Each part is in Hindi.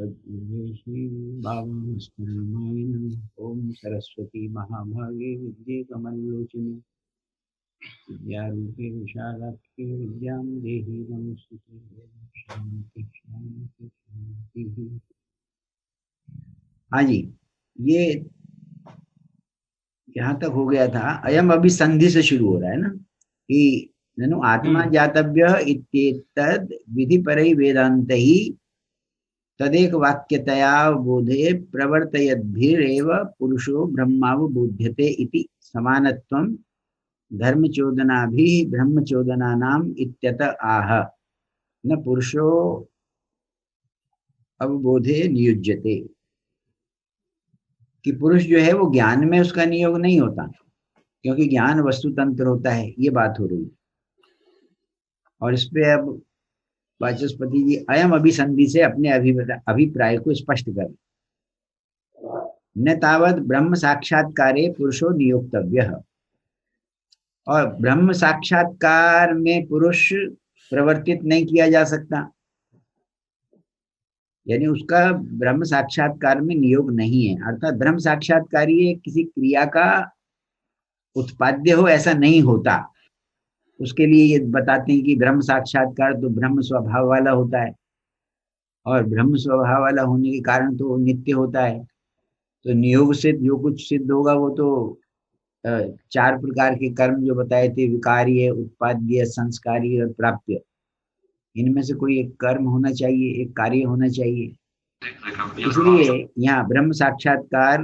सद्गुणेशीभावस्मरणाय ओम सरस्वती महाभागे विद्ये कमलोचने विद्यारूपे विशालाक्षी विद्यां देहि नमोस्तुते। शांति शांति शांति। हाँ जी, ये यहाँ तक हो गया था। अयम अभी संधि से शुरू हो रहा है ना कि ननु आत्मा ज्ञातव्य इत्येतद् विधिपरै वेदान्तैः तदेक वाक्यतया बोधे प्रवर्तयद्भिरेव पुरुषो ब्रह्मावबोध्यते इति समानत्वं धर्मचोदनाभिः ब्रह्मचोदनानाम् इत्यत आह न पुरुषो अवबोधे नियुज्यते। कि पुरुष जो है वो ज्ञान में उसका नियोग नहीं होता, क्योंकि ज्ञान वस्तु तंत्र होता है, ये बात हो रही है। और इस पे अब वाचस्पति जी अयम अभिसंधि से अपने अभिप्राय को स्पष्ट कर, न तावत ब्रह्म साक्षात्कारे पुरुषो नियोक्तव्यः, और ब्रह्म साक्षात्कार में पुरुष प्रवर्तित नहीं किया जा सकता, यानी उसका ब्रह्म साक्षात्कार में नियोग नहीं है। अर्थात ब्रह्म साक्षात्कारी किसी क्रिया का उत्पाद्य हो ऐसा नहीं होता। उसके लिए ये बताते हैं कि ब्रह्म साक्षात्कार तो ब्रह्म स्वभाव वाला होता है, और ब्रह्म स्वभाव वाला होने के कारण तो नित्य होता है। तो नियोग से जो कुछ सिद्ध होगा वो तो चार प्रकार के कर्म जो बताए थे, विकार्य, उत्पाद्य, संस्कारी और प्राप्य, इनमें से कोई एक कर्म होना चाहिए, एक कार्य होना चाहिए। इसलिए यहाँ ब्रह्म साक्षात्कार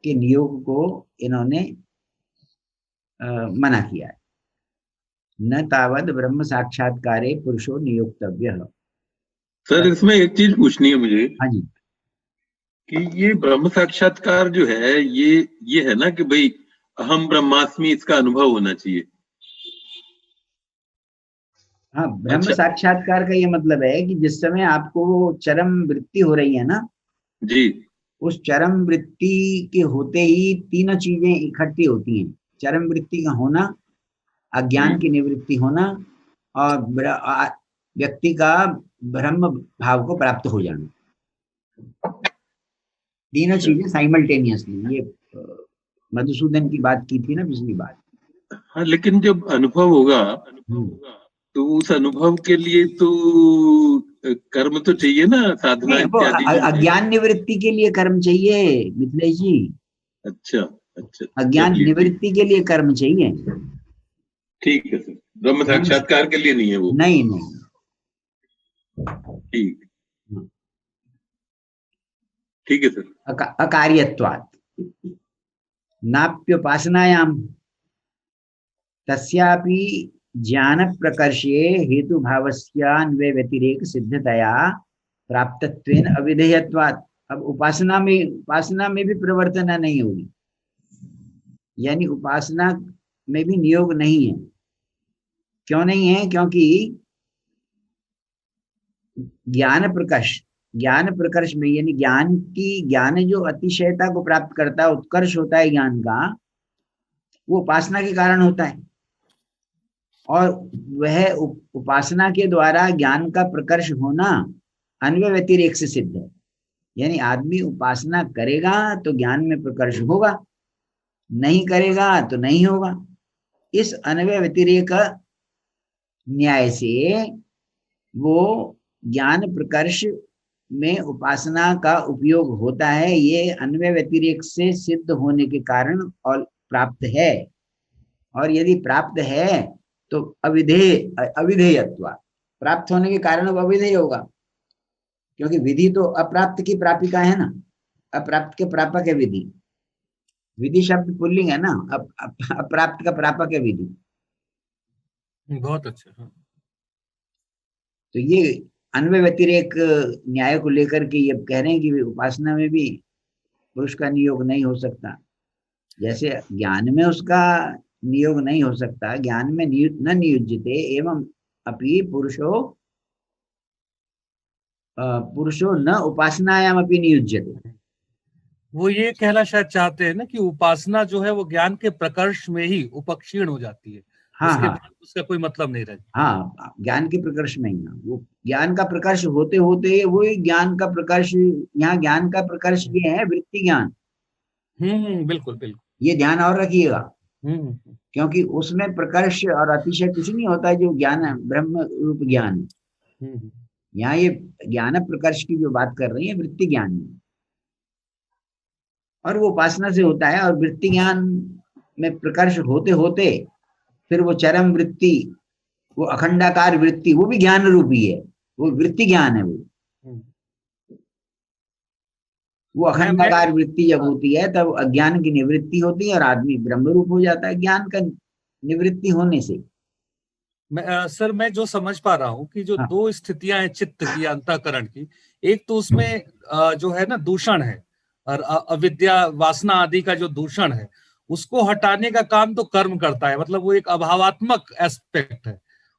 के नियोग को इन्होंने मना किया है। न तावद ब्रह्म साक्षात्कारे पुरुषो नियोक्तव्यः। सर इसमें एक चीज पूछनी है मुझे। हाँ जी, कि ये ब्रह्म साक्षात्कार जो है ये है ना कि भाई अहम ब्रह्मास्मि, इसका अनुभव होना चाहिए। हाँ, ब्रह्म अच्छा। साक्षात्कार का ये मतलब है कि जिस समय आपको वो चरम वृत्ति हो रही है ना जी, उस चरम वृत्ति के होते ही तीनों चीजें इकट्ठी होती हैं। चरम वृत्ति का होना, अज्ञान की निवृत्ति होना, और व्यक्ति का ब्रह्म भाव को प्राप्त हो जाना। तीनों चीजें साइमल्टेनियसली। ये मधुसूदन की बात की थी ना पिछली बार। हाँ, लेकिन जब अनुभव होगा तो उस अनुभव के लिए तो कर्म तो चाहिए ना, साधना इत्यादि। अज्ञान निवृत्ति के लिए कर्म चाहिए मिथिलेश जी। अच्छा अच्छा, अज्ञान निवृत्ति के लिए कर्म चाहिए। ठीक है सर, ब्रह्म साक्षात्कार के लिए नहीं है वो। नहीं नहीं, ठीक ठीक है सर। अकार्यत्वात् नाप्योपासनायां तस्यापि ज्ञान प्रकर्षे हेतु भावस्यान्वय व्यतिरेक सिद्धतया प्राप्तत्वेन अविधेयत्वात्। अब उपासना में भी प्रवर्तना नहीं होगी, यानी उपासना में भी नियोग नहीं है। क्यों नहीं है? क्योंकि ज्ञान प्रकर्ष में, यानी ज्ञान जो अतिशयता को प्राप्त करता है, उत्कर्ष होता है ज्ञान का, वो उपासना के कारण होता है। और वह उपासना के द्वारा ज्ञान का प्रकर्ष होना अन्वय व्यतिरेक से सिद्ध है। यानी आदमी उपासना करेगा तो ज्ञान में प्रकर्ष होगा, नहीं करेगा तो नहीं होगा। इस अन्वय व्यतिरेक न्याय से वो ज्ञान प्रकर्ष में उपासना का उपयोग होता है। ये अन्वय व्यतिरेक से सिद्ध होने के कारण और प्राप्त है। और यदि प्राप्त है तो अविधेयत्व, प्राप्त होने के कारण वो अविधेय होगा, क्योंकि विधि तो अप्राप्त की प्रापिका है ना, अप्राप्त के प्रापक है विधि। विधि शब्द पुल्लिंग है ना, अप्राप्त का प्रापक है विधि। बहुत अच्छा। तो ये अन्वय व्यतिरेक न्याय को लेकर के ये कह रहे हैं कि उपासना में भी पुरुष का नियोग नहीं हो सकता। जैसे ज्ञान में उसका नियोग नहीं हो सकता, ज्ञान में न नियुज्यते एवं अपि पुरुषो न उपासनायाम अपि नियुज्यते। वो ये कहना शायद चाहते हैं ना कि उपासना जो है वो ज्ञान के प्रकर्ष में ही उपक्षीण हो जाती है, हाँ उसके हाँ बाद उसका कोई मतलब नहीं रहेगा। हाँ, ज्ञान के प्रकर्ष में ही ना, वो ज्ञान का प्रकर्ष होते होते वही ज्ञान का प्रकर्ष, यहाँ ज्ञान का प्रकर्ष ये है वृत्ति ज्ञान। बिल्कुल बिल्कुल। ये ध्यान और रखिएगा, हम्म क्योंकि उसमें प्रकर्ष और अतिशय कुछ नहीं होता है, जो ज्ञान है ब्रह्म रूप ज्ञान है। हम्म यहाँ ये ज्ञान प्रकर्ष की जो बात कर रही है वृत्ति ज्ञान में, और वो उपासना से होता है। और वृत्ति ज्ञान में प्रकर्ष होते होते फिर वो चरम वृत्ति, वो अखंडाकार वृत्ति, वो भी ज्ञान रूपी है, वो वृत्ति ज्ञान है। हम्म। वो मैं अखंडाकार वृत्ति जब होती है तब अज्ञान की निवृत्ति होती है और आदमी ब्रह्म रूप हो जाता है ज्ञान का निवृत्ति होने से। सर मैं जो समझ पा रहा हूँ कि जो हाँ दो स्थितियां हैं चित्त की, अंतःकरण की, एक तो उसमें जो है ना दूषण है, और अविद्या वासना आदि का जो दूषण है उसको हटाने का काम तो कर्म करता है, मतलब वो एक अभावात्मक एस्पेक्ट है।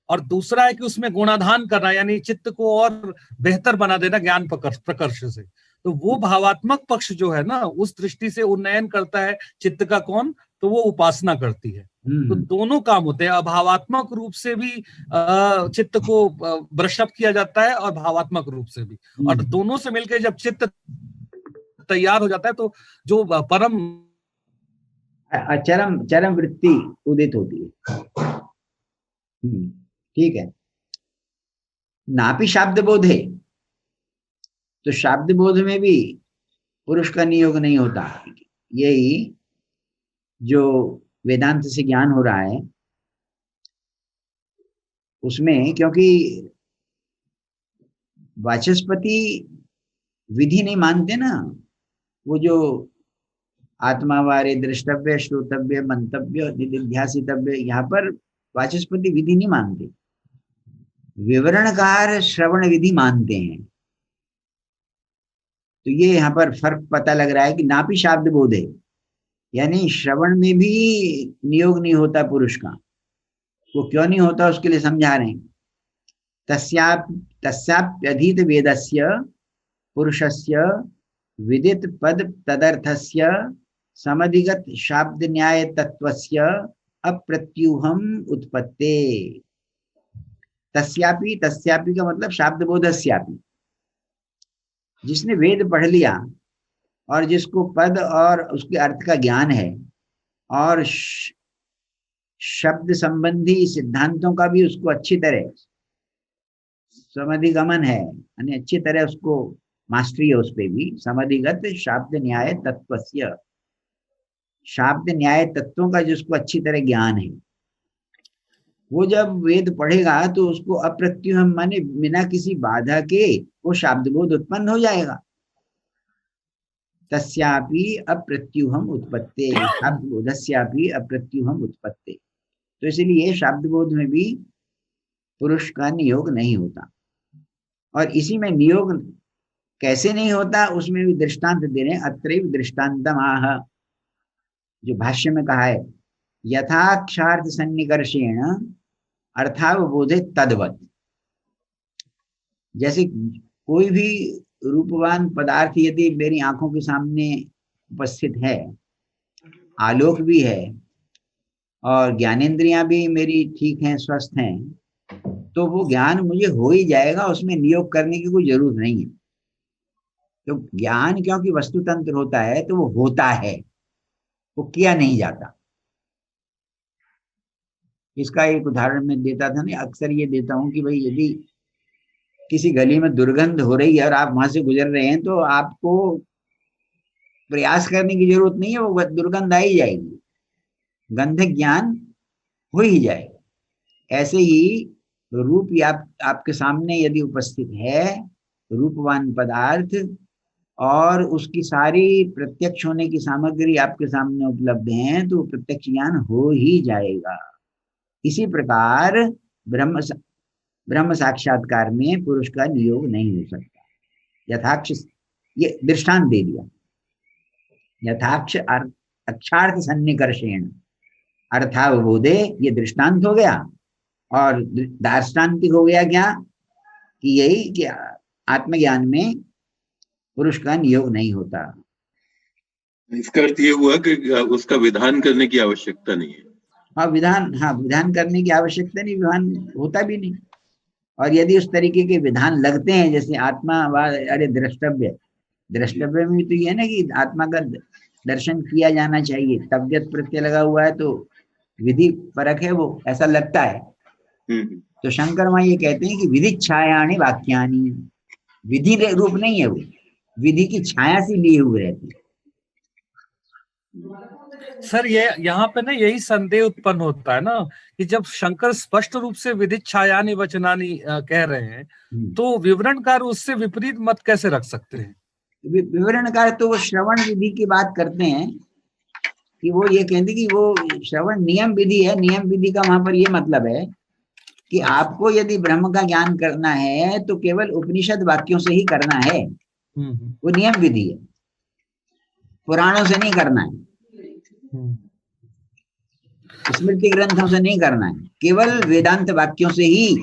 और दूसरा है कि उसमें गुणाधान करना, यानी चित्त को और बेहतर बना देना ज्ञान प्रकर्ष से। तो वो भावात्मक पक्ष जो है ना, उस दृष्टि से उन्नयन करता है चित्त का कौन, तो वो उपासना करती है। तो दोनों काम होते हैं, अभावात्मक रूप से भी चित्त को ब्रश अप किया जाता है और भावात्मक रूप से भी, और दोनों से मिलकर जब चित्त तैयार हो जाता है तो जो परम चरम चरम वृत्ति उदित होती है। ठीक है। नापि शाब्द बोध है, तो शाब्द बोध में भी पुरुष का नियोग नहीं होता। यही जो वेदांत से ज्ञान हो रहा है उसमें, क्योंकि वाचस्पति विधि नहीं मानते ना, वो जो आत्मावारे द्रष्टव्य श्रोतव्य मंतव्य निधिध्यासितव्य, यहाँ पर वाचस्पति विधि नहीं मानते, विवरणकार श्रवण विधि मानते हैं। तो ये यहाँ पर फर्क पता लग रहा है कि नापि शाब्द बोध है, यानी श्रवण में भी नियोग नहीं होता पुरुष का। वो क्यों नहीं होता उसके लिए समझा रहे हैं। तस्याप्यधीत वेदस्य पुरुषस्य विदित पद तदर्थस्य समधिगत शाब्द न्याय तत्वस्य अप्रत्यूहम उत्पत्ते। तस्यापि, तस्यापि का मतलब शाब्द बोधस्यापि, जिसने वेद पढ़ लिया और जिसको पद और उसके अर्थ का ज्ञान है और शब्द संबंधी सिद्धांतों का भी उसको अच्छी तरह समाधिगमन है, यानी अच्छी तरह उसको मास्टरी है उस पे भी, समाधिगत शाब्द न्याय तत्वस्य, शाब्द न्याय तत्वों का जिसको अच्छी तरह ज्ञान है, वो जब वेद पढ़ेगा तो उसको अप्रत्युहम माने बिना किसी बाधा के वो शाब्द बोध उत्पन्न हो जाएगा। तस्यापि अप्रत्युहम उत्पत्ते, शाब्द बोधस्यापि अप्रत्युहम उत्पत्ते। तो इसलिए शाब्द बोध में भी पुरुष का नियोग नहीं होता। और इसी में नियोग कैसे नहीं होता उसमें भी दृष्टांत दे रहे हैं। अत्रैव दृष्टान्तम आह, जो भाष्य में कहा है, यथाक्षार्थ सन्निकर्षेण अर्थावबोधे तद्वत्। जैसे कोई भी रूपवान पदार्थ यदि मेरी आंखों के सामने उपस्थित है, आलोक भी है और ज्ञानेंद्रियां भी मेरी ठीक हैं, स्वस्थ हैं, तो वो ज्ञान मुझे हो ही जाएगा, उसमें नियोग करने की कोई जरूरत नहीं है। तो ज्ञान क्योंकि वस्तु तंत्र होता है तो वो होता है, वो किया नहीं जाता। इसका एक उदाहरण मैं देता था ना, अक्सर ये देता हूं कि भाई यदि किसी गली में दुर्गंध हो रही है और आप वहां से गुजर रहे हैं तो आपको प्रयास करने की जरूरत नहीं है, वो दुर्गंध आ ही जाएगी, गंध ज्ञान हो ही जाएगा। ऐसे ही रूप आपके सामने यदि उपस्थित है, रूपवान पदार्थ, और उसकी सारी प्रत्यक्ष होने की सामग्री आपके सामने उपलब्ध है, तो प्रत्यक्ष ज्ञान हो ही जाएगा। इसी प्रकार ब्रह्म साक्षात्कार में पुरुष का नियोग नहीं हो सकता। यथाक्ष, ये दृष्टांत दे दिया, यथाक्ष अक्षार्थ सन्निकर्षेण अर्थावबोधे, ये दृष्टांत हो गया। और दार्ष्टान्तिक हो गया क्या, कि यही कि आत्मज्ञान में पुरुष का नियोग नहीं होता। इसका अर्थ ये हुआ कि उसका विधान करने की आवश्यकता नहीं है। हाँ विधान, हाँ विधान करने की आवश्यकता नहीं, विधान होता भी नहीं। और यदि उस तरीके के विधान लगते हैं, जैसे आत्मा अरे द्रष्टव्य, द्रष्टव्य में तो ये है ना कि आत्मा का दर्शन किया जाना चाहिए, तव्यत प्रत्यय लगा हुआ है तो विधि परक है वो, ऐसा लगता है। तो शंकर वहां ये कहते हैं कि विधि छायाणी वाक्यानी, विधि रूप नहीं है वो, विधि की छाया से लिए हुए रहते हैं। सर ये यहाँ पे ना यही संदेह उत्पन्न होता है ना कि जब शंकर स्पष्ट रूप से विदित छायानि वचनानि कह रहे हैं, तो विवरणकार उससे विपरीत मत कैसे रख सकते हैं? विवरणकार तो वो श्रवण विधि की बात करते हैं कि वो ये कहते कि वो श्रवण नियम विधि है, नियम विधि का वहां पर ये मतलब है कि आपको यदि ब्रह्म का ज्ञान करना है तो केवल उपनिषद वाक्यों से ही करना है, वो नियम विधि है, पुराणों से नहीं करना है, स्मृति ग्रंथों से नहीं करना है, केवल वेदांत वाक्यों से ही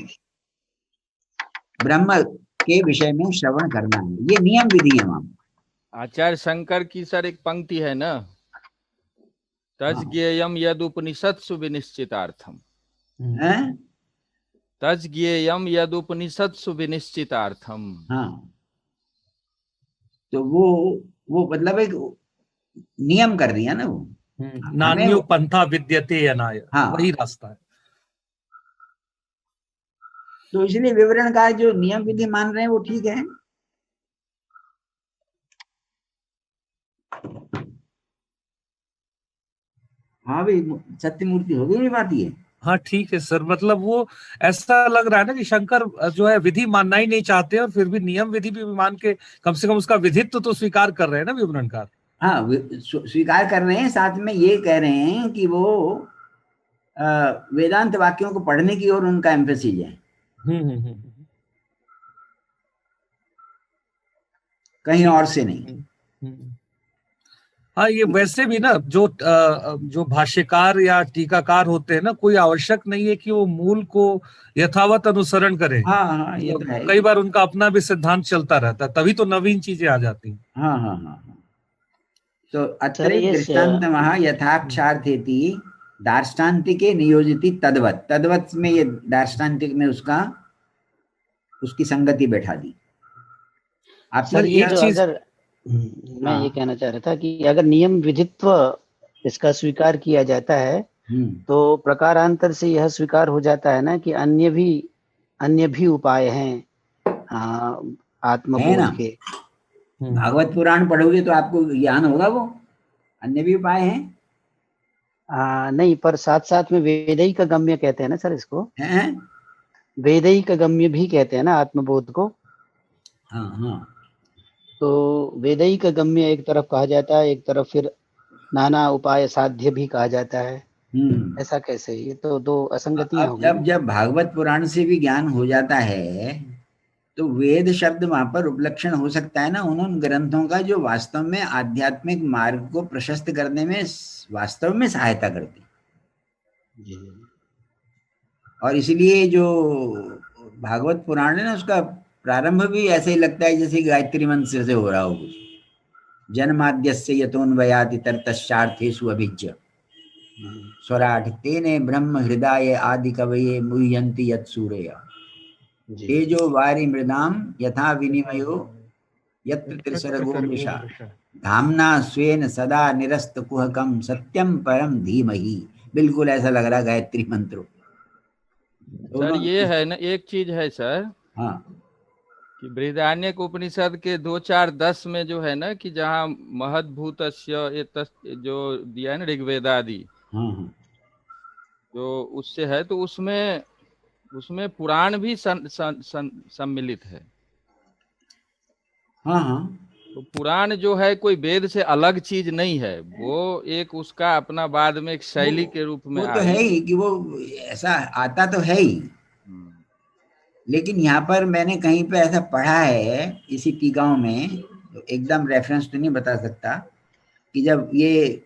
ब्रह्म के विषय में श्रवण करना है, ये नियम विधि है वहां। आचार्य शंकर की सर एक पंक्ति है ना, तज ज्ञेयम यद उपनिषत्सु विनिश्चितार्थम, तज ज्ञेयम यद उपनिषत्सु विनिश्चितार्थम। हाँ, तो वो मतलब एक नियम कर दिया ना वो, नान्यो पंथा विद्यते अनाय, हाँ, वही रास्ता है। तो इसलिए विवरण का जो नियम विधि मान रहे हैं वो ठीक है। हाँ भाई, सत्य मूर्ति हो गई नहीं बात ये। हाँ ठीक है सर, मतलब वो ऐसा लग रहा है ना कि शंकर जो है विधि मानना ही नहीं चाहते और फिर भी नियम विधि भी मान के कम से कम उसका विधित्व तो स्वीकार कर रहे हैं ना विवरणकार। हाँ स्वीकार कर रहे हैं, साथ में ये कह रहे हैं कि वो वेदांत वाक्यों को पढ़ने की ओर उनका एम्फेसिस है, कहीं और से नहीं। हाँ, ये वैसे भी ना जो भाष्यकार या टीकाकार होते हैं ना, कोई आवश्यक नहीं है कि वो मूल को यथावत अनुसरण करें। हाँ हाँ, ये तो है। कई बार उनका अपना भी सिद्धांत चलता रहता है, तभी तो नवीन चीजें आ जाती हैं। हाँ हाँ हाँ हाँ। तो अत्र दृष्टान्तमः यथाक्षार्थेति दार्ष्टान्तिके नियोजिति तद्वत्, तद्वत् में ये दार्ष्टान्तिक में उसकी संगति बैठा दी। आप सर ये जो अगर मैं ये कहना चाह रहा था कि अगर नियम विधित्व इसका स्वीकार किया जाता है तो प्रकारांतर से यह स्वीकार हो जाता है ना कि अन्य भी उपाय हैं आत्मबोध के। भागवत पुराण पढ़ोगे तो आपको ज्ञान होगा, वो अन्य भी उपाय हैं। नहीं, पर साथ साथ में वेदैक गम्य कहते हैं ना सर इसको, वेदैक गम्य भी कहते हैं ना आत्मबोध को। हाँ हाँ, तो वेदैक गम्य एक तरफ कहा जाता है, एक तरफ फिर नाना उपाय साध्य भी कहा जाता है। ऐसा कैसे? ये तो दो असंगतियां हो गई। जब भागवत पुराण से भी ज्ञान हो जाता है तो वेद शब्द वहां पर उपलक्षण हो सकता है ना उन ग्रंथों का जो वास्तव में आध्यात्मिक मार्ग को प्रशस्त करने में वास्तव में सहायता करते हैं। और इसलिए जो भागवत पुराण है ना, उसका प्रारंभ भी ऐसे ही लगता है जैसे गायत्री मंत्र से हो रहा हो कुछ, जन्माद्यस्य यतोन्वयाति तर्तश्चार्थेषु अभिज्य स्वराट तेने ब्रह्म हृदय आदि कवये मुह्यन्ति यत्सूरय तेजो वारि मृदाम यथा विनिमयो यत्र त्रिसर्गो मृषा धामना स्वेन सदा निरस्त कुहकम सत्यम परम धीमहि। बिल्कुल ऐसा लग रहा गायत्री मंत्र। सर ये है ना, एक चीज है सर, हाँ, कि बृहदारण्यक उपनिषद के 2-4-10 में जो है ना कि जहाँ महद्भूतस्य जो दिया है ना ऋग्वेदादि, जो उससे है, तो उसमें पुराण भी सम्मिलित है। हाँ हाँ, तो पुराण जो है कोई वेद से अलग चीज नहीं है, वो एक उसका अपना बाद में एक शैली के रूप में वो तो है ही कि वो ऐसा आता तो है ही। लेकिन यहाँ पर मैंने कहीं पे ऐसा पढ़ा है इसी टीकाओं में, तो एकदम रेफरेंस तो नहीं बता सकता, कि जब ये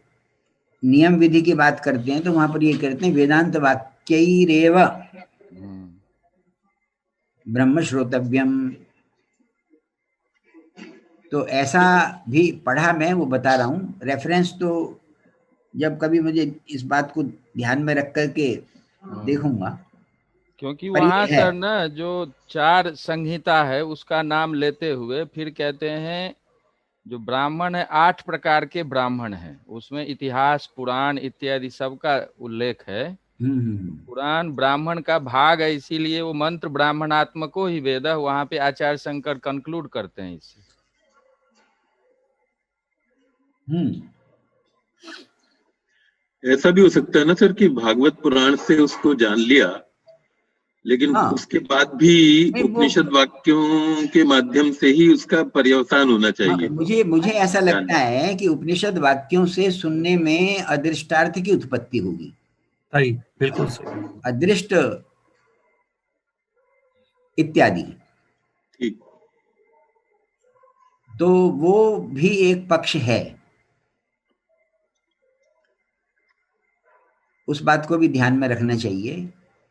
नियम विधि की बात करते हैं तो वहां पर ये कहते हैं वेदांत वाक्यैरेव ब्रह्म श्रोतव्यम। तो ऐसा भी पढ़ा, मैं वो बता रहा हूँ, रेफरेंस तो जब कभी मुझे इस बात को ध्यान में रख करके देखूंगा। क्योंकि पर वहां ये है, सर ना जो 4 संहिता है उसका नाम लेते हुए फिर कहते हैं जो ब्राह्मण है 8 प्रकार के ब्राह्मण हैं, उसमें इतिहास पुराण इत्यादि सबका उल्लेख है। पुराण ब्राह्मण का भाग है, इसीलिए वो मंत्र ब्राह्मणात्मको ही वेद, वहां पे आचार्य शंकर कंक्लूड करते हैं इससे। ऐसा भी हो सकता है ना सर कि भागवत पुराण से उसको जान लिया, लेकिन हाँ, उसके बाद भी नहीं वो, उपनिषद वाक्यों के माध्यम से ही उसका पर्यवसान होना हाँ, चाहिए। मुझे ऐसा जान लगता है कि उपनिषद वाक्यों से सुनने में अदृष्टार्थ की उत्पत्ति होगी। सही, बिल्कुल सही। अदृष्ट इत्यादि, ठीक। तो वो भी एक पक्ष है। उस बात को भी ध्यान में रखना चाहिए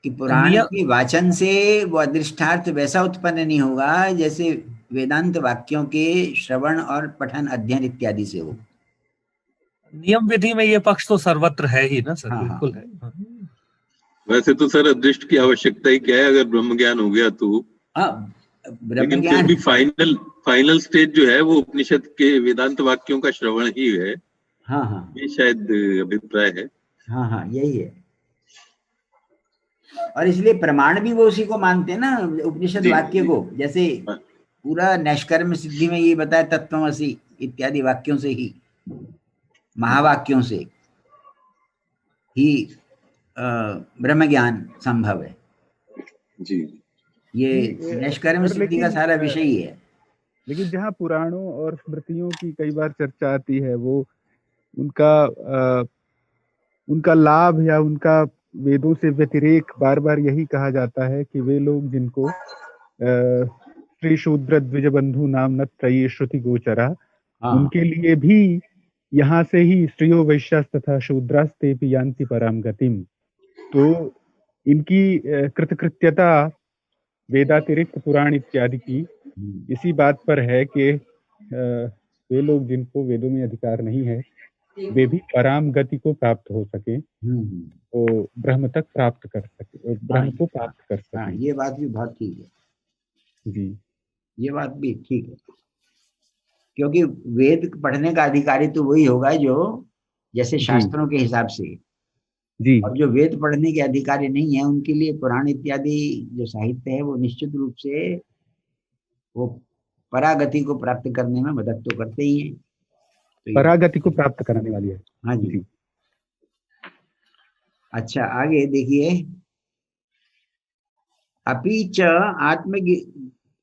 कि पुराण नियम के वाचन से वो अदृष्टार्थ वैसा उत्पन्न नहीं होगा जैसे वेदांत वाक्यों के श्रवण और पठन अध्ययन इत्यादि से हो। नियम विधि में ये पक्ष तो सर्वत्र है ही ना सर, हाँ, बिल्कुल हाँ, है। वैसे तो सर अदृष्ट की आवश्यकता ही क्या है अगर ब्रह्म ज्ञान हो गया तो। हाँ, ब्रह्म लेकिन फिर ज्ञान, भी फाइनल स्टेज जो है वो उपनिषद के वेदांत वाक्यों का श्रवण ही है। हाँ, हाँ, ये शायद अभिप्राय है। हाँ, हाँ, यही है। और इसलिए प्रमाण भी वो उसी को मानते हैं ना, उपनिषद जी वाक्य जी। को। जैसे हाँ, पूरा नैष्कर्म सिद्धि में ये बताया तत्त्वमसि इत्यादि वाक्यों से ही, महावाक्यों से ही ब्रह्म ज्ञान संभव है। जी। ये नैष्कर्म सर सिद्धि का लेकिन सारा विषय ही है। लेकिन जहाँ पुराणों और स्मृतियों की कई बार चर्चा आती है, वो उनका उनका लाभ या उनका वेदों से व्यतिरेक बार बार यही कहा जाता है कि वे लोग जिनको स्त्री शूद्र द्विज बंधु नाम न त्रयी श्रुति गोचरा, हाँ, उनके लिए भी यहाँ से ही स्त्रियो वैश्यास तथा शूद्रास्ते भी यान्ति पराम गतिम। तो इनकी कृतकृत्यता वेदातिरिक्त पुराण इत्यादि की इसी बात पर है कि वे लोग जिनको वेदों में अधिकार नहीं है वे भी पराम गति को प्राप्त हो सके, तो ब्रह्म तक प्राप्त कर सके, ब्रह्म को प्राप्त कर हाँ, सके। ये बात भी बहुत ठीक है जी, ये बात भी ठीक है, क्योंकि वेद पढ़ने का अधिकारी तो वही होगा जो जैसे जी, शास्त्रों के हिसाब से, जी, और जो वेद पढ़ने के अधिकारी नहीं है उनके लिए पुराण इत्यादि जो साहित्य है वो निश्चित रूप से वो परागति को प्राप्त करने में मदद तो करते ही हैं। तो ये, परागति को प्राप्त कराने वाली है। हाँ जी। जी, अच्छा, आगे देखिए, अपि च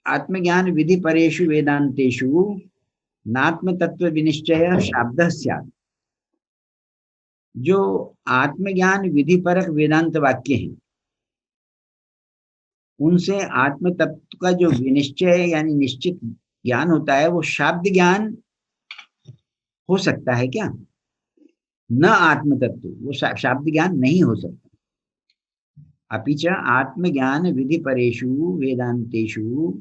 आत्मज्ञान विधि परेषु वेदांतेषु नात्म तत्व विनिश्चय शाब्दः स्यात्। जो आत्मज्ञान विधि परक वेदांत वाक्य हैं उनसे आत्म तत्व का जो विनिश्चय यानी निश्चित ज्ञान होता है वो शाब्द ज्ञान हो सकता है क्या? न आत्म तत्व, वो शाब्द ज्ञान नहीं हो सकता। अपि च आत्मज्ञान विधि परेषु वेदांतेषु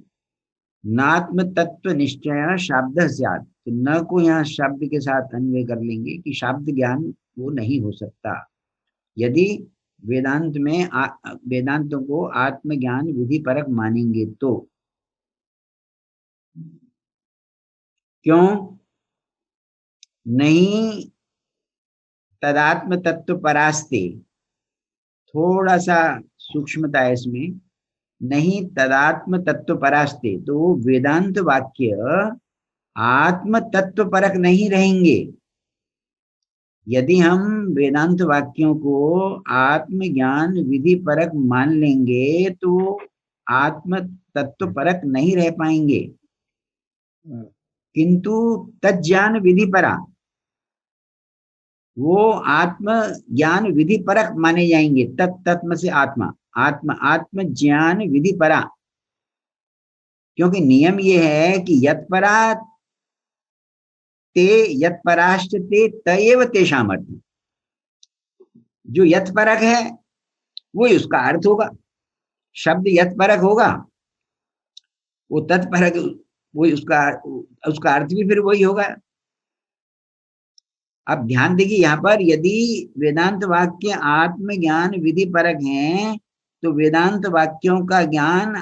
नात्म तत्व निश्चय शाब्द स्यात्। तो न को यहाँ शब्द के साथ अन्वय कर लेंगे कि शाब्द ज्ञान वो नहीं हो सकता यदि वेदांत में वेदांतों को आत्मज्ञान विधि परक मानेंगे तो। क्यों नहीं? तदात्म तत्व परास्ते, थोड़ा सा सूक्ष्मता है इसमें, नहीं तदात्म तत्व परास्ते, तो वेदांत वाक्य आत्म तत्व परक नहीं रहेंगे। यदि हम वेदांत वाक्यों को आत्मज्ञान विधि परक मान लेंगे तो आत्म तत्व परक नहीं रह पाएंगे, किंतु तज्ज्ञान विधि परा, वो आत्म ज्ञान विधि परक माने जाएंगे। तत्म से आत्मा, आत्म ज्ञान विधि परा, क्योंकि नियम ये है कि यत्परा ते यत्पराश्च ते तयेव तेषाम् अर्थ। जो यत्परक है वही उसका अर्थ होगा। शब्द यत्परक होगा, वो तत्परक, वही उसका अर्थ भी फिर वही होगा। अब ध्यान देखिए यहाँ पर, यदि वेदांत वाक्य आत्मज्ञान विधि परक हैं तो वेदांत वाक्यों का ज्ञान,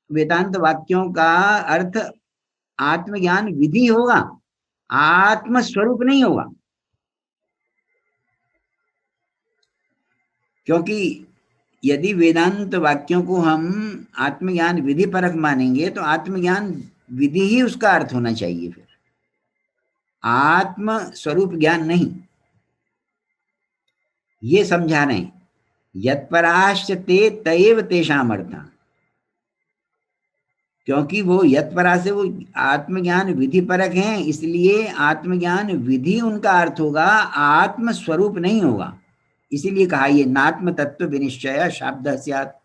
वेदांत वाक्यों का अर्थ आत्मज्ञान विधि होगा, आत्म स्वरूप नहीं होगा। क्योंकि यदि वेदांत वाक्यों को हम आत्मज्ञान विधि परक मानेंगे तो आत्मज्ञान विधि ही उसका अर्थ होना चाहिए, फिर आत्म स्वरूप ज्ञान नहीं। ये समझा रहे हैं, यत्पराश्च ते तयेव तेषाम् अर्थः, क्योंकि वो यत्परा से वो आत्मज्ञान विधि परक हैं, इसलिए आत्मज्ञान विधि उनका अर्थ होगा, आत्म स्वरूप नहीं होगा। इसीलिए कहा ये नात्म तत्व विनिश्चय शब्द स्यात्,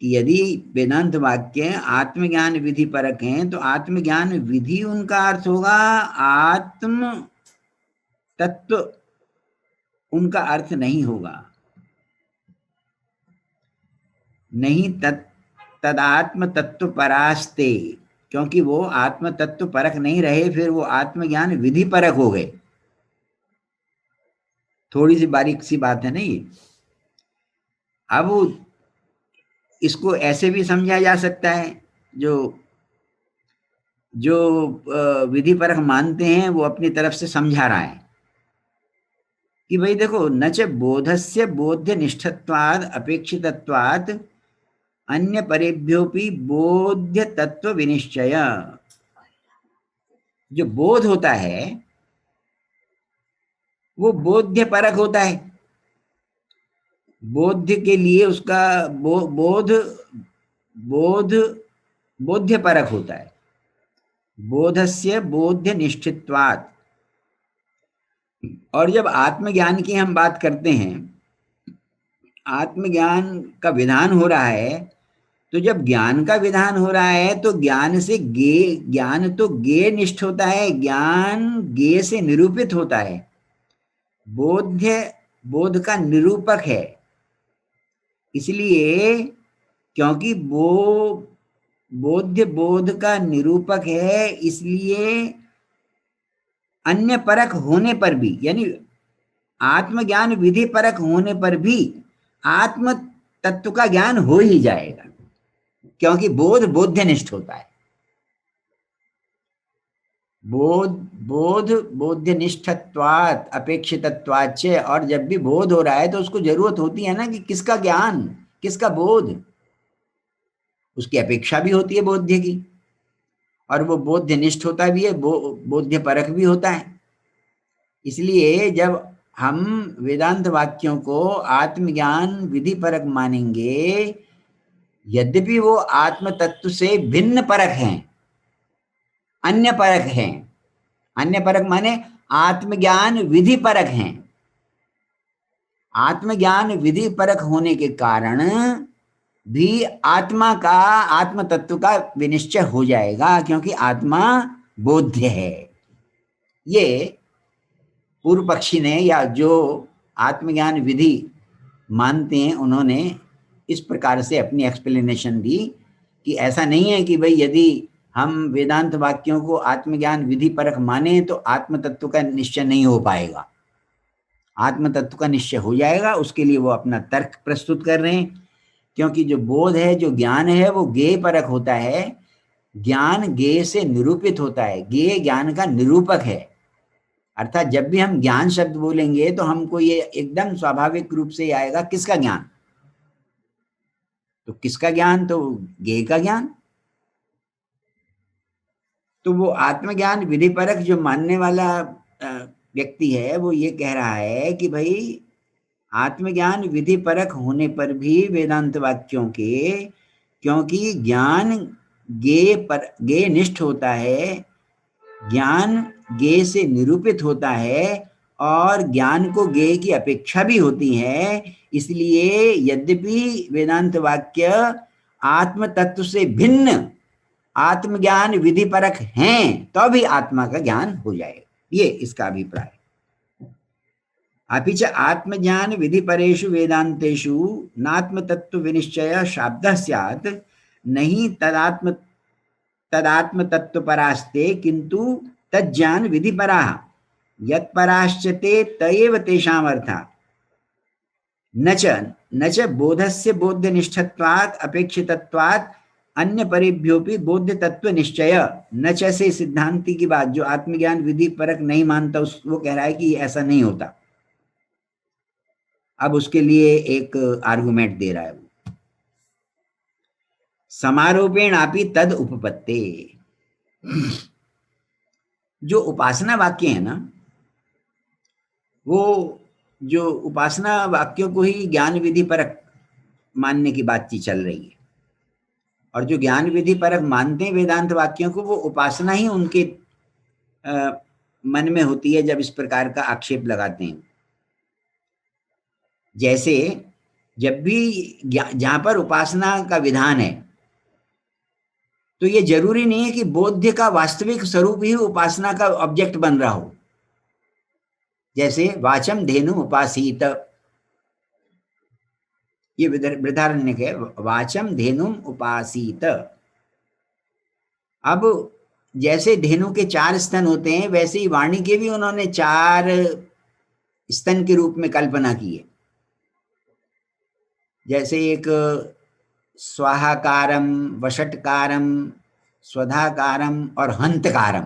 कि यदि वेदांत वाक्य आत्मज्ञान विधि परक हैं तो आत्मज्ञान विधि उनका अर्थ होगा, आत्म तत्व उनका अर्थ नहीं होगा। नहीं तदात्म तत्व परास्ते, क्योंकि वो आत्म तत्व परक नहीं रहे, फिर वो आत्मज्ञान विधि परक हो गए। थोड़ी सी बारीक सी बात है ना ये। अब इसको ऐसे भी समझा जा सकता है, जो विधि परक मानते हैं वो अपनी तरफ से समझा रहा है कि भाई देखो, न च बोधस्य बोध्य निष्ठत्वाद अपेक्षितत्वात् अन्य परेभ्योपि बोध्य तत्व विनिश्चय। जो बोध होता है वो बोध्य परक होता है, बोध्य के लिए उसका बोध्य परक होता है, बोधस्य बोध्य निष्ठित्वात्। और जब आत्मज्ञान की हम बात करते हैं, आत्मज्ञान का विधान हो रहा है, तो जब ज्ञान का विधान हो रहा है तो ज्ञान से ज्ञान तो ज्ञेय निष्ठ होता है, ज्ञान ज्ञेय से निरूपित होता है, बोध्य बोध का निरूपक है। इसलिए क्योंकि वो बोध्य बोध का निरूपक है, इसलिए अन्य परक होने पर भी, यानी आत्मज्ञान विधि परक होने पर भी आत्म तत्व का ज्ञान हो ही जाएगा, क्योंकि बोध बोध्यनिष्ठ होता है। बोध बोध्यनिष्ठत्वात् अपेक्षितत्वाच्च। और जब भी बोध हो रहा है तो उसको जरूरत होती है ना कि किसका ज्ञान, किसका बोध, उसकी अपेक्षा भी होती है बोध्य की, और वो बोध्यनिष्ठ होता भी है, बोध्य परक भी होता है। इसलिए जब हम वेदांत वाक्यों को आत्मज्ञान विधि परक मानेंगे, यद्यपि वो आत्म तत्व से भिन्न परक हैं, अन्य परक हैं, अन्य परक माने आत्मज्ञान विधि परक हैं। आत्मज्ञान विधि परक होने के कारण भी आत्मा का, आत्म तत्व का विनिश्चय हो जाएगा, क्योंकि आत्मा बोध्य है। ये पूर्व पक्षी ने, या जो आत्मज्ञान विधि मानते हैं, उन्होंने इस प्रकार से अपनी एक्सप्लेनेशन दी कि ऐसा नहीं है कि भाई यदि हम वेदांत वाक्यों को आत्मज्ञान विधि परक माने तो आत्म तत्व का निश्चय नहीं हो पाएगा। आत्म तत्व का निश्चय हो जाएगा, उसके लिए वो अपना तर्क प्रस्तुत कर रहे हैं। क्योंकि जो बोध है, जो ज्ञान है, वो ज्ञेय परक होता है, ज्ञान ज्ञेय से निरूपित होता है, ज्ञेय ज्ञान का निरूपक है। अर्थात जब भी हम ज्ञान शब्द बोलेंगे तो हमको ये एकदम स्वाभाविक रूप से आएगा, किसका ज्ञान, तो किसका ज्ञान, तो ज्ञेय का ज्ञान। तो वो आत्मज्ञान विधि परक जो मानने वाला व्यक्ति है, वो ये कह रहा है कि भाई आत्मज्ञान विधि परक होने पर भी वेदांत वाक्यों के, क्योंकि ज्ञान ज्ञेय निष्ठ होता है, ज्ञान ज्ञेय से निरूपित होता है, और ज्ञान को ज्ञेय की अपेक्षा भी होती है। इसलिए यद्यपि वेदांत वाक्य आत्म तत्व से भिन्न आत्मज्ञान विधि परक हैं, तो भी आत्मा का ज्ञान हो जाएगा, ये इसका अभिप्राय। अपि च आत्मज्ञान विधि परेषु वेदांतेषु नात्म तत्व विनिश्चय शाब्दः स्यात्, नहीं तदात्म तत्व परास्ते किंतु तज्ज्ञान विधि पराः। यत्पराश्चते तयेव तेषाम् अर्थः न च बोधस्य बोध्यनिष्ठत्वात् अपेक्षितत्वात् अन्य परेभ्योपि बोध्य तत्व निश्चय। न च से सिद्धांति की बात, जो आत्मज्ञान विधि परक नहीं मानता वो कह रहा है कि ऐसा नहीं होता। अब उसके लिए एक आर्गुमेंट दे रहा है। समारोपेण आपी तद उपपत्ते, जो उपासना वाक्य है ना, वो जो उपासना वाक्यों को ही ज्ञान विधि परक मानने की बातचीत चल रही है, और जो ज्ञान विधि परक मानते हैं वेदांत वाक्यों को, वो उपासना ही उनके मन में होती है जब इस प्रकार का आक्षेप लगाते हैं। जैसे जब भी जहां पर उपासना का विधान है, तो ये जरूरी नहीं है कि बोध्य का वास्तविक स्वरूप ही उपासना का ऑब्जेक्ट बन रहा हो। जैसे वाचम धेनु उपासीत, ये बृहदारण्यक है, वाचम धेनु उपासीत। अब जैसे धेनु के 4 स्तन होते हैं, वैसे ही वाणी के भी उन्होंने 4 स्तन के रूप में कल्पना की है। जैसे एक स्वाहाकारम, वषटकारम, स्वधाकारम और हंतकारम।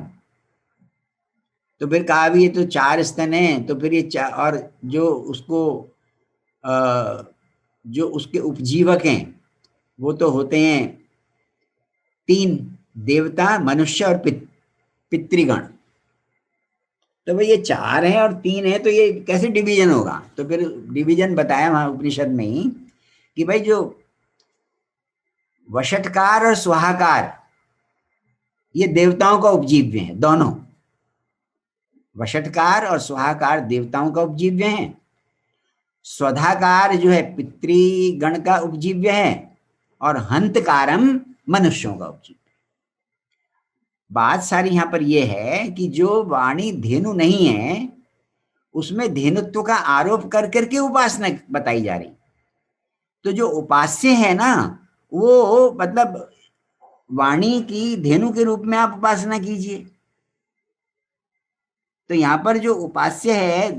तो फिर कहा भी ये तो 4 स्तन है, तो फिर ये और जो उसके उपजीवक हैं वो तो होते हैं 3 देवता, मनुष्य और पितृगण। तो भाई ये 4 हैं और 3 है, तो ये कैसे डिवीजन होगा? तो फिर डिवीजन बताया वहां उपनिषद में ही कि भाई जो वषटकार और स्वाहाकार ये देवताओं का उपजीव्य है, दोनों। वषटकार और स्वाहाकार देवताओं का उपजीव्य है, स्वधाकार जो है पितृगण का उपजीव्य है, और हंतकारम मनुष्यों का उपजीव्य। बात सारी यहां पर यह है कि जो वाणी धेनु नहीं है, उसमें धेनुत्व का आरोप कर करके उपासना बताई जा रही। तो जो उपास्य है ना, वो मतलब वाणी की धेनु के रूप में आप उपासना कीजिए। तो यहां पर जो उपास्य है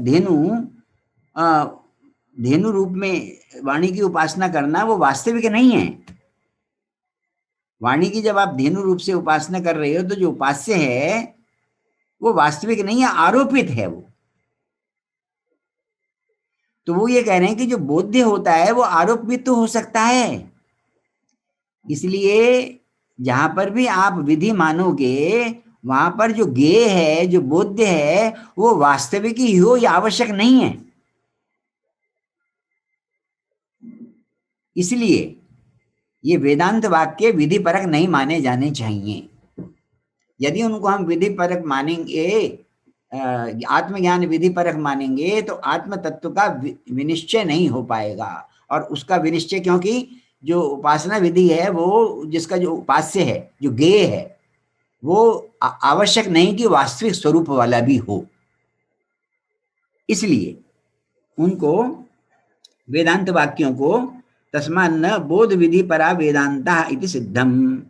धेनु रूप में वाणी की उपासना करना, वो वास्तविक नहीं है। वाणी की जब आप धेनु रूप से उपासना कर रहे हो, तो जो उपास्य है वो वास्तविक नहीं है, आरोपित है वो। तो वो ये कह रहे हैं कि जो बोध्य होता है वो आरोपित तो हो सकता है। इसलिए जहां पर भी आप विधि मानोगे, वहां पर जो ज्ञेय है, जो बोध्य है, वो वास्तविक ही हो, ये आवश्यक नहीं है। इसलिए ये वेदांत वाक्य विधि परक नहीं माने जाने चाहिए। यदि उनको हम विधि परक मानेंगे, आत्मज्ञान विधि परक मानेंगे, तो आत्म तत्व का विनिश्चय नहीं हो पाएगा। और उसका विनिश्चय, क्योंकि जो उपासना विधि है, वो जिसका जो उपास्य है, जो ज्ञेय है, वो आवश्यक नहीं कि वास्तविक स्वरूप वाला भी हो। इसलिए उनको वेदांत वाक्यों को तस्मात् न बोध विधि परा वेदांता इति सिद्धम।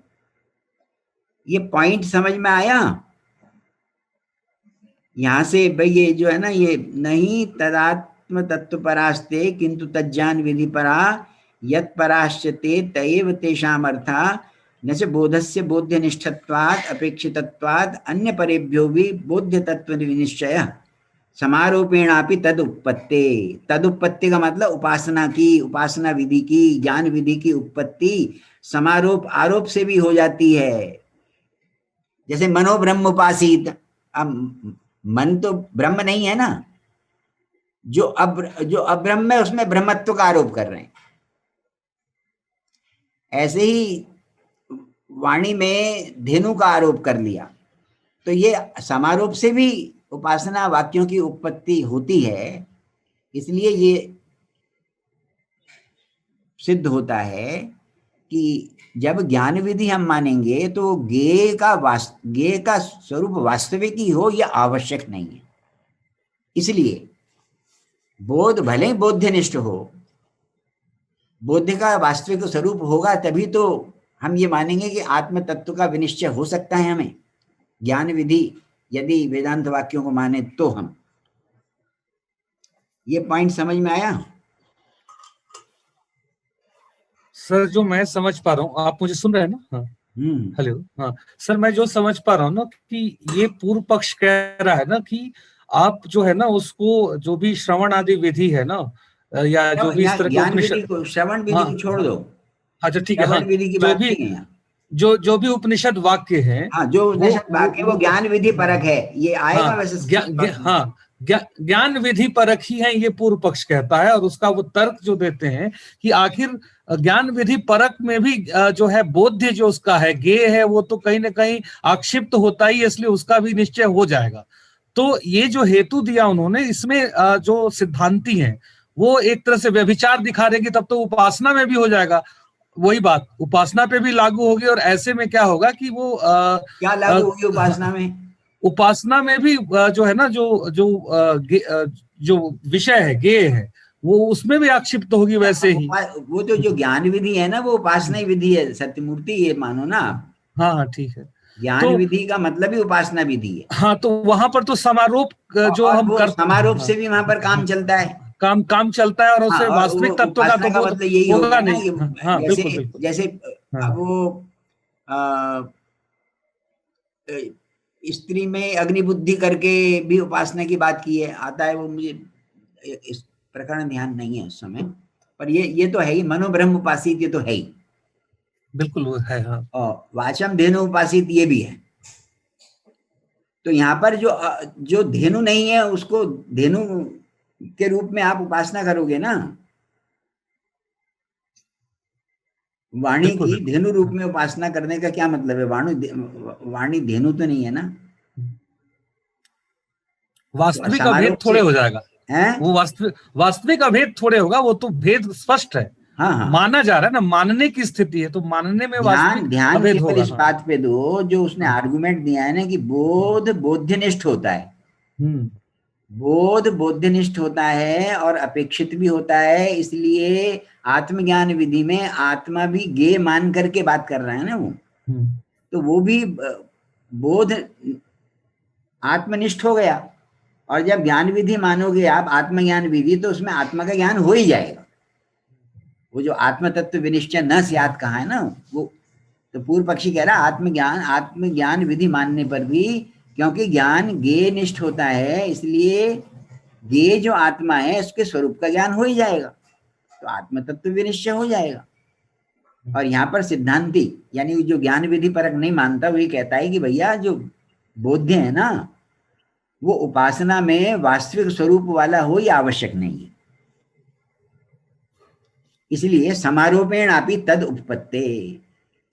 ये पॉइंट समझ में आया? यहां से भाई ये जो है ना, ये नहीं तदात्म तत्व परास्ते किंतु तज्ज्ञान विधि परा यत् पराश्चते तयेव तेषाम् अर्था न च बोधस्य बोध्य निष्ठत्वात् अपेक्षितत्वात् अन्य परेभ्यो भी बोध्य तत्व विनिश्चय समारोपेणापि तदुत्पत्ते। तदुत्पत्ति का मतलब उपासना की, उपासना विधि की, ज्ञान विधि की उत्पत्ति समारोप आरोप से भी हो जाती है। जैसे मनो ब्रह्म उपासित, अब मन तो ब्रह्म नहीं है ना, जो अब्रह्म है उसमें ब्रह्मत्व का आरोप कर रहे हैं। ऐसे ही वाणी में धेनु का आरोप कर लिया, तो ये समारोप से भी उपासना वाक्यों की उत्पत्ति होती है। इसलिए ये सिद्ध होता है कि जब ज्ञान विधि हम मानेंगे, तो ज्ञेय का स्वरूप वास्तविक ही हो, यह आवश्यक नहीं है। इसलिए बोध भले ही बोध्यनिष्ठ हो, बोध का वास्तविक स्वरूप होगा, तभी तो हम ये मानेंगे कि आत्म तत्व का विनिश्चय हो सकता है हमें ज्ञान विधि यदि वेदांत वाक्यों को माने तो हम। ये पॉइंट समझ में आया? सर जो मैं समझ पा रहा हूँ, आप मुझे सुन रहे हैं ना? हाँ, हेलो। हाँ सर, मैं जो समझ पा रहा हूँ ना कि ये पूर्व पक्ष कह रहा है ना कि आप जो है ना उसको, जो भी श्रवण आदि विधि है ना, या जो भी इस तरह के ज्ञान विधि उपनिषद, को, श्रवण विधि हाँ को छोड़ दो। अच्छा ठीक है, हाँ श्रवण विधि की जो बात भी नहीं है यहाँ। जो भी उपनिषद वाक्य हैं, हाँ, जो उपनिषद वाक्य वो ज्ञान विधि परक है, ये आएगा हाँ वैसे। हाँ ज्ञान विधि परक ही है, ये पूर्व पक्ष कहता है। और उसका वो तर्क जो देते हैं कि आखिर ज्ञान विधि परक में भी जो है बोध्य जो उसका है, गे है, वो तो कहीं ना कहीं आक्षिप्त होता ही, इसलिए उसका भी निश्चय हो जाएगा। तो ये जो हेतु दिया उन्होंने, इसमें जो सिद्धांती हैं वो एक तरह से व्यभिचार दिखा देंगे, तब तो उपासना में भी हो जाएगा। वही बात उपासना पे भी लागू होगी। और ऐसे में क्या होगा कि वो क्या लागू होगी उपासना में? उपासना में भी जो है ना, जो जो जो विषय है, गे है, वो उसमें भी आक्षिप्त होगी वैसे ही। वो तो जो ज्ञान विधि है ना, वो उपासना ही विधि है सत्यमूर्ति, ये मानो ना आप। हाँ हाँ ठीक है। ज्ञान तो विधि का मतलब ही उपासना विधि है। हाँ, तो वहां पर तो समारोप जो और हम वो कर, समारोप हाँ, से भी वहां पर काम चलता है। काम चलता है, और हाँ, उससे और वो वास्तविक तत्व का उपासना तो का बोध मतलब यही हो होगा गया ना नहीं। हाँ, कि हाँ जैसे बिल्कुल बिल्कुल। जैसे हाँ अब वो स्त्री में अग्नि बुद्धि करके भी उपासना की बात की है, आता है वो, मुझे इस प्रकरण ध्यान नहीं है इस समय, पर ये तो है ही, मनोब्रह्म उपासित, ये तो है ही। बिल्कुल वो है। हाँ और वाचम धेनु उपासित ये भी है। तो यहाँ पर जो धेनु नहीं है उसको धेनु के रूप में आप उपासना करोगे ना। वाणी बिल्कुल की बिल्कुल। धेनु रूप में उपासना करने का क्या मतलब है? वाणी धेनु तो नहीं है ना। तो वास्तविक अभेद समारोह से थोड़े हो जाएगा। है। वो वास्तविक अभेद थोड़े होगा, वो तो भेद स्पष्ट है, हाँ हाँ, माना जा रहा है ना, मानने की स्थिति है, तो मानने में ध्यान वास्तविक ध्यान अभेद केवल होगा। इस हाँ बात पे दो, जो उसने हाँ। आर्गुमेंट दिया है ना कि बोध बोध्यनिष्ठ होता है। हम्म बोध बोध्यनिष्ठ होता है और अपेक्षित भी होता है, इसलिए आत्मज्ञान विधि में आत्मा भी गे मान करके बात कर रहा है ना वो। तो वो भी बोध आत्मनिष्ठ हो गया। और जब ज्ञान विधि मानोगे आप, आत्मज्ञान विधि, तो उसमें आत्मा का ज्ञान हो ही जाएगा। वो जो आत्म तत्व विनिश्चय न स्यात् कहा है ना, वो तो पूर्व पक्षी कह रहा आत्मज्ञान विधि मानने पर भी, क्योंकि ज्ञान गे निष्ठ होता है, इसलिए गे जो आत्मा है उसके स्वरूप का ज्ञान हो ही जाएगा, तो आत्म तत्व विनिश्चय हो जाएगा। और यहाँ पर सिद्धांती यानी जो ज्ञान विधि परक नहीं मानता, वही कहता है कि भैया जो बोध्य है ना, वो उपासना में वास्तविक स्वरूप वाला हो, ये आवश्यक नहीं है। इसलिए समारोपेण अपि तद उपपत्ते,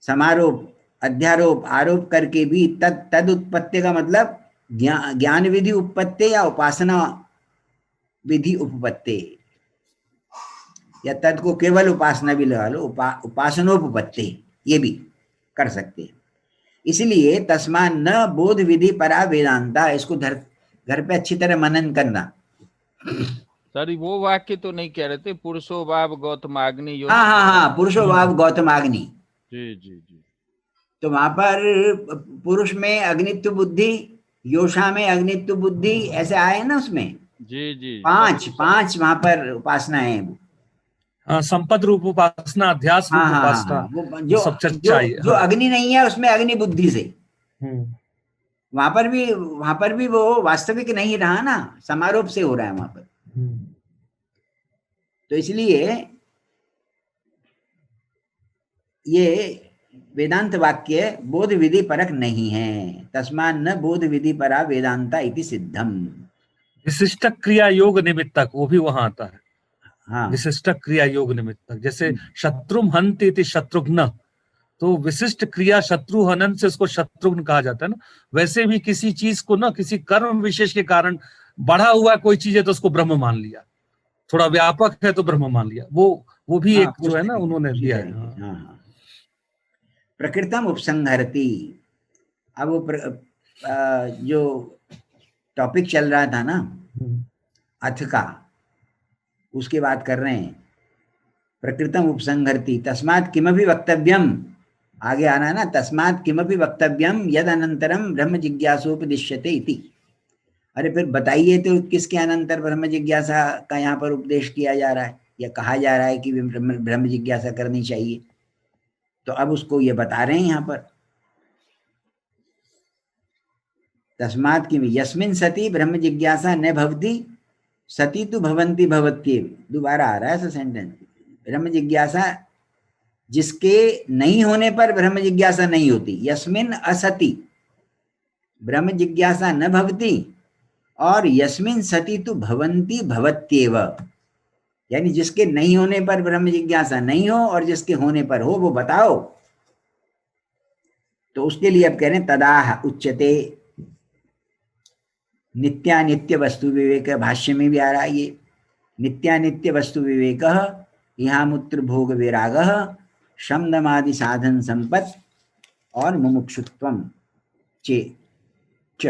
समारोप अध्यारोप आरोप करके भी तद उत्पत्ति का मतलब ज्ञान विधि उपपत्ति या उपासना विधि उपपत्ति, या तद को केवल उपासना भी लगा लो, उपासनोपपत्ति ये भी कर सकते हैं। इसलिए तस्मान न बोध विधि परा वेदांता, इसको घर पे अच्छी तरह मनन करना। सर वो वाक्य तो नहीं कह रहे थे, पुरुषो भाव गौतमाग्नि यो। हाँ, पुरुषो भाव गौतमाग्नि। जी जी जी। तो वहां पर पुरुष में अग्नित्व बुद्धि, योषा में अग्नित्व बुद्धि, ऐसे आए ना उसमें। जी जी। पांच वहां पर उपासना है वो। संपद रूप उपासना, अध्यास रूप उपासना, वो वो सब चर्चा आई है। जो अग्नि नहीं है उसमें अग्नि बुद्धि से, हम्म वहां पर भी वो वास्तविक नहीं रहा ना, समारोप से हो रहा है वहां पर। तो इसलिए ये वेदांत वाक्य बोध विधि परक नहीं है। तस्मान न बोध विधि परा वेदांता इति सिद्धम। विशिष्ट क्रिया योग निमित्तक, वो भी वहां आता है। हाँ, विशिष्ट क्रिया योग निमित्तक, जैसे शत्रुम हन्ति इति शत्रुघ्न, तो विशिष्ट क्रिया शत्रु हनन से उसको शत्रुघ्न कहा जाता है ना। वैसे भी किसी चीज को ना, किसी कर्म विशेष के कारण बढ़ा हुआ कोई चीज है तो उसको ब्रह्म मान लिया, थोड़ा व्यापक है तो ब्रह्म मान लिया। वो भी एक जो है ना उन्होंने दिया है। हाँ। प्रकृतम उपसंहरति। अब वो जो टॉपिक चल रहा था ना अथ का, उसकी बात कर रहे हैं। प्रकृतम उपसंहरति तस्मात् किमपि वक्तव्यम आगे आना है ना, तस्मात् किमपि वक्तव्यम यद अनंतरम ब्रह्म जिज्ञासोपदिश्यते इति। अरे फिर बताइए तो किसके अनंतर ब्रह्म जिज्ञासा का यहाँ पर उपदेश किया जा रहा है या कहा जा रहा है कि ब्रह्म जिज्ञासा करनी चाहिए। तो अब उसको ये बता रहे हैं यहाँ पर, तस्मात् किम यस्मिन् सति ब्रह्म जिज्ञासा न भवति सति तो भवन्ति भवत्येव। दोबारा आ रहा है ऐसा सेंटेंस, ब्रह्म जिज्ञासा जिसके नहीं होने पर ब्रह्म जिज्ञासा नहीं होती, यस्मिन् असति ब्रह्म जिज्ञासा न भवति और यस्मिन् सति तो भवन्ति भवत्येव, यानी जिसके नहीं होने पर ब्रह्म जिज्ञासा नहीं हो और जिसके होने पर हो वो बताओ। तो उसके लिए अब कह रहे हैं तदाह उच्यते नित्यानित्य वस्तु विवेक। भाष्य में भी आ रहा है ये, नित्यानित्य वस्तु विवेक इहामुत्र भोग विराग शमदमादि साधन संपत् और मुमुक्षुत्वम चे च।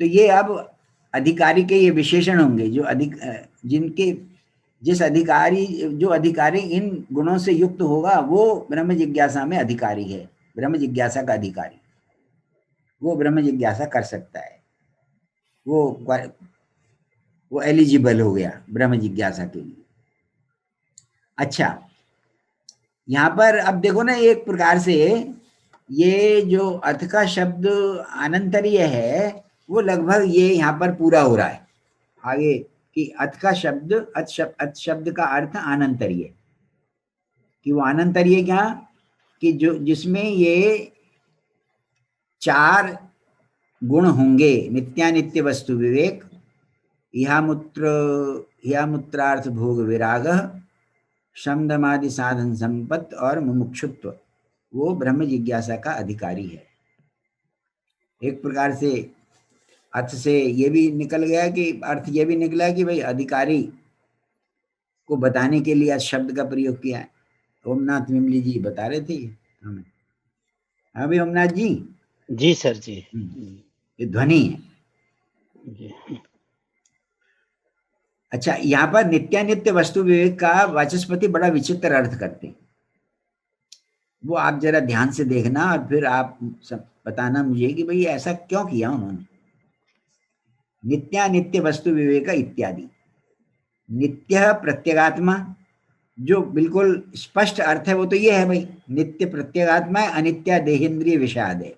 तो ये अब अधिकारी के ये विशेषण होंगे जो जिनके जिस अधिकारी जो अधिकारी इन गुणों से युक्त होगा वो ब्रह्म जिज्ञासा में अधिकारी है, ब्रह्म जिज्ञासा का अधिकारी, वो ब्रह्म जिज्ञासा कर सकता है, वो एलिजिबल हो गया ब्रह्म जिज्ञासा के लिए। अच्छा, यहाँ पर अब देखो ना, एक प्रकार से ये जो अर्थ का शब्द अनंतरीय है वो लगभग ये यहाँ पर पूरा हो रहा है आगे कि अथ का शब्द अथ शब्द का अर्थ अनंतरीय, कि वो अनंतरीय क्या कि जो जिसमें ये 4 गुण होंगे, नित्यानित्य वस्तु विवेक, इहामुत्रार्थ भोग विराग, शमदमादि साधन संपत्ति और मुमुक्षुत्व, वो ब्रह्म जिज्ञासा का अधिकारी है। एक प्रकार से अर्थ से ये भी निकल गया कि अर्थ ये भी निकला कि भाई अधिकारी को बताने के लिए शब्द का प्रयोग किया है। ओमनाथ विमली जी बता रहे थे हमें। हाँ भाई ओमनाथ जी। जी सर जी। ये ध्वनि है जी। अच्छा, यहाँ पर नित्यानित्य वस्तु विवेक का वाचस्पति बड़ा विचित्र अर्थ करते हैं, वो आप जरा ध्यान से देखना और फिर आप सब बताना मुझे कि भाई ऐसा क्यों किया उन्होंने। नित्यानित्य वस्तु विवेक इत्यादि, नित्य प्रत्यगात्मा, जो बिल्कुल स्पष्ट अर्थ है वो तो ये है भाई, नित्य प्रत्यगात्मा है, अनित्य देहेंद्रिय विषाद है।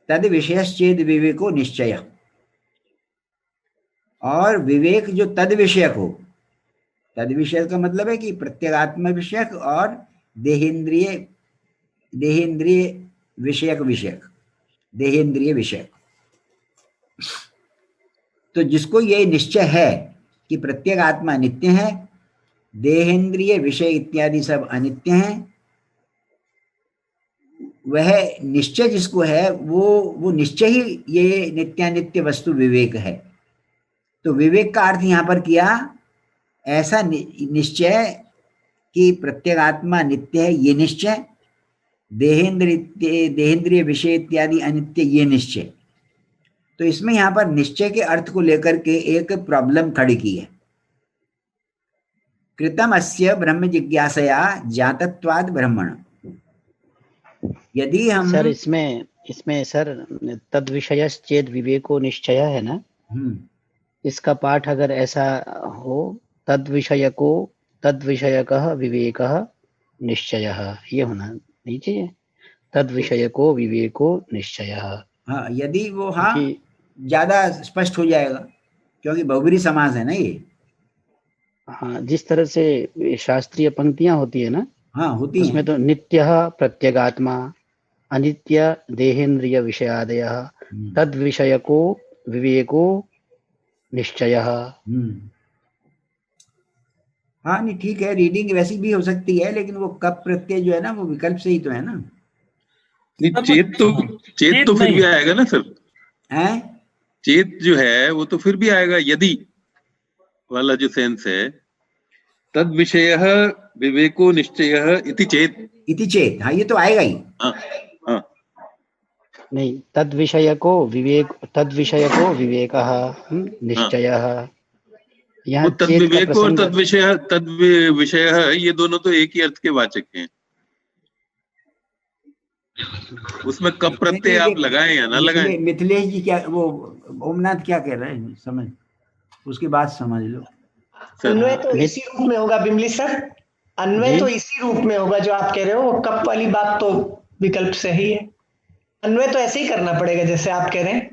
तद विषयश्चेद विवेको निश्चय, और विवेक जो तद विषयक हो, तद विषय का मतलब है कि प्रत्यगात्म विषयक और देहेंद्रिय विषयक देहेंद्रिय विषयक। तो जिसको ये निश्चय है कि प्रत्यगात्मा नित्य है, देहेंद्रिय विषय इत्यादि सब अनित्य हैं, वह निश्चय जिसको है वो निश्चय ही ये नित्यानित्य वस्तु विवेक है। तो विवेक का अर्थ यहाँ पर किया ऐसा निश्चय कि प्रत्यगात्मा नित्य है ये निश्चय, देहेंद्रिय विषय इत्यादि अनित्य ये निश्चय। तो इसमें यहाँ पर निश्चय के अर्थ को लेकर के एक प्रॉब्लम खड़ी की है। कृतम अस्य ब्रह्म जिज्ञासया जातत्वाद ब्रह्मण। यदि हम सर इसमें सर तद विषयश्चेद विवेको निश्चय है ना, इसका पाठ अगर ऐसा हो, तद विषयकः विवेकः निश्चयः, ये होना नहीं चाहिए, तद विषयको विवेको निश्चयः। हाँ, यदि वो हाँ ज्यादा स्पष्ट हो जाएगा, क्योंकि बहुब्रीहि समास है ना ये। हाँ, जिस तरह से शास्त्रीय पंक्तियां होती है ना, हाँ होती उसमें हैं। तो नित्यः प्रत्यगात्मा, अनित्य देहेंद्रिय विषयादयः, तद विषयको विवेको निश्चयः। हाँ नहीं ठीक है, रीडिंग वैसी भी हो सकती है, लेकिन वो कप प्रत्यय जो है ना वो विकल्प से ही तो है ना। चेत तो फिर भी आएगा ना सर, हैं? चेत जो है वो तो फिर भी आएगा, यदि वाला जो सेंस है, तद विषय विवेको निश्चय इति चेत, हाँ ये तो आएगा ही। हाँ हाँ नहीं, तद विषयको विवेकः निश्चयः। यहाँ वो तद चेत का विवेक और प्रसंग, तद विषय ये दोनों तो एक ही अर्थ के वाचक हैं। उसमें कब प्रत्यय आप लगाएं या ना लगाएं। मिथिलेश जी क्या, वो ओमनाथ क्या कह रहे हैं, समझ उसकी बात समझ लो। अन्वय तो इसी रूप में होगा बिमली सर, अन्वय तो इसी रूप में होगा जो आप कह रहे हो। वो कप वाली बात तो विकल्प सही है, अन्वय तो ऐसे ही करना पड़ेगा जैसे आप कह रहे हैं।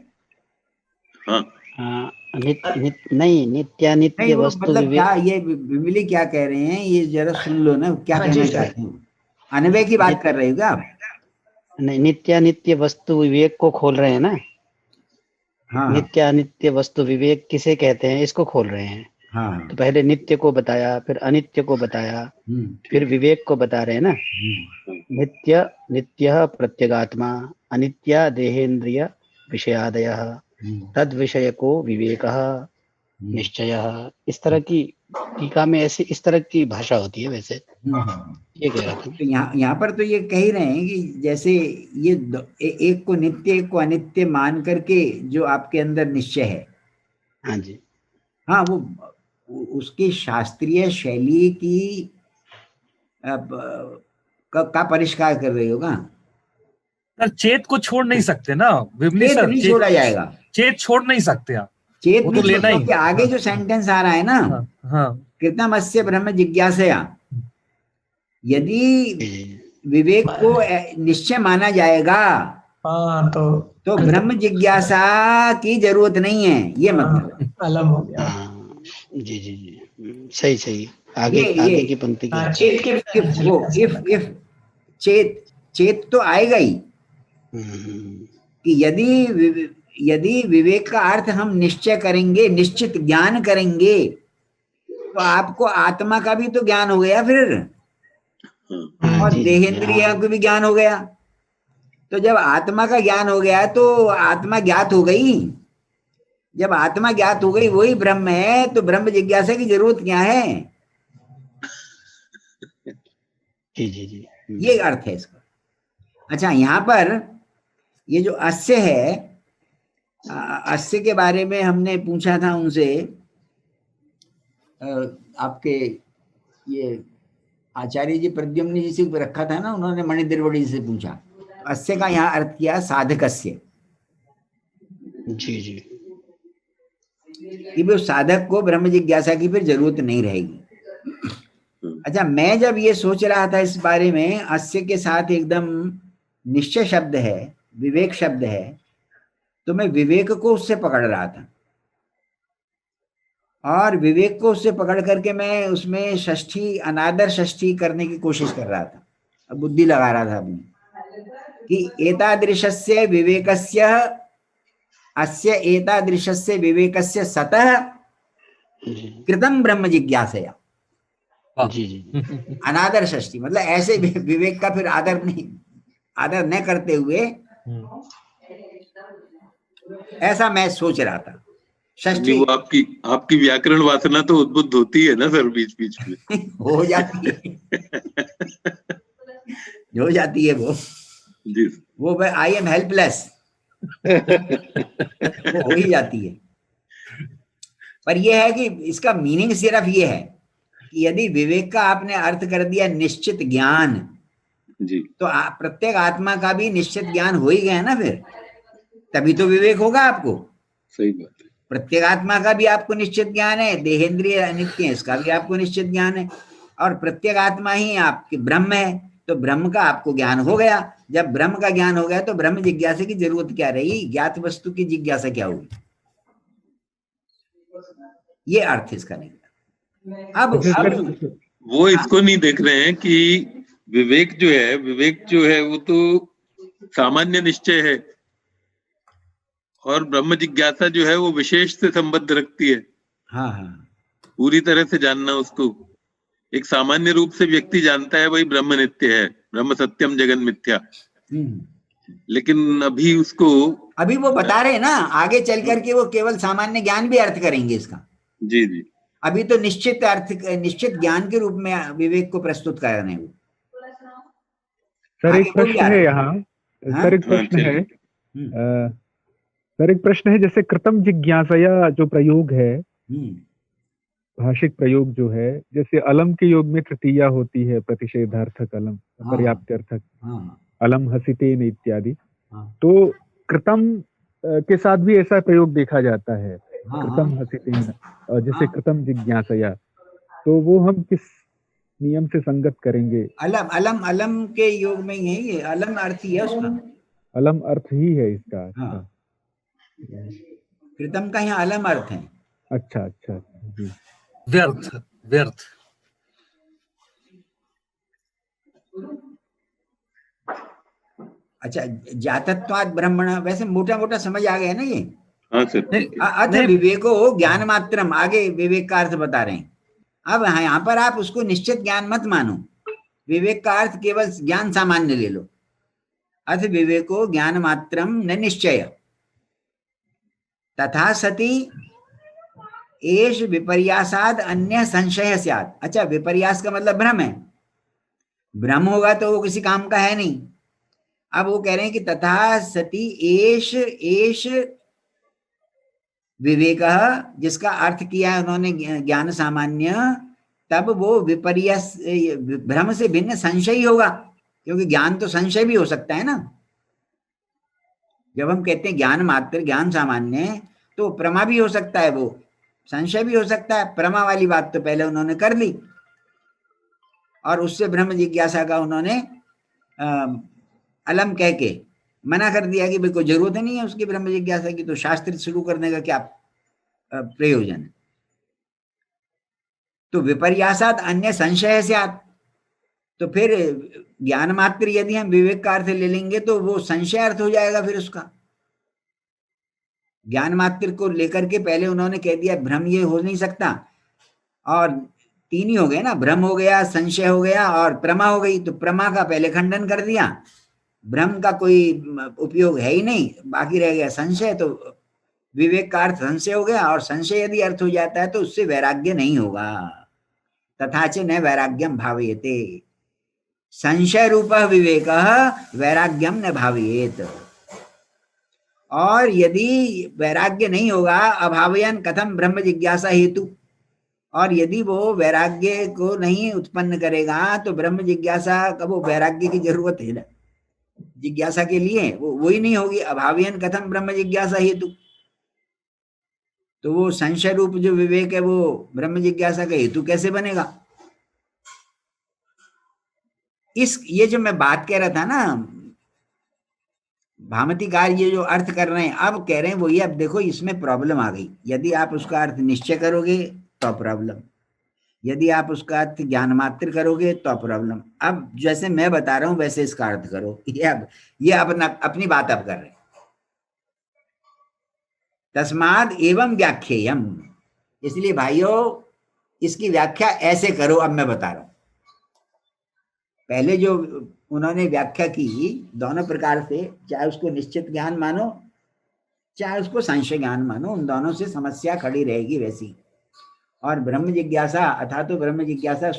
हाँ नहीं, नित्यानित्य नहीं, वो वस्तु मतलब विवेक। क्या ये बिमली क्या कह रहे हैं, ये जरा सुन लो ना, क्या हाँ, कहना जी सर। चाहते हैं। अन्वय की बात कर रहे हो क्या आप? नहीं, नित्यानित्य वस्तु विवेक को खोल रहे हैं ना। हाँ नित्यानित्य वस्तु विवेक किसे कहते हैं, इसको खोल रहे हैं। हाँ। तो पहले नित्य को बताया, फिर अनित्य को बताया, फिर विवेक को बता रहे हैं ना। नित्य नित्यः प्रत्यगात्मा, अनित्य देहेन्द्रिय विषयादयः, तद विषय को विवेकः निश्चयः। इस तरह की टीका में ऐसी इस तरह की भाषा होती है वैसे। ये कह रहा था। तो यहाँ पर तो ये कह ही रहे हैं कि जैसे ये एक को नित्य एक को अनित्य मान करके जो आपके अंदर निश्चय है, हाँ जी, हाँ, वो उसकी शास्त्रीय शैली की का परिष्कार कर रहे होगा। सर चेत को छोड़ नहीं सकते ना विमली चेत सर, नहीं छोड़ा जाएगा, चेत छोड़ नहीं सकते आप, चेत वो नहीं तो लेना ही। क्योंकि आगे जो सेंटेंस आ रहा है ना, हाँ, कृतमस्य ब्रह्म जिज्ञासया, यदि विवेक को निश्चय माना जाएगा हाँ, तो ब्रह्म जिज्ञासा की जरूरत नहीं है, ये मतलब अलग हो गया। जी जी जी, सही सही। आगे आगे की पंक्ति की चेत के वो इफ चेत तो आएगा ही कि यदि विवेक का अर्थ हम निश्चय करेंगे, निश्चित ज्ञान करेंगे, तो आपको आत्मा का भी तो ज्ञान हो गया फिर, और देहेंद्रिय को भी ज्ञान हो गया। तो जब आत्मा का ज्ञान हो गया तो आत्मा ज्ञात हो गई, जब आत्मा ज्ञात हो गई वही ब्रह्म है, तो ब्रह्म जिज्ञासा की जरूरत क्या है। जी जी जी, ये अर्थ है इसका। अच्छा, यहाँ पर ये जो अस्य है, अस्य के बारे में हमने पूछा था उनसे, आपके ये आचार्य जी प्रद्युम्न जी से रखा था ना, उन्होंने मणि द्रविड़ से पूछा। अस्य का यहाँ अर्थ किया साधकस्य। जी जी, कि वो साधक को ब्रह्म जिज्ञासा की फिर जरूरत नहीं रहेगी। अच्छा, मैं जब ये सोच रहा था इस बारे में, अस्य के साथ एकदम निश्चय शब्द है, विवेक शब्द है, तो मैं विवेक को उससे पकड़ रहा था, और विवेक को उससे पकड़ करके मैं उसमें षष्ठी, अनादर षष्ठी करने की कोशिश कर रहा था, अब बुद्धि लगा रहा था अपनी, कि एतादृशस्य विवेकस्य, अस्य एतादृशस्य विवेकस्य सतः कृतं ब्रह्म जिज्ञासया। जी जी, अनादर षष्ठी मतलब ऐसे विवेक का फिर आदर न करते हुए, ऐसा मैं सोच रहा था। षष्ठी वो आपकी व्याकरण वासना तो उद्बुद्ध होती है ना सर, बीच बीच में हो जाती है वो जी, वो आई एम हेल्पलेस वो हो ही जाती है। पर यह है कि इसका मीनिंग सिर्फ ये है कि यदि विवेक का आपने अर्थ कर दिया निश्चित ज्ञान, जी, तो प्रत्येक आत्मा का भी निश्चित ज्ञान हो ही गया ना, फिर तभी तो विवेक होगा आपको। सही बात है। प्रत्येक आत्मा का भी आपको निश्चित ज्ञान है, देहेंद्रिय अनित्य है, इसका भी आपको निश्चित ज्ञान है, और प्रत्येक आत्मा ही आपके ब्रह्म है, तो ब्रह्म का आपको ज्ञान हो गया। जब ब्रह्म का ज्ञान हो गया तो ब्रह्म जिज्ञासा की जरूरत क्या रही, ज्ञात वस्तु की जिज्ञासा क्या होगी। ये अर्थ इसका निकला। अब वो इसको नहीं देख रहे हैं कि विवेक जो है वो तो सामान्य निश्चय है, और ब्रह्म जिज्ञासा जो है वो विशेष से संबद्ध रखती है। हाँ हाँ, पूरी तरह से जानना उसको। एक सामान्य रूप से व्यक्ति जानता है भाई ब्रह्म नित्य है, ब्रह्म सत्यम जगन मिथ्या, लेकिन अभी वो बता रहे हैं ना, आगे चल करके वो केवल सामान्य ज्ञान भी अर्थ करेंगे इसका। जी जी, अभी तो निश्चित अर्थ, निश्चित ज्ञान के रूप में विवेक को प्रस्तुत कर रहे हैं वो। सर एक प्रश्न है यहाँ, सर एक प्रश्न है, सर एक प्रश्न है, जैसे कृतम जिज्ञासया जो प्रयोग है, भाषिक प्रयोग जो है, जैसे अलम के योग में तृतीया होती है, प्रतिषेधार्थक अलम, हाँ, पर्याप्त्यर्थक हाँ, अलम हसितेन इत्यादि। हाँ, तो कृतम के साथ भी ऐसा प्रयोग देखा जाता है, हाँ, कृतम हाँ, हसितेन, जैसे हाँ। कृतम जिज्ञासया। तो वो हम किस नियम से संगत करेंगे? अलम अलम अलम के योग में यही है, अलम अर्थ ही है उसका। अलम अर्थ ही है इसका। हाँ, अच्छा कृतम का यहाँ अलम अर्थ है। अच्छा अच्छा जी। व्यर्थ, व्यर्थ। अच्छा, जातत्वात् ब्रह्मण, वैसे मोटा मोटा समझ आ गया ना ये। हाँ सर, नहीं, ठीक है। अथ नहीं, विवेको ज्ञान मात्रम, आगे विवेक का अर्थ बता रहे हैं। अब यहाँ पर आप उसको निश्चित ज्ञान मत मानो, विवेक का अर्थ केवल ज्ञान सामान्य ले लो। अथ विवेको ज्ञान मात्रम न निश्चय तथा सति एष विपर्यासाद अन्य संशय स्यात्। अच्छा, विपर्यास का मतलब भ्रम है, भ्रम होगा तो वो किसी काम का है नहीं। अब वो कह रहे हैं कि तथा सति एष एष विवेक, जिसका अर्थ किया है उन्होंने ज्ञान सामान्य, तब वो विपर्यास भ्रम से भिन्न संशय ही होगा, क्योंकि ज्ञान तो संशय भी हो सकता है ना। जब हम कहते हैं ज्ञान मात्र ज्ञान सामान्य, तो प्रमा भी हो सकता है, वो संशय भी हो सकता है। प्रमा वाली बात तो पहले उन्होंने कर ली, और उससे ब्रह्म जिज्ञासा का उन्होंने अलम कह के मना कर दिया कि भाई कोई जरूरत नहीं है उसकी ब्रह्म जिज्ञासा की, तो शास्त्र शुरू करने का क्या प्रयोजन है। तो विपर्यासात अन्य संशय से तो फिर ज्ञान मात्र यदि हम विवेक का अर्थ ले लेंगे तो वो संशय अर्थ हो जाएगा फिर उसका। ज्ञान मात्र को लेकर के पहले उन्होंने कह दिया भ्रम ये हो नहीं सकता, और तीन ही हो गए ना, भ्रम हो गया, संशय हो गया और प्रमा हो गई। तो प्रमा का पहले खंडन कर दिया, भ्रम का कोई उपयोग है ही नहीं, बाकी रह गया संशय। तो विवेक का अर्थ संशय हो गया, और संशय यदि अर्थ हो जाता है तो उससे वैराग्य नहीं होगा। तथा च न वैराग्यम भावयते, संशय रूप विवेक वैराग्यम न भावयेत। और यदि वैराग्य नहीं होगा, अभावयन कथम ब्रह्म जिज्ञासा हेतु, और यदि वो वैराग्य को नहीं उत्पन्न करेगा तो ब्रह्म जिज्ञासा का वो वैराग्य की जरूरत है ना जिज्ञासा के लिए, वो ही नहीं होगी। अभावयन कथम ब्रह्म जिज्ञासा हेतु, तो वो संशय रूप जो विवेक है वो ब्रह्म जिज्ञासा का हेतु कैसे बनेगा। ये जो मैं बात कह रहा था ना, भामतीकार ये जो अर्थ कर रहे हैं, अब कह रहे हैं वो ये, अब देखो इसमें प्रॉब्लम आ गई। यदि आप उसका अर्थ निश्चय करोगे तो प्रॉब्लम, यदि आप उसका अर्थ ज्ञान मात्र करोगे तो प्रॉब्लम। अब जैसे मैं बता रहा हूं वैसे इसका अर्थ करो। ये अपनी बात अब कर रहे हैं। तस्माद एवं व्याख्येयम, इसलिए भाइयों इसकी व्याख्या ऐसे करो। अब मैं बता रहा हूं, पहले जो उन्होंने व्याख्या की दोनों प्रकार से, चाहे उसको निश्चित ज्ञान मानो चाहे उसको संशय ज्ञान मानो, उन दोनों से समस्या खड़ी रहेगी वैसी। और ब्रह्म जिज्ञासा अथा तो ब्रह्म जिज्ञासा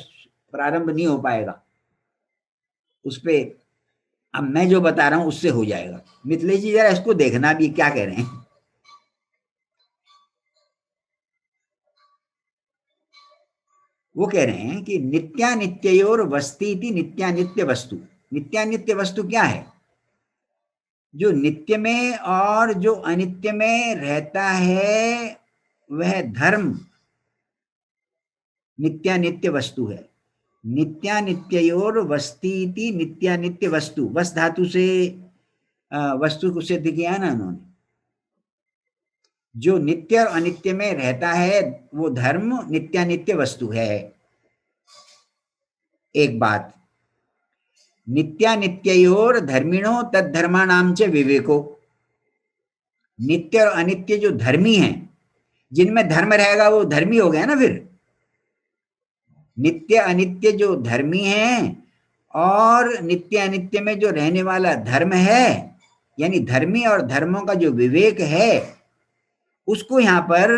प्रारंभ नहीं हो पाएगा उस पे। अब मैं जो बता रहा हूं उससे हो जाएगा। मिथिलेश जी जरा इसको देखना भी क्या कह रहे हैं। वो कह रहे हैं कि नित्यानित्योर वस्तीति नित्यानित्य वस्तु। नित्यानित्य वस्तु क्या है? जो नित्य में और जो अनित्य में रहता है वह धर्म नित्यानित्य वस्तु है। नित्यानित्योर वस्तीति नित्यानित्य वस्तु, वस धातु से वस्तु को सिद्ध किया ना उन्होंने। जो नित्य और अनित्य में रहता है वो धर्म नित्यानित्य वस्तु है। एक बात, नित्यानित्योर धर्मिणो तद्धर्माणाम च विवेको। नित्य और अनित्य जो धर्मी हैं, जिनमें धर्म रहेगा वो धर्मी हो गया ना। फिर नित्य अनित्य जो धर्मी हैं और नित्य अनित्य में जो रहने वाला धर्म है, यानी धर्मी और धर्मों का जो विवेक है, उसको यहाँ पर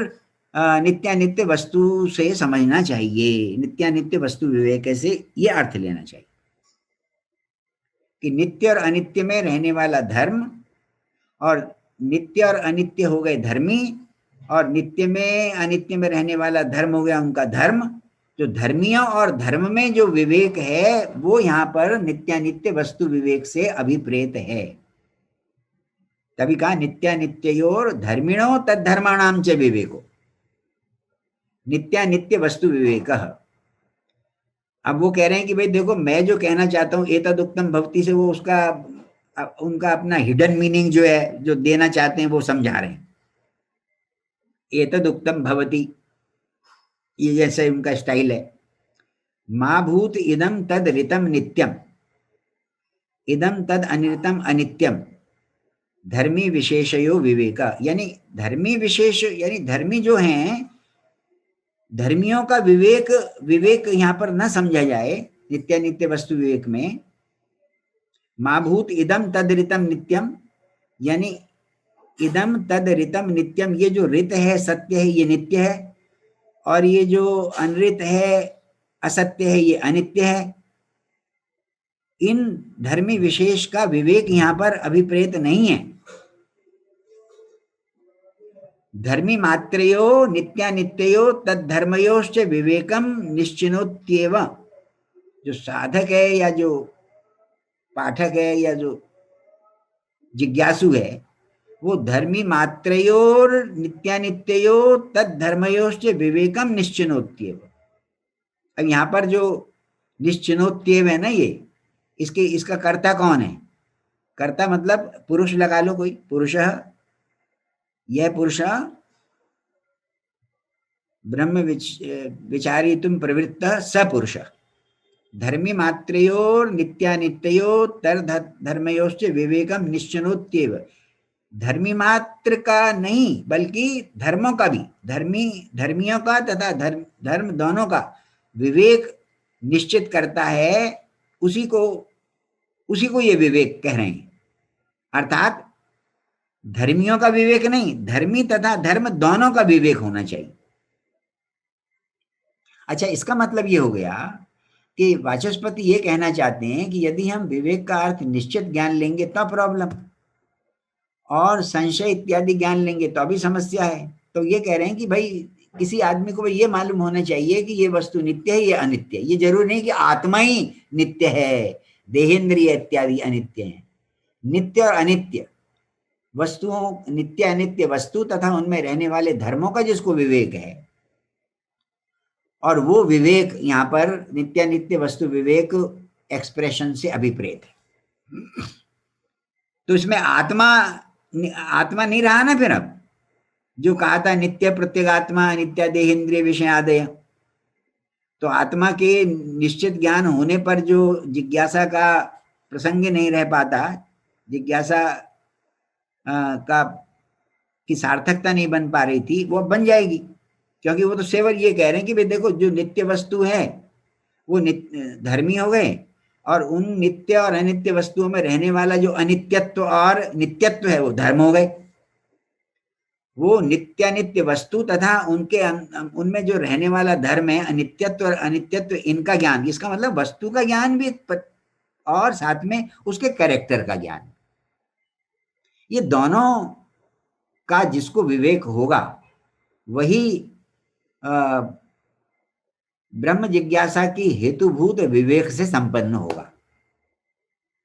नित्यानित्य वस्तु से समझना चाहिए। नित्यानित्य वस्तु विवेक से ये अर्थ लेना चाहिए कि नित्य और अनित्य में रहने वाला धर्म, और नित्य और अनित्य हो गए धर्मी, और नित्य में अनित्य में रहने वाला धर्म हो गया उनका धर्म। जो धर्मियों और धर्म में जो विवेक है वो यहाँ पर नित्यानित्य वस्तु विवेक से अभिप्रेत है। तभी कहा नित्यानित्योर धर्मिणो तद्धर्माणाम च विवेको, नित्यानित्य वस्तु विवेक। अब वो कह रहे हैं कि भाई देखो, मैं जो कहना चाहता हूँ एतदुक्तम भवति से वो उसका उनका अपना हिडन मीनिंग जो है, जो देना चाहते हैं वो समझा रहे हैं। एतदुक्तम भवति, ये जैसे उनका स्टाइल है। मा भूत इदम तद ऋतम नित्यम, इदम तद अनितम अनित्यम, धर्मी विशेषयो विवेक। यानी धर्मी विशेष, यानी धर्मी जो हैं, धर्मियों का विवेक, विवेक यहाँ पर न समझा जाए नित्यानित्य वस्तु विवेक में। मा भूत इदम तद ऋतम नित्यम, यानी इदम तद ऋतम नित्यम, ये जो ऋत है सत्य है ये नित्य है, और ये जो अनृत है असत्य है ये अनित्य है। इन धर्मी विशेष का विवेक यहाँ पर अभिप्रेत नहीं है। धर्मी मात्रयो नित्यानित्यो तद्धर्मयोश्च विवेकम निश्चिनोत्येव। जो साधक है या जो पाठक है या जो जिज्ञासु है, वो धर्मी मात्रयोर नित्यानित्यो तद्धर्मयोश्च विवेकम निश्चिनोत्येव। अब यहाँ पर जो निश्चिनोत्येव है ना, ये इसका कर्ता कौन है? कर्ता मतलब पुरुष लगा लो कोई, पुरुषः, यह पुरुष ब्रह्म विचारितुम प्रवृत्तः स पुरुषः। धर्मी मात्रयोर नित्यानित्यो तद्धर्मयोश्च विवेकम निश्चिनोत्येव। धर्मी मात्र का नहीं बल्कि धर्मों का भी, धर्मियों का तथा धर्म दोनों का विवेक निश्चित करता है। उसी को ये विवेक कह रहे हैं। अर्थात धर्मियों का विवेक नहीं, धर्मी तथा धर्म दोनों का विवेक होना चाहिए। अच्छा, इसका मतलब ये हो गया कि वाचस्पति ये कहना चाहते हैं कि यदि हम विवेक का अर्थ निश्चित ज्ञान लेंगे तो प्रॉब्लम, और संशय इत्यादि ज्ञान लेंगे तो भी समस्या है। तो ये कह रहे हैं कि भाई किसी आदमी को ये मालूम होना चाहिए कि ये वस्तु नित्य है, ये अनित्य है। ये जरूरी नहीं कि आत्मा ही नित्य है, देहेंद्रिय इत्यादि अनित्य है। नित्य और अनित्य वस्तुओं, नित्य अनित्य वस्तु तथा उनमें रहने वाले धर्मों का जिसको विवेक है, और वो विवेक यहाँ पर नित्यानित्य वस्तु विवेक एक्सप्रेशन से अभिप्रेत है। तो इसमें आत्मा नहीं रहा ना फिर। अब जो कहा था नित्य प्रत्यगात्मा अनित्य देहेंद्रिय विषय आदय, तो आत्मा के निश्चित ज्ञान होने पर जो जिज्ञासा का प्रसंग नहीं रह पाता, जिज्ञासा की सार्थकता नहीं बन पा रही थी, वो बन जाएगी। क्योंकि वो तो सेवर ये कह रहे हैं कि भाई देखो, जो नित्य वस्तु है वो धर्मी हो गए, और उन नित्य और अनित्य वस्तुओं में रहने वाला जो अनित्यत्व और नित्यत्व है वो धर्म हो गए। वो नित्यानित्य वस्तु तथा उनमें जो रहने वाला धर्म है, अनित्यत्व और अनित्यत्व, इनका ज्ञान, इसका मतलब वस्तु का ज्ञान भी और साथ में उसके कैरेक्टर का ज्ञान, ये दोनों का जिसको विवेक होगा वही ब्रह्म जिज्ञासा की हेतुभूत विवेक से संपन्न होगा।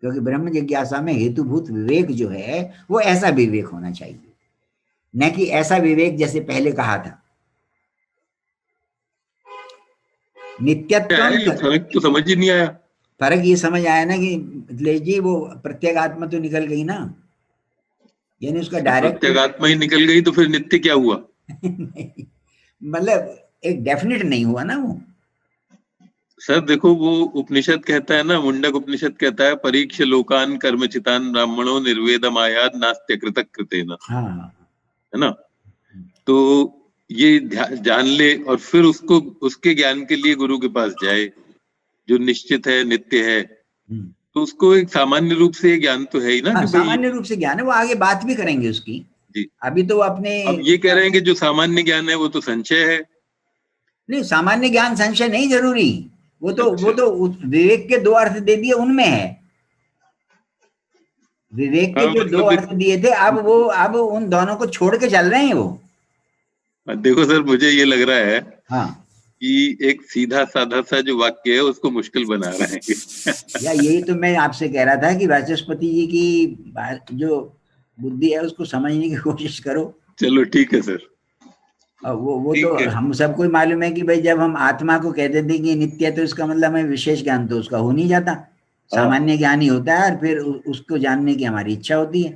क्योंकि ब्रह्म जिज्ञासा में हेतुभूत विवेक जो है वो ऐसा विवेक होना चाहिए, न कि ऐसा विवेक जैसे पहले कहा था। नित्यत्व फर्क तो समझ ही नहीं आया। फर्क ये समझ आया ना कि ले जी वो प्रत्येगात्मा तो निकल गई ना, यानी उसका डायरेक्ट प्रत्येगात्मा ही निकल गई तो फिर नित्य क्या हुआ? मतलब एक डेफिनेट नहीं हुआ ना वो। सर देखो, वो उपनिषद कहता है ना, मुंडक उपनिषद कहता है परीक्ष लोकान कर्मचितान ब्राह्मणों निर्वेदम आयात नास्त्य कृतक कृतेन। हाँ, है ना? तो ये जान ले और फिर उसको, उसके ज्ञान के लिए गुरु के पास जाए जो निश्चित है, नित्य है। तो उसको एक सामान्य रूप से ज्ञान तो है ही ना। सामान्य रूप से ज्ञान है, वो आगे बात भी करेंगे उसकी जी। अभी तो अपने अब ये कह रहे हैं कि जो सामान्य ज्ञान है वो तो संशय है। नहीं, सामान्य ज्ञान संशय नहीं जरूरी, वो तो विवेक के दो अर्थ दे दिए, उनमें है विवेक के जो दो अर्थ दिए थे, अब उन दोनों को छोड़ के चल रहे हैं वो। देखो सर, मुझे ये लग रहा है हाँ, कि एक सीधा साधा सा जो वाक्य है उसको मुश्किल बना रहे हैं। या यही तो मैं आपसे कह रहा था कि वाचस्पति जी की जो बुद्धि है उसको समझने की कोशिश करो। चलो ठीक है सर। वो ठीक तो है। हम सबको ही मालूम है कि भाई जब हम आत्मा को कहते थे कि नित्य है, तो इसका मतलब हमें विशेष ज्ञान तो उसका हो नहीं जाता, सामान्य ज्ञान ही होता है, और फिर उसको जानने की हमारी इच्छा होती है।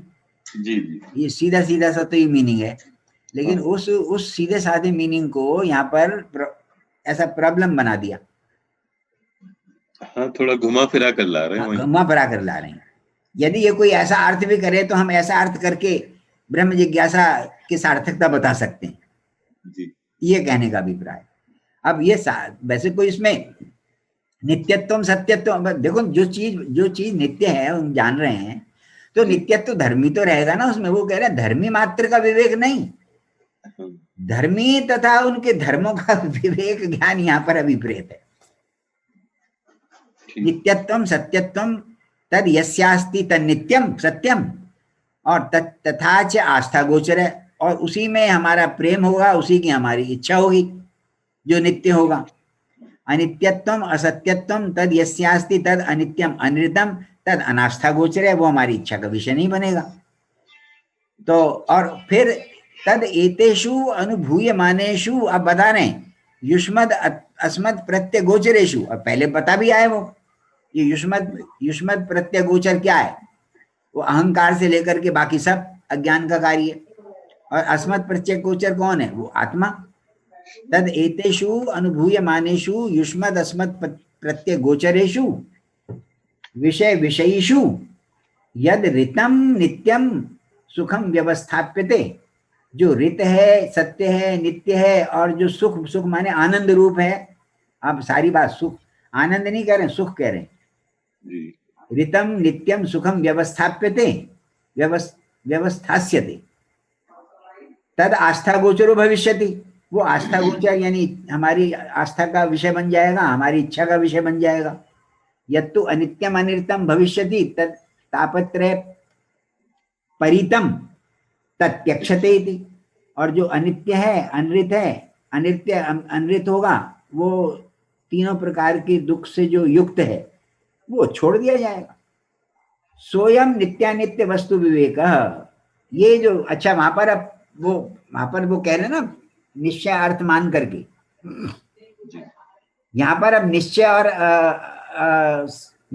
जी जी। ये सीधा सीधा सा तो ये मीनिंग है, लेकिन उस सीधे साधे मीनिंग को यहाँ पर ऐसा प्रॉब्लम बना दिया। हाँ, थोड़ा घुमा फिरा कर ला रहे हैं वहीं। घुमा फिरा कर ला रहे हैं। यदि ये कोई ऐसा अर्थ भी करे तो हम ऐसा अर्थ करके ब्रह्म जिज्ञासा की सार्थकता बता सकते हैं जी। ये कहने का अभिप्राय। अब ये वैसे कोई इसमें नित्यत्व सत्यत्व, देखो जो चीज नित्य है हम जान रहे हैं, तो नित्यत्व धर्मी तो रहेगा ना उसमें। वो कह रहे हैं धर्मी मात्र का विवेक नहीं, धर्मी तथा उनके धर्मों का विवेक ज्ञान यहाँ पर अभिप्रेत है। नित्यत्वम सत्यत्वम तद यस्यास्ति तन्नित्यम सत्यम, और तथा च आस्था गोचर है, और उसी में हमारा प्रेम होगा, उसी की हमारी इच्छा होगी जो नित्य होगा। अनित्यत्वम असत्यत्वम तद यस्यास्ति तद अनित्यम अनृतम तद अनास्था गोचर है, वो हमारी इच्छा का विषय नहीं बनेगा। तो और फिर तद एतेषु अनुभूय मानेषु, अब बता रहे हैं युष्मद अस्मद प्रत्यय गोचरेषु, और पहले बता भी आए वो ये युष्मद प्रत्यय गोचर क्या है, वो अहंकार से लेकर के बाकी सब अज्ञान का कार्य है। और अस्मद प्रत्यय गोचर कौन है, वो आत्मा। तद एतेषु अनुभूय मानेषु युष्मद अस्मद प्रत्यय गोचरेषु विषय विषयीषु यद ऋतम नित्यम सुखम व्यवस्थाप्यते, जो रित है, सत्य है, नित्य है, और जो सुख, सुख माने आनंद रूप है। आप सारी बात सुख आनंद नहीं कह रहे, सुख कह रहे हैं। ऋतम नित्यम सुखम व्यवस्थाप्यते व्यवस्थास्यते तद आस्था गोचरो भविष्यति, वो आस्था गोचर यानी हमारी आस्था का विषय बन जाएगा, हमारी इच्छा का विषय बन जाएगा। यत्तु अनित्यम अनित्यम भविष्यति तद तापत्रय परितम तत्यक्षते इति, और जो अनित्य है, अनृत है, अनित्य अनृत होगा, वो तीनों प्रकार के दुख से जो युक्त है वो छोड़ दिया जाएगा। सोयम नित्यानित्य वस्तु विवेक, ये जो अच्छा वहां पर वो कह रहे हैं ना निश्चय अर्थ मान करके, यहाँ पर अब निश्चय और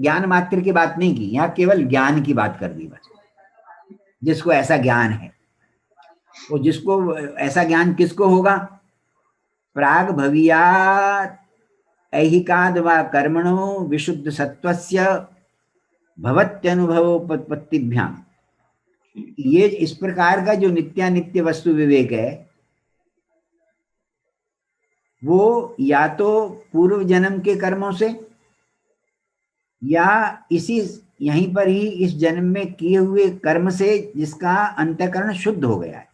ज्ञान मात्र की बात नहीं की, यहाँ केवल ज्ञान की बात कर दी बस। जिसको ऐसा ज्ञान है, वो जिसको ऐसा ज्ञान किसको होगा, प्राग भवियात ऐहिकाद वा कर्मणो विशुद्ध सत्वस्य भवत्यनुभवोपपत्तिभ्याम। ये इस प्रकार का जो नित्यानित्य वस्तु विवेक है, वो या तो पूर्व जन्म के कर्मों से, या इसी यहीं पर ही इस जन्म में किए हुए कर्म से जिसका अंतःकरण शुद्ध हो गया है।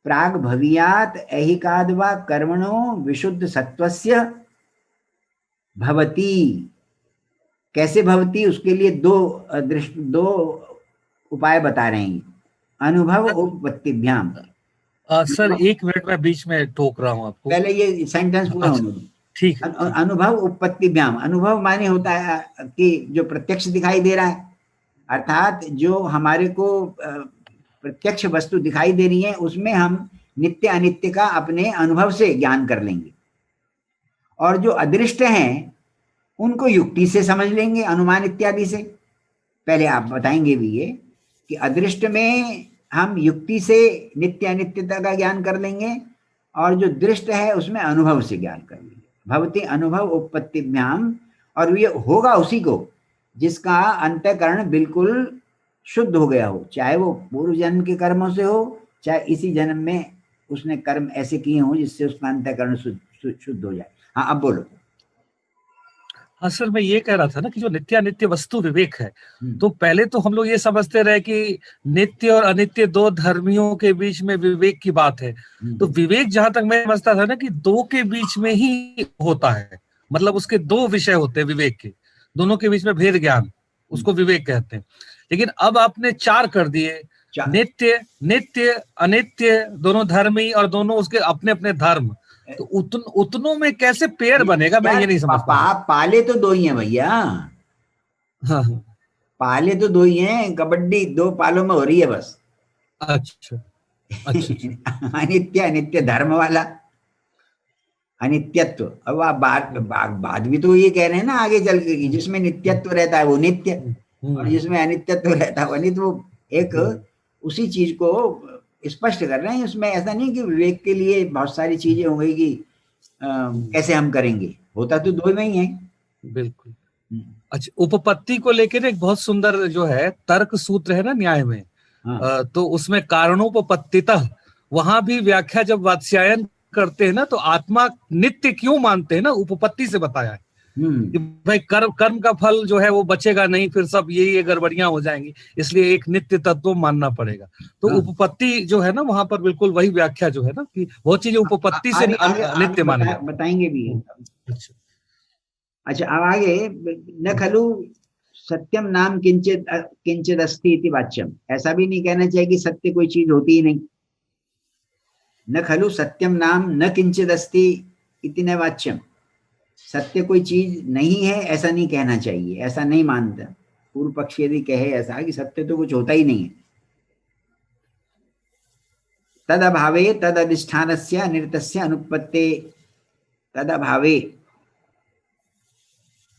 प्राग भवियात ऐहिकाद वा कर्मणो विशुद्ध सत्वस्य भवति। कैसे भवति, उसके लिए दो उपाय बता रहे हैं। अनुभव उपपत्तिभ्याम। सर एक मिनट में बीच में टोक रहा हूं आपको, पहले ये सेंटेंस पूरा होने दो। ठीक है। अनुभव उपपत्तिभ्याम, अनुभव माने होता है कि जो प्रत्यक्ष दिखाई दे रहा है, अर्थात जो हमारे को प्रत्यक्ष वस्तु दिखाई दे रही है उसमें हम नित्य अनित्य का अपने अनुभव से ज्ञान कर लेंगे, और जो अदृष्ट हैं उनको युक्ति से समझ लेंगे, अनुमान इत्यादि से। पहले आप बताएंगे भी ये कि अदृष्ट में हम युक्ति से नित्य अनित्यता का ज्ञान कर लेंगे, और जो दृष्ट है उसमें अनुभव से ज्ञान कर लेंगे। भवति अनुभव उपपत्तिभ्याम, और ये होगा उसी को जिसका अंतःकरण बिल्कुल शुद्ध हो गया हो, चाहे वो पूर्व जन्म के कर्मों से हो, चाहे इसी जन्म में उसने कर्म ऐसे किए हों जिससे उसका अंतःकरण शुद्ध हो जाए। हाँ अब बोलो। हाँ सर, मैं ये कह रहा था ना कि जो नित्यानित्य वस्तु विवेक है, तो पहले तो हम लोग ये समझते रहे कि नित्य और अनित्य दो धर्मियों के बीच में विवेक की बात है। तो विवेक जहां तक मैं समझता था ना कि दो के बीच में ही होता है, मतलब उसके दो विषय होते हैं विवेक के, दोनों के बीच में भेद ज्ञान, उसको विवेक कहते हैं। लेकिन अब आपने चार कर दिए, नित्य नित्य अनित्य दोनों धर्मी और दोनों उसके अपने अपने धर्म, तो उतनों में कैसे पेड़ बनेगा, मैं ये नहीं समझ पा पाले तो दो ही हैं भैया। हाँ पाले तो दो ही हैं, कबड्डी 2 पालों में हो रही है बस। अच्छा अच्छा अनित्य अनित्य धर्म वाला अनित्यत्व। अब आप बात भी तो ये कह रहे हैं ना आगे चल के, जिसमें नित्यत्व रहता है वो नित्य और जिसमें अनित्यत्व रहता है वो अनित्य। वो एक उसी चीज को स्पष्ट कर रहे हैं। उसमें ऐसा नहीं कि विवेक के लिए बहुत सारी चीजें हो गई कि कैसे हम करेंगे, होता तो दो में ही है। बिल्कुल। अच्छा, उपपत्ति को लेकर एक बहुत सुंदर जो है तर्क सूत्र है ना न्याय में, हाँ। तो उसमें कारणोपपत्तितः, वहां भी व्याख्या जब वात्स्यायन करते हैं ना, तो आत्मा नित्य क्यों मानते हैं ना, उपपत्ति से बताया है कि भाई कर्म का फल जो है वो बचेगा नहीं, फिर सब यही गड़बड़ियां हो जाएंगी, इसलिए एक नित्य तत्व मानना पड़ेगा। तो हाँ। उपपत्ति जो है ना वहां पर बिल्कुल वही व्याख्या जो है ना कि बहुत चीजें उपपत्ति से नित्य माने जाते हैं। बताएंगे भी। अच्छा, अब आगे, न खलु सत्यम नाम किंचित किंचित अस्ति इति वाच्यम। ऐसा भी नहीं कहना चाहिए कि सत्य कोई चीज होती ही नहीं। न खलु सत्यम नाम न किंचित अस्ति इति न वाच्यम। सत्य कोई चीज नहीं है ऐसा नहीं कहना चाहिए, ऐसा नहीं मानता पूर्व पक्ष यदि कहे ऐसा कि सत्य तो कुछ होता ही नहीं है। तद अभावे तद अधिष्ठानस्य अनिर्तस्य अनुपत्ते। तद अभावे,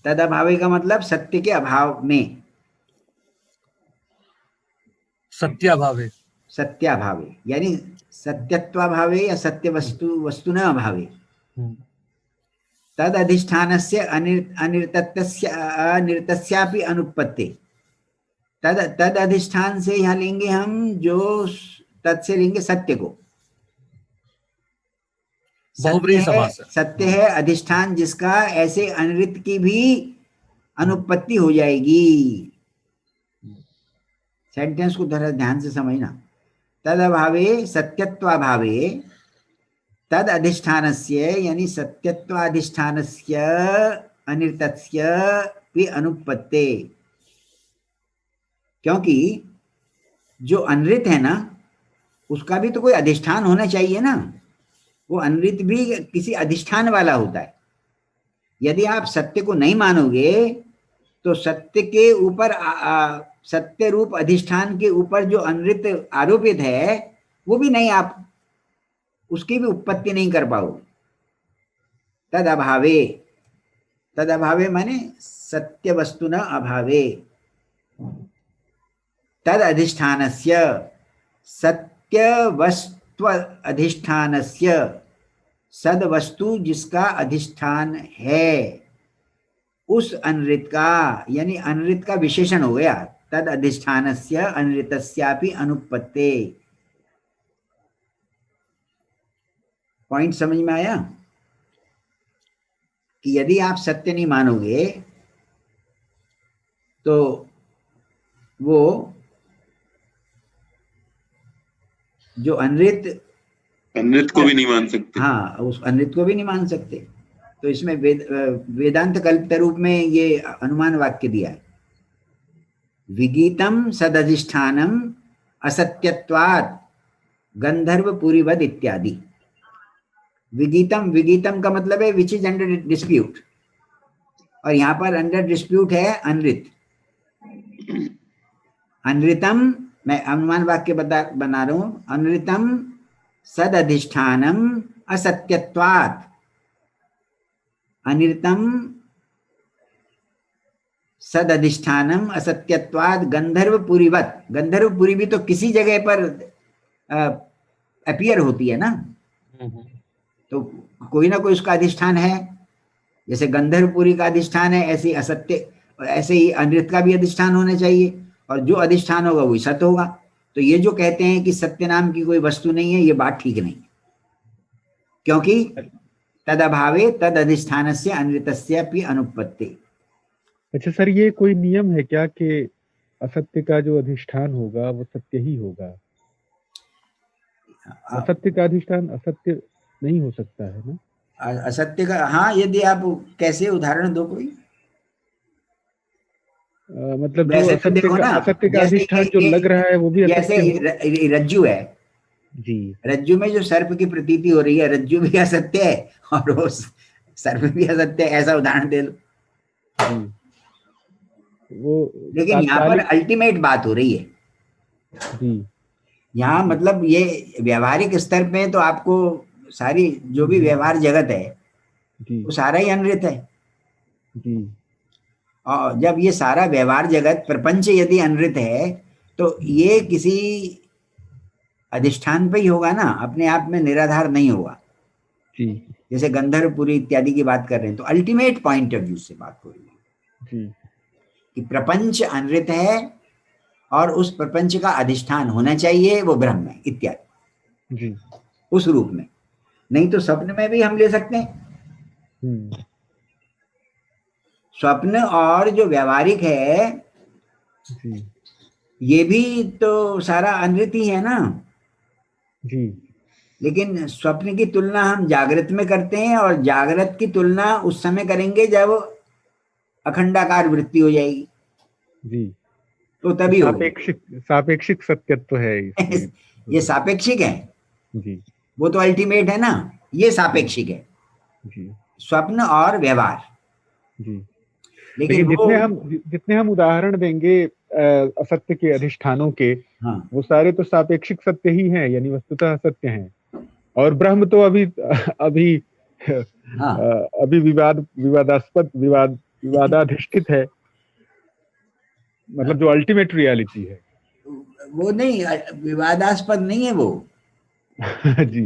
तद अभावे का मतलब सत्य के अभाव में, सत्याभावे, सत्याभावे यानी सत्यत्वाभावे या सत्य वस्तु न अभावे। तद अधिष्ठानस्य अनिर्तस्य अनिर्तस्यापि अनुपत्ते। तद अधिष्ठान से यहाँ लेंगे हम, जो तद से लेंगे सत्य को। सत्य है अधिष्ठान जिसका ऐसे अनिर्त की भी अनुपत्ति हो जाएगी। सेंटेंस को थोड़ा ध्यान से समझना। तद अभावे सत्यत्वाभावे तद अधिष्ठानस्य यानी सत्यत्वाधिष्ठानस्य अनिर्तस्य भी अनुपत्ते। क्योंकि जो अनृत है ना उसका भी तो कोई अधिष्ठान होना चाहिए ना। वो अनृत भी किसी अधिष्ठान वाला होता है। यदि आप सत्य को नहीं मानोगे तो सत्य के ऊपर सत्य रूप अधिष्ठान के ऊपर जो अनृत आरोपित है वो भी नहीं, आप उसकी भी उत्पत्ति नहीं कर पाओगे। तद अभावे, तद अभावे माने सत्य वस्तु न अभावे। तद अधिष्ठानस्य, सत्य वस्तु अधिष्ठानस्य, सद वस्तु जिसका अधिष्ठान है उस अनृत का, यानी अनृत का विशेषण हो गया। तद अधिष्ठानस्य अनृतस्यापि अनुपत्ते। पॉइंट समझ में आया कि यदि आप सत्य नहीं मानोगे तो वो जो अनृत को भी नहीं मान सकते। हाँ, उस अनृत को भी नहीं मान सकते। तो इसमें वेदांत कल्पित रूप में ये अनुमान वाक्य दिया है। विगीतम सदधिष्ठानम असत्यत्वात् गंधर्वपुरीवद इत्यादि। विगीतम, विगीतम का मतलब है विच इज अंडर डिस्प्यूट, और यहाँ पर अंडर डिस्प्यूट है अनृत। अनृतम, मैं अनुमान वाक्य बना रहा हूं। अनृतम सद अधिष्ठानम असत्यत्वात्, अनृतम सद अधिष्ठानम असत्यत्वात् गंधर्वपुरीवत। गंधर्वपुरी भी तो किसी जगह पर अपीयर होती है ना, तो कोई ना कोई उसका अधिष्ठान है। जैसे गंधर्वपुरी का अधिष्ठान है, ऐसे असत्य, ऐसे ही अनृत का भी अधिष्ठान होना चाहिए, और जो अधिष्ठान होगा वही सत्य होगा। तो ये जो कहते हैं कि सत्य नाम की कोई वस्तु नहीं है, ये बात ठीक नहीं, क्योंकि तद अभावे तद अधिष्ठानस्य अनृतस्यापि अनुपत्ति। अच्छा सर, ये कोई नियम है क्या कि असत्य का जो अधिष्ठान होगा वो सत्य ही होगा? असत्य का अधिष्ठान असत्य नहीं हो सकता है ना? असत्य का, हाँ, यदि आप कैसे उदाहरण दो कोई। मतलब जो वैसे तो असत्य देखो का, ना, असत्य का जैसे अधिष्ठान जो लग रहा है वो भी जैसे असत्य हो। रज्जु है, जी रज्जु में जो सर्प की प्रतीति हो रही है, रज्जु भी असत्य है और वो सर्प भी असत्य है, ऐसा उदाहरण दे लो। जी, वो लेकिन यहाँ पर तात्कालिक। अल्टीमेट बात हो रही है, जी यहाँ मतलब ये व्यवहारिक स्तर पे तो आपको सारी जो भी व्यवहार जगत है जी वो सारा ही अनृत है। जी और जब ये सारा व्यवहार जगत प्रपंच यदि अनृत है तो ये किसी अधिष्ठान पे ही होगा ना, अपने आप में निराधार नहीं होगा। जी जैसे गंधर्वपुरी इत्यादि की बात कर रहे हैं, तो अल्टीमेट पॉइंट ऑफ व्यू से बात हो रही है जी कि प्रपंच अनृत है और उस प्रपंच का अधिष्ठान होना चाहिए वो ब्रह्म है इत्यादि, जी। उस रूप में। नहीं तो स्वप्न में भी हम ले सकते हैं। स्वप्न और जो व्यावहारिक है जी ये भी तो सारा अनृत ही है ना। जी लेकिन स्वप्न की तुलना हम जागृत में करते हैं और जागृत की तुलना उस समय करेंगे जब अखंडाकार वृत्ति हो जाएगी, जी। तो तभी होगी। सापेक्षिक सत्यत्व है इसमें। ये सापेक्षिक है जी, वो तो अल्टीमेट है ना, ये सापेक्षिक है जी स्वप्न और व्यवहार। जी। लेकिन जितने हम उदाहरण देंगे असत्य के अधिष्ठानों के, हाँ, वो सारे तो सापेक्षिक सत्य ही हैं, यानी वस्तुतः सत्य हैं। और ब्रह्म तो अभी हाँ, अभी विवादाधिष्ठित है, मतलब जो अल्टीमेट रियलिटी है वो नहीं, विवादास्पद नहीं है वो। जी,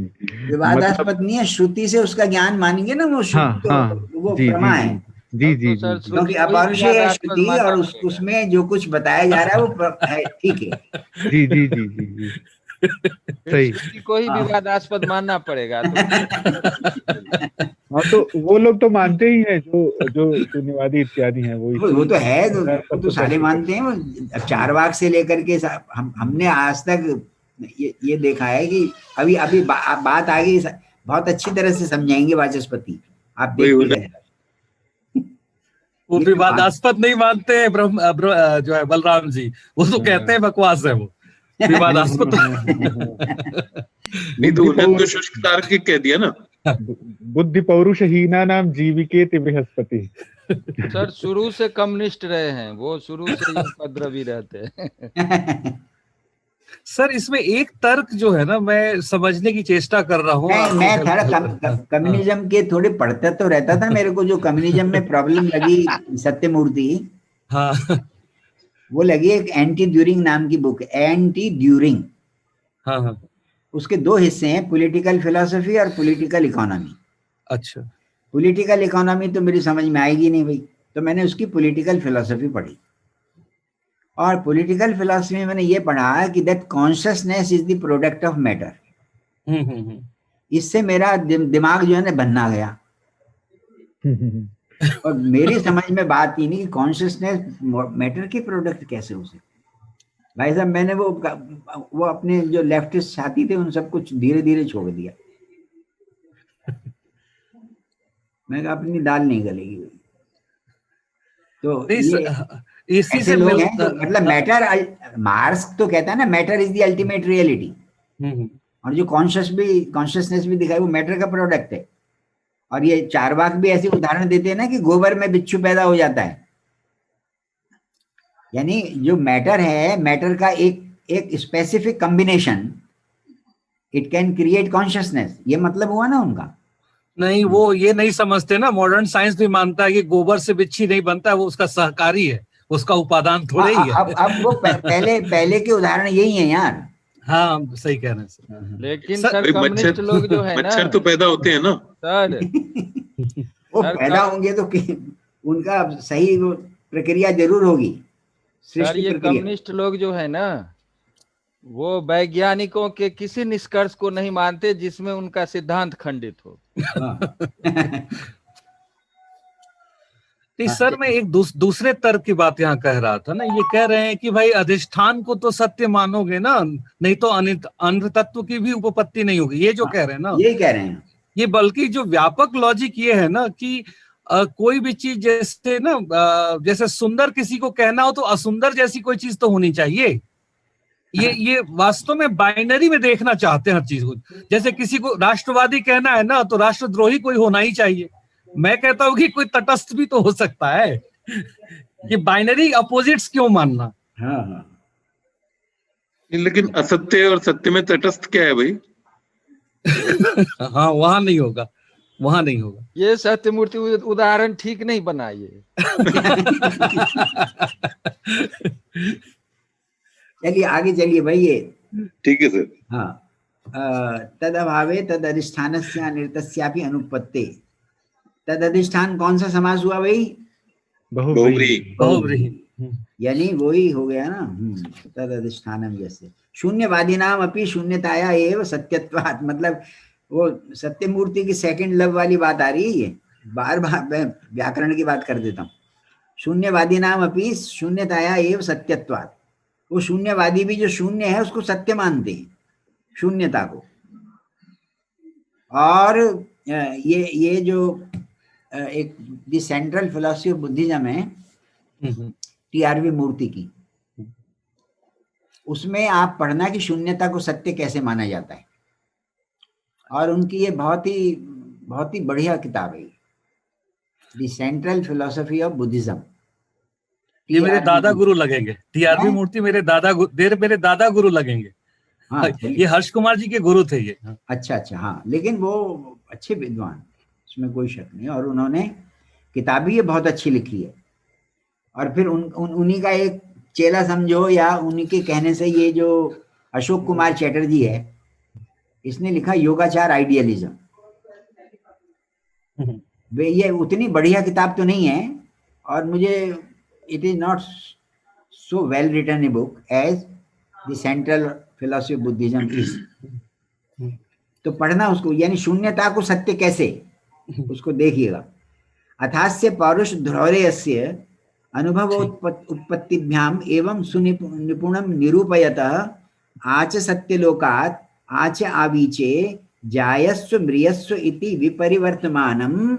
विवादास्पद मतलब नहीं है, श्रुति से उसका ज्ञान मानेंगे ना, वो श्रुति वो जी प्रमा जी है। जी जी जी सर जी। क्योंकि अपौरुषेय है श्रुति और उसमें जो कुछ बताया जा रहा है वो है, ठीक है। जी जी जी जी जी, सही। को ही विवादास्पद मानना पड़ेगा हाँ, तो वो लोग तो मानते ही हैं जो शून्यवादी इत्यादि हैं, वो तो है, वो तो सारे मानते हैं। वो चार वाक से लेकर के हमने आज तक ये देखा है कि अभी अभी बात आगे बहुत अच्छी तरह से समझाएंगे वाचस्पति, आप देखते रहे। वो विवादास्पद नहीं मानते हैं जो है बलराम जी, वो तो कहते हैं बकवास है वो विवादास्पद। नहीं तो उन्हें तो शुष्क तार्किक कह दिया ना। बुद्धि पौरुषहीना नाम जीविके बृहस्पति। सर शुरू से कम्युनिस्ट रहे हैं वो, शुरू से ही उपद्रवी रहते हैं। सर इसमें एक तर्क जो है ना, मैं समझने की चेष्टा कर रहा हूँ। मैं थोड़ा कम्युनिज्म के थोड़े पढ़ता तो रहता था। मेरे को जो कम्युनिज्म में प्रॉब्लम लगी सत्यमूर्ति, हाँ, वो लगी एक एंटी ड्यूरिंग नाम की बुक, एंटी ड्यूरिंग। हाँ हाँ, उसके दो हिस्से हैं, पॉलिटिकल फिलोसफी और पॉलिटिकल इकोनॉमी। अच्छा, पॉलिटिकल इकोनॉमी तो मेरी समझ में आएगी नहीं भाई, तो मैंने उसकी पॉलिटिकल फिलोसफी पढ़ी। और पॉलिटिकल फिलोसफी में मैंने ये पढ़ा कि that consciousness is the product of matter. इससे मेरा दिमाग जो है ना बनना गया। और मेरी समझ में बात ही नहीं कि कॉन्शियसनेस मैटर की प्रोडक्ट कैसे हो सकती। भाई साहब, मैंने वो अपने जो लेफ्टिस्ट साथी थे उन सब कुछ धीरे धीरे छोड़ दिया। मैंने कहा अपनी दाल नहीं गलेगी। तो इसी से लोग हैं तो मतलब मैटर, मार्क्स तो कहता है ना matter is the ultimate reality, और जो कॉन्शियसनेस भी दिखाई वो मैटर का प्रोडक्ट है। और ये चारवाक भी ऐसे उदाहरण देते हैं ना कि गोबर में बिच्छू पैदा हो जाता है, यानी जो मैटर है, मैटर का एक specific combination, it can create consciousness. ये मतलब हुआ ना उनका। नहीं, वो ये नहीं समझते ना, मॉडर्न साइंस भी मानता है कि गोबर से बिच्छी नहीं बनता है, वो उसका सहकारी है, उसका उपादान थोड़े ही है। अब वो पहले के उदाहरण यही है यार। हाँ, सही कह रहे हैं सर। लेकिन सर कम्युनिस्ट लोग जो है ना, मच्छर तो पैदा होते हैं ना सर। वो पैदा होंगे तो उनका सही प्रक्रिया जरूर होगी। सर ये कम्युनिस्ट लोग जो है ना, वो वैज्ञानिकों के किसी निष्कर्ष को नहीं मानते जिसमें उनका सिद्धांत खंडित हो। सर मैं एक दूसरे तर्क की बात यहाँ कह रहा था ना, ये कह रहे हैं कि भाई अधिष्ठान को तो सत्य मानोगे ना, नहीं तो अन्य तत्व की भी उपपत्ति नहीं होगी। ये जो कह रहे हैं ना, ये कह रहे हैं ये बल्कि जो व्यापक लॉजिक ये है ना कि कोई भी चीज जैसे ना जैसे सुंदर किसी को कहना हो तो असुंदर जैसी कोई चीज तो होनी चाहिए। ये वास्तव में बाइनरी में देखना चाहते हैं हर चीज को। जैसे किसी को राष्ट्रवादी कहना है ना तो राष्ट्रद्रोही कोई होना ही चाहिए। मैं कहता हूँ कि कोई तटस्थ भी तो हो सकता है। ये बाइनरी अपोजिट्स क्यों मानना? हाँ हाँ, लेकिन असत्य और सत्य में तटस्थ क्या है भाई? हाँ, वहां नहीं होगा, वहां नहीं होगा। ये सत्यमूर्ति उदाहरण ठीक नहीं बनाइए। चलिए आगे चलिए भाई। ये ठीक है सर। हाँ, तद अभावे तद अधिष्ठानस्य अनिर्तस्यापि अनुपत्ते। तद अधिष्ठान कौन सा समास हुआ भाई? बहुव्रीहि। बहुव्रीहि। यानी वही हो गया ना। तद अधिष्ठानम जैसे शून्यवादी नाम अपनी शून्यताया एव सत्यत्वात्, मतलब वो सत्यमूर्ति की सेकंड लव वाली बात आ रही है। ये बार बार मैं व्याकरण की बात कर देता हूँ। शून्यवादी नाम अपनी शून्यताया एव सत्यत्वात्, वो शून्यवादी भी जो शून्य है उसको सत्य मानते हैं, शून्यता को। और ये जो एक the central philosophy of Buddhism है टीआरवी मूर्ति की, उसमें आप पढ़ना कि शून्यता को सत्य कैसे माना जाता है। और उनकी ये बहुत ही बढ़िया किताब है, the central philosophy of Buddhism. ये मेरे दादा गुरु लगेंगे। टीआरवी मूर्ति मेरे दादा गुरु लगेंगे। हाँ, ये हर्ष कुमार जी के गुरु थे ये। अच्छा अच्छा, हाँ, लेकिन वो अच्छे विद्वान, उसमें कोई शक नहीं। और उन्होंने किताब भी ये बहुत अच्छी लिखी है। और फिर उन्हीं का एक चेला समझो, या उन्हीं के कहने से ये जो अशोक कुमार चैटर्जी है, इसने लिखा योगाचार आइडियलिज्म। ये उतनी बढ़िया किताब तो नहीं है, और मुझे it is not so well written a book as the central philosophy of Buddhism is. तो पढ़ना उसको, यानी शून्यता को सत्य कैसे, उसको देखिएगा। अथास्य पौरुष ध्रौरेयस्य अनुभव उत्पत्तिभ्याम एवं सुनिपुणम निरूपयतः आच सत्यलोकात् आच आवीचे जायस्व म्रियस्व इति विपरिवर्तमानम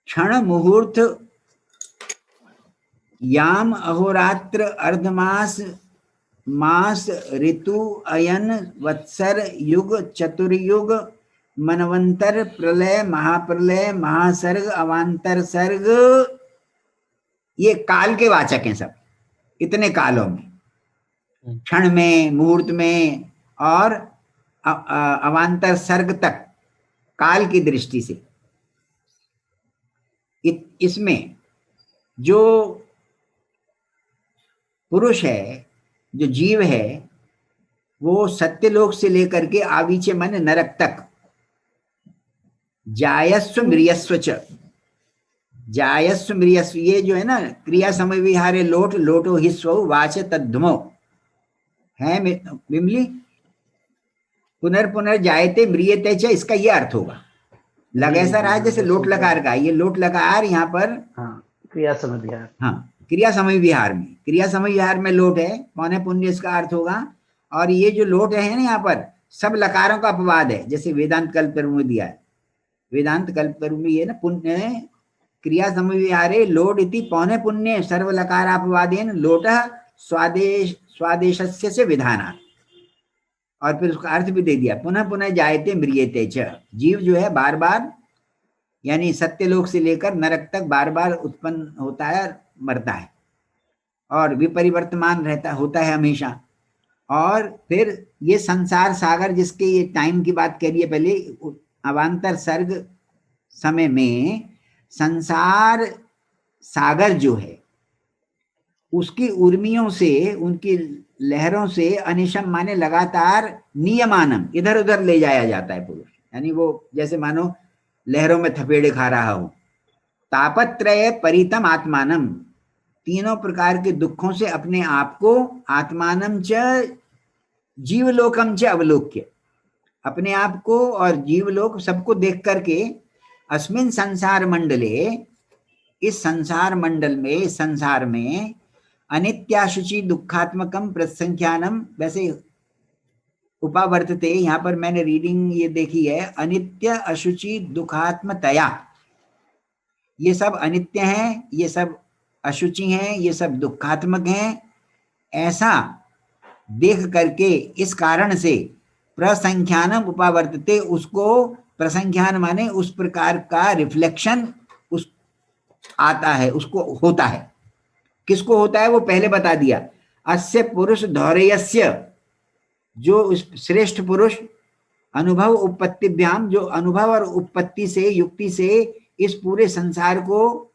क्षण मुहूर्त याम अहोरात्र अर्धमास मास ऋतु अयन वत्सर युग चतुर्युग मनवंतर प्रलय महाप्रलय महासर्ग अवांतर सर्ग, ये काल के वाचक हैं सब। इतने कालों में, क्षण में, मुहूर्त में और अवांतर सर्ग तक, काल की दृष्टि से। इसमें जो पुरुष है, जो जीव है, वो सत्यलोक से लेकर के आवीचे मन नरक तक, जायस्व म्रियस्व च, जायस्व म्रियस्व, ये जो है ना क्रिया समय विहारे लोट लोटो हि स्वौ वाच तद्धुमो है विमली, पुनर्पुनर जायते म्रियते च, इसका ये अर्थ होगा। लग ऐसा रहा है जैसे लोट लकार का, ये लोट लकार यहाँ पर क्रिया समय विहार, हाँ, क्रिया समय विहार में, क्रिया समय विहार में लोट है, पौने पुण्य इसका अर्थ होगा। और ये जो लोट है ना यहाँ पर, सब लकारों का अपवाद है, जैसे वेदांत कल्पतरु में दिया है। वेदांत कल्पतरु में ये ना पुण्य क्रिया समय विहारे लोट इति पौने पुण्य सर्व लकारापवादेन लोटः स्वादेशस्य से विधाना। और फिर उसका अर्थ भी दे दिया, पुनः पुनः जायते म्रियते च, जीव जो है बार बार, यानी सत्यलोक से लेकर नरक तक बार बार उत्पन्न होता है, मरता है, और विपरिवर्तमान रहता होता है हमेशा। और फिर ये संसार सागर, जिसके ये टाइम की बात करिए पहले, अवांतर सर्ग समय में संसार सागर जो है, उसकी उर्मियों से, उनकी लहरों से, अनिशम माने लगातार, नियमानम इधर उधर ले जाया जाता है पुरुष। यानी वो जैसे मानो लहरों में थपेड़े खा रहा हो। तापत्रय परितम आत्मानम, तीनों प्रकार के दुखों से अपने आप को, आत्मानम च जीवलोकम च अवलोक्य, अपने आप को और जीवलोक सबको देख करके, अस्मिन संसार मंडले, इस संसार मंडल में, इस संसार में, अनित्याशुचि दुखात्मकम प्रसंख्यानम, वैसे उपावर्तते, यहाँ पर मैंने रीडिंग ये देखी है, अनित्य अशुचि दुखात्मतया, ये सब अनित्य हैं, ये सब अशुचि हैं, ये सब दुखात्मक हैं, ऐसा देख करके इस कारण से प्रसंख्यानम उपावर्तते, उसको प्रसंख्यान माने उस प्रकार का रिफ्लेक्शन उस आता है, उसको होता है। किसको होता है वो पहले बता दिया। अस्य पुरुष धौरेयस्य, जो श्रेष्ठ पुरुष अनुभव उपपत्तिभ्याम, जो अनुभव और उपपत्ति से युक्ति से इस पूरे संसार को,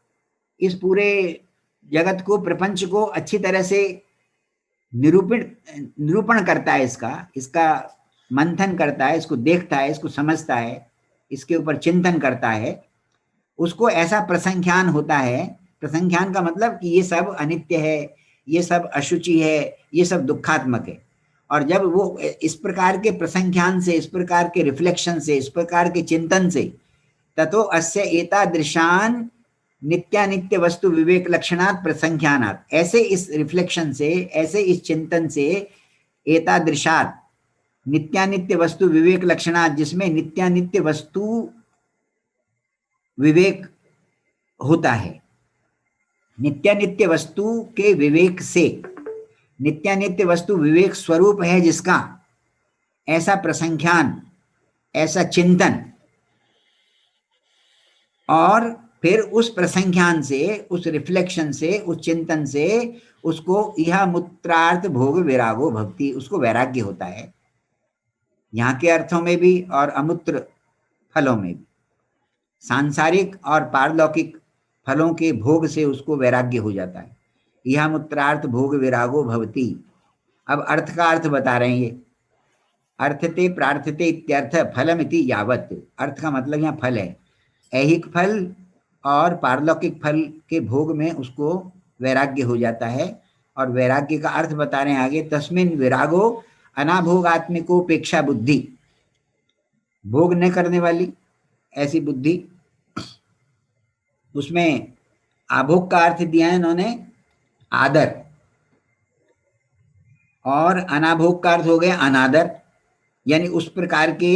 इस पूरे जगत को, प्रपंच को अच्छी तरह से निरूपण करता है, इसका मंथन करता है, इसको देखता है, इसको समझता है, इसके ऊपर चिंतन करता है, उसको ऐसा प्रसंख्यान होता है। प्रसंख्यान का मतलब कि ये सब अनित्य है, ये सब अशुचि है, ये सब दुखात्मक है। और जब वो इस प्रकार के प्रसंख्यान से, इस प्रकार के रिफ्लेक्शन से, इस प्रकार के चिंतन से, ततो अस्य एतादृशान नित्यानित्य वस्तु विवेक लक्षणात् प्रसंख्यानात्, ऐसे इस रिफ्लेक्शन से, ऐसे इस चिंतन से, एतादृशात् नित्यानित्य वस्तु विवेक लक्षणात्, जिसमें नित्यानित्य वस्तु विवेक होता है, नित्यानित्य वस्तु के विवेक से, नित्यानित्य वस्तु विवेक स्वरूप है जिसका, ऐसा प्रसंख्यान, ऐसा चिंतन, और फिर उस प्रसंख्यान से, उस रिफ्लेक्शन से, उस चिंतन से उसको यह मूत्रार्थ भोग विरागो भक्ति, उसको वैराग्य होता है, यहाँ के अर्थों में भी और अमूत्र फलों में भी। सांसारिक और पारलौकिक फलों के भोग से उसको वैराग्य हो जाता है। यह मूत्रार्थ भोग विरागो भवति। अब अर्थ का अर्थ बता रहे हैं ये। अर्थते प्रार्थते इत्यर्थ फलमिति यावत्। अर्थ का मतलब यहाँ फल है, ऐहिक फल और पारलौकिक फल के भोग में उसको वैराग्य हो जाता है। और वैराग्य का अर्थ बता रहे हैं आगे, तस्मिन् विरागो अनाभोगात्मिकोपेक्षा बुद्धि, भोग न करने वाली ऐसी बुद्धि। उसमें आभोग का अर्थ दिया है इन्होंने आदर, और अनाभोग का अर्थ हो गया अनादर, यानी उस प्रकार के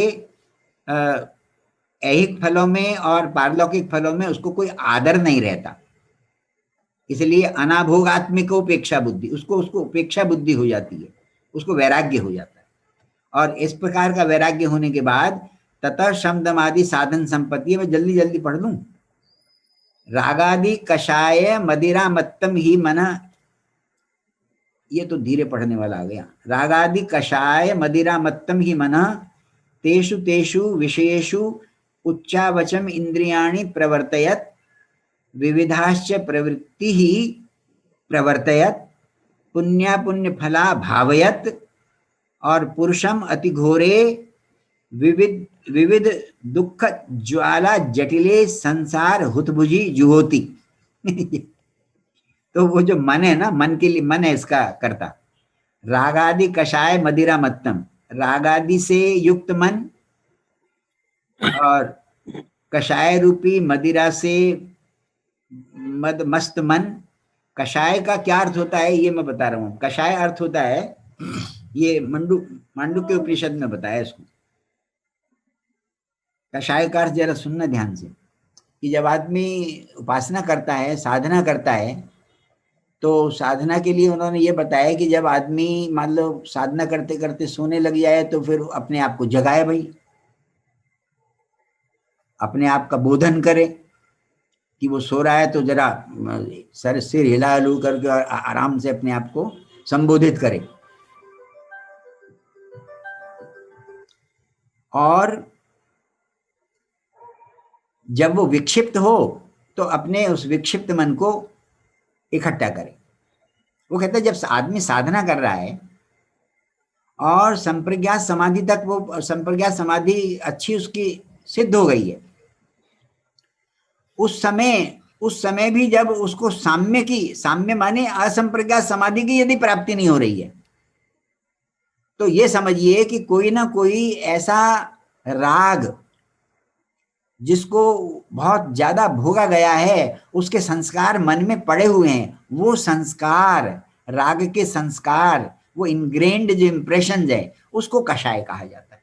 ऐहिक फलों में और पारलौकिक फलों में उसको कोई आदर नहीं रहता, इसलिए अनाभोगात्मिक उपेक्षा बुद्धि, उसको उपेक्षा बुद्धि हो जाती है, उसको वैराग्य हो जाता है। और इस प्रकार का वैराग्य होने के बाद ततः शमदमादि साधन संपत्ति, मैं जल्दी जल्दी पढ़ लूं। रागादि कषाय मदिरा मत्तम ही मन, ये तो धीरे पढ़ने वाला आ गया। रागादि कषाय मदिरा मत्तम ही मन, तेषु तेषु विषयेषु उच्चावचम इंद्रियाणि प्रवर्तयत, विविधाश्च प्रवृत्ति ही प्रवर्तयत, पुण्यापुण्य फला भावयत, और पुरुषम अतिघोरे विविध दुख ज्वाला जटिले संसार हुतभुजी जुहोती। तो वो जो मन है ना, मन के लिए, मन है इसका कर्ता। रागादि कषाय मदिरा मत्तम, रागादि से युक्त मन और कषाय रूपी मदिरा से मद मस्त मन। कषाय का क्या अर्थ होता है ये मैं बता रहा हूँ। कषाय अर्थ होता है, ये मांडू के उपनिषद में बताया इसको। कषाय का अर्थ जरा सुनना ध्यान से, कि जब आदमी उपासना करता है, साधना करता है, तो साधना के लिए उन्होंने ये बताया कि जब आदमी मान लो साधना करते करते सोने लग जाए तो फिर अपने आप को जगाए, भाई अपने आप का बोधन करे कि वो सो रहा है, तो जरा सिर हिला हिलू करके और आराम से अपने आप को संबोधित करे। और जब वो विक्षिप्त हो तो अपने उस विक्षिप्त मन को इकट्ठा करे। वो कहते हैं जब आदमी साधना कर रहा है और संप्रज्ञात समाधि तक, वो संप्रज्ञात समाधि अच्छी उसकी सिद्ध हो गई है, उस समय भी जब उसको साम्य माने असंप्रज्ञात समाधि की यदि प्राप्ति नहीं हो रही है, तो ये समझिए कि कोई ना कोई ऐसा राग जिसको बहुत ज्यादा भोगा गया है, उसके संस्कार मन में पड़े हुए हैं। वो संस्कार, राग के संस्कार, वो इनग्रेन्ड जो इंप्रेशन है, उसको कषाय कहा जाता है।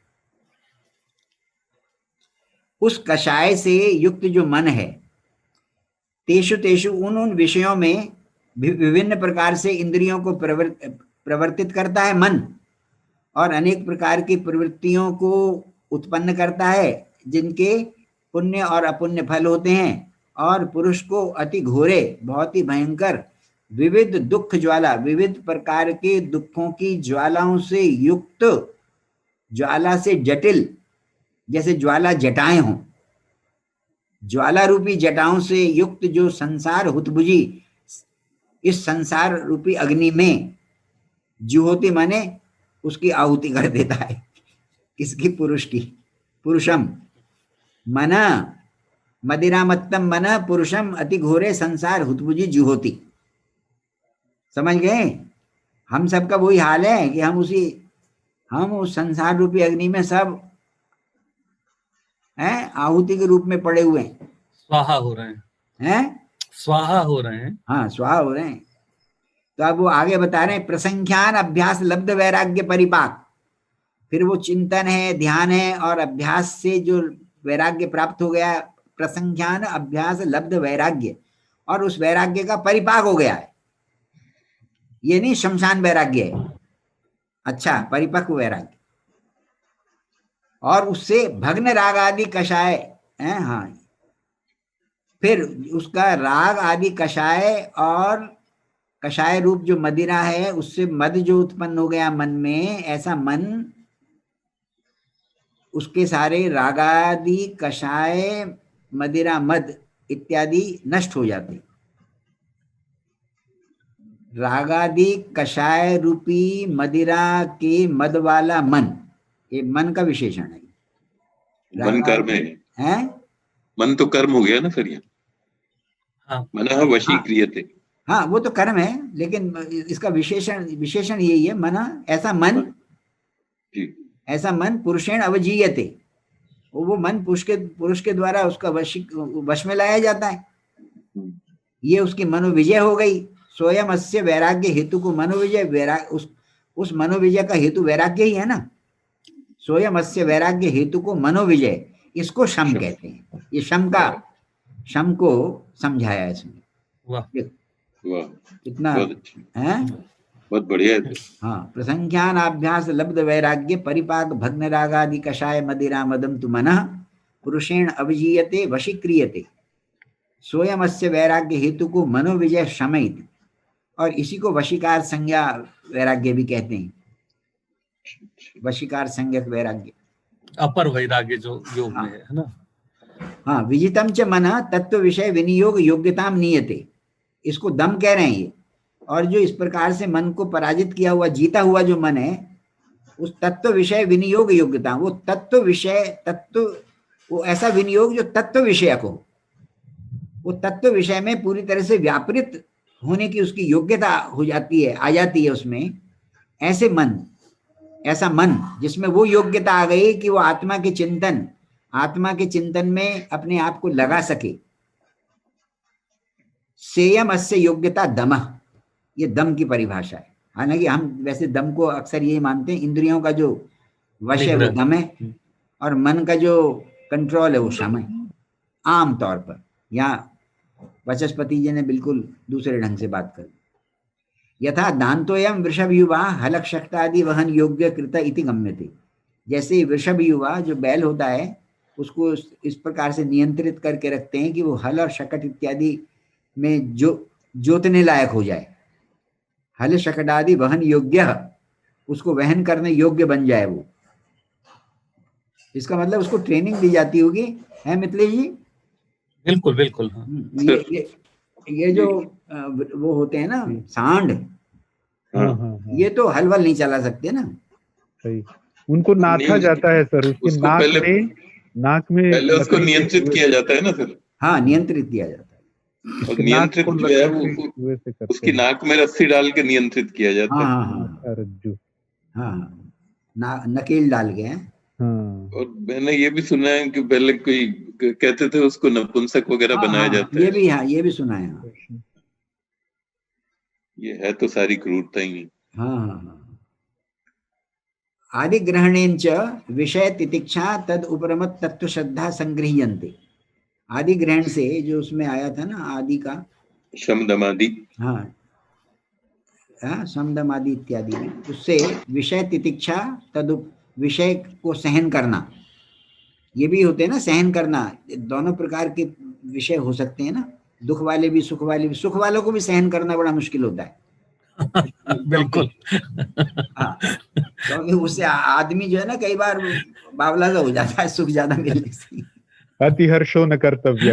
उस कषाय से युक्त जो मन है, तेषु तेषु उन विषयों में विभिन्न प्रकार से इंद्रियों को प्रवर्तित करता है मन, और अनेक प्रकार की प्रवृत्तियों को उत्पन्न करता है जिनके पुण्य और अपुण्य फल होते हैं, और पुरुष को अति घोरे, बहुत ही भयंकर, विविध दुख ज्वाला, विविध प्रकार के दुखों की ज्वालाओं से युक्त, ज्वाला से जटिल, जैसे ज्वाला जटाएं हों, ज्वाला रूपी जटाओं से युक्त जो संसार हुतभुजी, इस संसार रूपी अग्नि में जुहोती माने उसकी आहुति कर देता है। किसकी? पुरुष की। पुरुषम मन मदिरामत्तम मन पुरुषम अति घोरे संसार हुतभुजी जुहोती। समझ गए? हम सबका वही हाल है कि हम उस संसार रूपी अग्नि में सब हैं, आहुति के रूप में पड़े हुए हैं, स्वाहा हो रहे हैं, स्वाहा हो रहे हैं। हाँ, स्वाहा हो रहे हैं। तो अब वो आगे बता रहे हैं, प्रसंख्यान अभ्यास लब्ध वैराग्य परिपाक। फिर वो चिंतन है, ध्यान है, और अभ्यास से जो वैराग्य प्राप्त हो गया, प्रसंख्यान अभ्यास लब्ध वैराग्य, और उस वैराग्य का परिपाक हो गया है। ये नहीं शमशान वैराग्य है, अच्छा, परिपक्व वैराग्य। और उससे भग्न राग आदि कषाय है, हाँ, फिर उसका राग आदि कषाय और कषाय रूप जो मदिरा है, उससे मद जो उत्पन्न हो गया मन में, ऐसा मन, उसके सारे रागादि कषाय मदिरा मद इत्यादि नष्ट हो जाते। रागादि कषाय रूपी मदिरा के मद वाला मन, ये मन का विशेषण है। मन कर्म है, मन तो कर्म हो गया ना फिर ये। हाँ, मनः वशी क्रियते। हाँ, वो तो कर्म है, लेकिन इसका विशेषण यही है, मन, ऐसा मन जी। ऐसा मन पुरुषेण अवजीयते, वो मन पुरुष के द्वारा उसका वश में लाया जाता है। ये उसकी मनोविजय हो गई। स्वयं अस्य वैराग्य हेतु को मनोविजय, उस मनोविजय का हेतु वैराग्य ही है ना। स्वयं अस्य वैराग्य हेतु को मनोविजय, इसको शम कहते हैं। ये शम को समझाया है इसमें। वाह वाह, कितना है, बहुत बढ़िया है। हाँ, प्रसंख्यान अभ्यास लब्ध वैराग्य परिपाक भग्न रागादि कषाय मदिरा मदम तु मनः पुरुषेण अभिजीयते वशीक्रियते, स्वयं अस्य वैराग्य हेतु को मनोविजय शमयित, और इसी को वशीकार संज्ञा वैराग्य भी कहते हैं। वशीकार संज्ञक वैराग्य, अपर वैराग्य जो योग में है ना। हाँ, विजितम च मन तत्व विषय विनियोग योग्यताम नियते, इसको दम कह रहे हैं ये। और जो इस प्रकार से मन को पराजित किया हुआ, जीता हुआ जो मन है, उस तत्व विषय विनियोग योग्यता, वो तत्व विषय, वो ऐसा विनियोग जो तत्व विषयक हो, वो तत्व विषय में पूरी तरह से व्यापृत होने की उसकी योग्यता हो जाती है, आ जाती है उसमें। ऐसा मन जिसमें वो योग्यता आ गई कि वो आत्मा के चिंतन में अपने आप को लगा सके। सेयम अस्य योग्यता दमः, ये दम की परिभाषा है। हालांकि हम वैसे दम को अक्सर यही मानते हैं, इंद्रियों का जो वश है वो दम है, और मन का जो कंट्रोल है वो शम है, आम तौर पर। यहाँ वचस्पति जी ने बिल्कुल दूसरे ढंग से बात कर, यथा दांतोयम वृषभ युवा हलक शक्तादि वहन योग्य कृत इति गम्यते। जैसे वृषभ युवा जो बैल होता है, उसको इस प्रकार से नियंत्रित करके रखते हैं कि वो हल और शकट इत्यादि में जो जोतने लायक हो जाए, हल शकट आदि वहन योग्य, उसको वहन करने योग्य बन जाए वो। इसका मतलब उसको ट्रेनिंग दी जाती होगी, है मिथिलेश जी? बिल्कुल बिल्कुल। ये जो वो होते हैं ना सांड, ये तो हलवल नहीं चला सकते ना। सही, उनको नाथा जाता है सर, उसके नाक में पहले उसको नियंत्रित किया जाता है ना सर। हाँ, नियंत्रित किया जाता है। और नियंत्रित जो है वो उसकी नाक में रस्सी डाल के नियंत्रित किया जाता है। हाँ, रज्जू, हाँ, नकेल डाल के। और मैंने ये भी सुना है कि पहले कोई कहते थे उसको नपुंसक वगैरह बनाया जाता है। ये भी, हाँ, ये भी सुना है। ये है तो सारी क्रूरता ही। हाँ। आदि ग्रहणेन च विषय तितिक्षा तद उपरमत तत्व श्रद्धा संगृह्यन्ते। आदि ग्रहण से जो उसमें आया था ना, आदि का शम दम आदि, हाँ समदम आदि इत्यादि में, उससे विषय तितिक्षा तदुप, विषय को सहन करना, ये भी होते हैं ना, सहन करना, दोनों प्रकार के विषय हो सकते हैं ना, दुख वाले भी सुख वाले भी, सुख वालों को भी सहन करना बड़ा मुश्किल होता है। बिल्कुल। हाँ, क्योंकि उससे आदमी जो है ना कई बार बावला सा हो जाता है सुख ज्यादा मिलने से। अति हर्षो न कर्तव्य।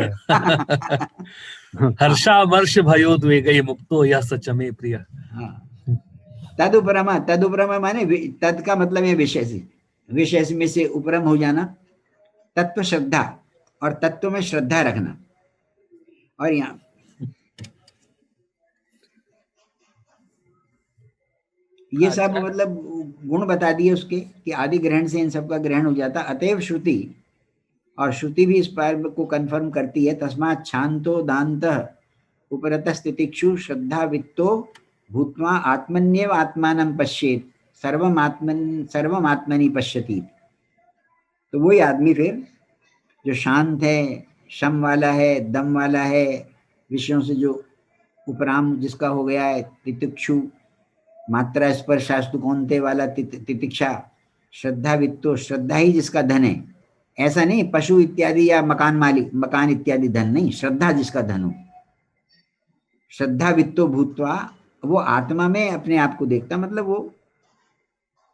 हर्षामर्ष भयोद्वेगै मुक्तो यः सचमे प्रिय। तदुपरमा, तदुपरमा माने तद का मतलब है विषय से, विषय में से उपरम हो जाना, तत्व श्रद्धा, और तत्व में श्रद्धा रखना। और यहाँ ये सब मतलब गुण बता दिए उसके कि आदि ग्रहण से इन सब का ग्रहण हो जाता। अतएव श्रुति, और श्रुति भी इस बात को कंफर्म करती है, तस्मात् शांतो दान्तः उपरतः स्थितिक्षु श्रद्धा वित्तो भूत्वा आत्मन्येव आत्मानं पश्येत् सर्वम आत्मनि पश्यति। तो वही आदमी फिर जो शांत है, शम वाला है, दम वाला है, विषयों से जो उपराम जिसका हो गया है, तितिक्षु मात्रा स्पर्शास्तु कौनते वाला तितिक्षा, श्रद्धा वित्तो, श्रद्धा ही जिसका धन है, ऐसा नहीं पशु इत्यादि या मकान मालिक, मकान इत्यादि धन नहीं, श्रद्धा जिसका धन हो। श्रद्धा वित्तो भूत्वा, वो आत्मा में अपने आप को देखता, मतलब वो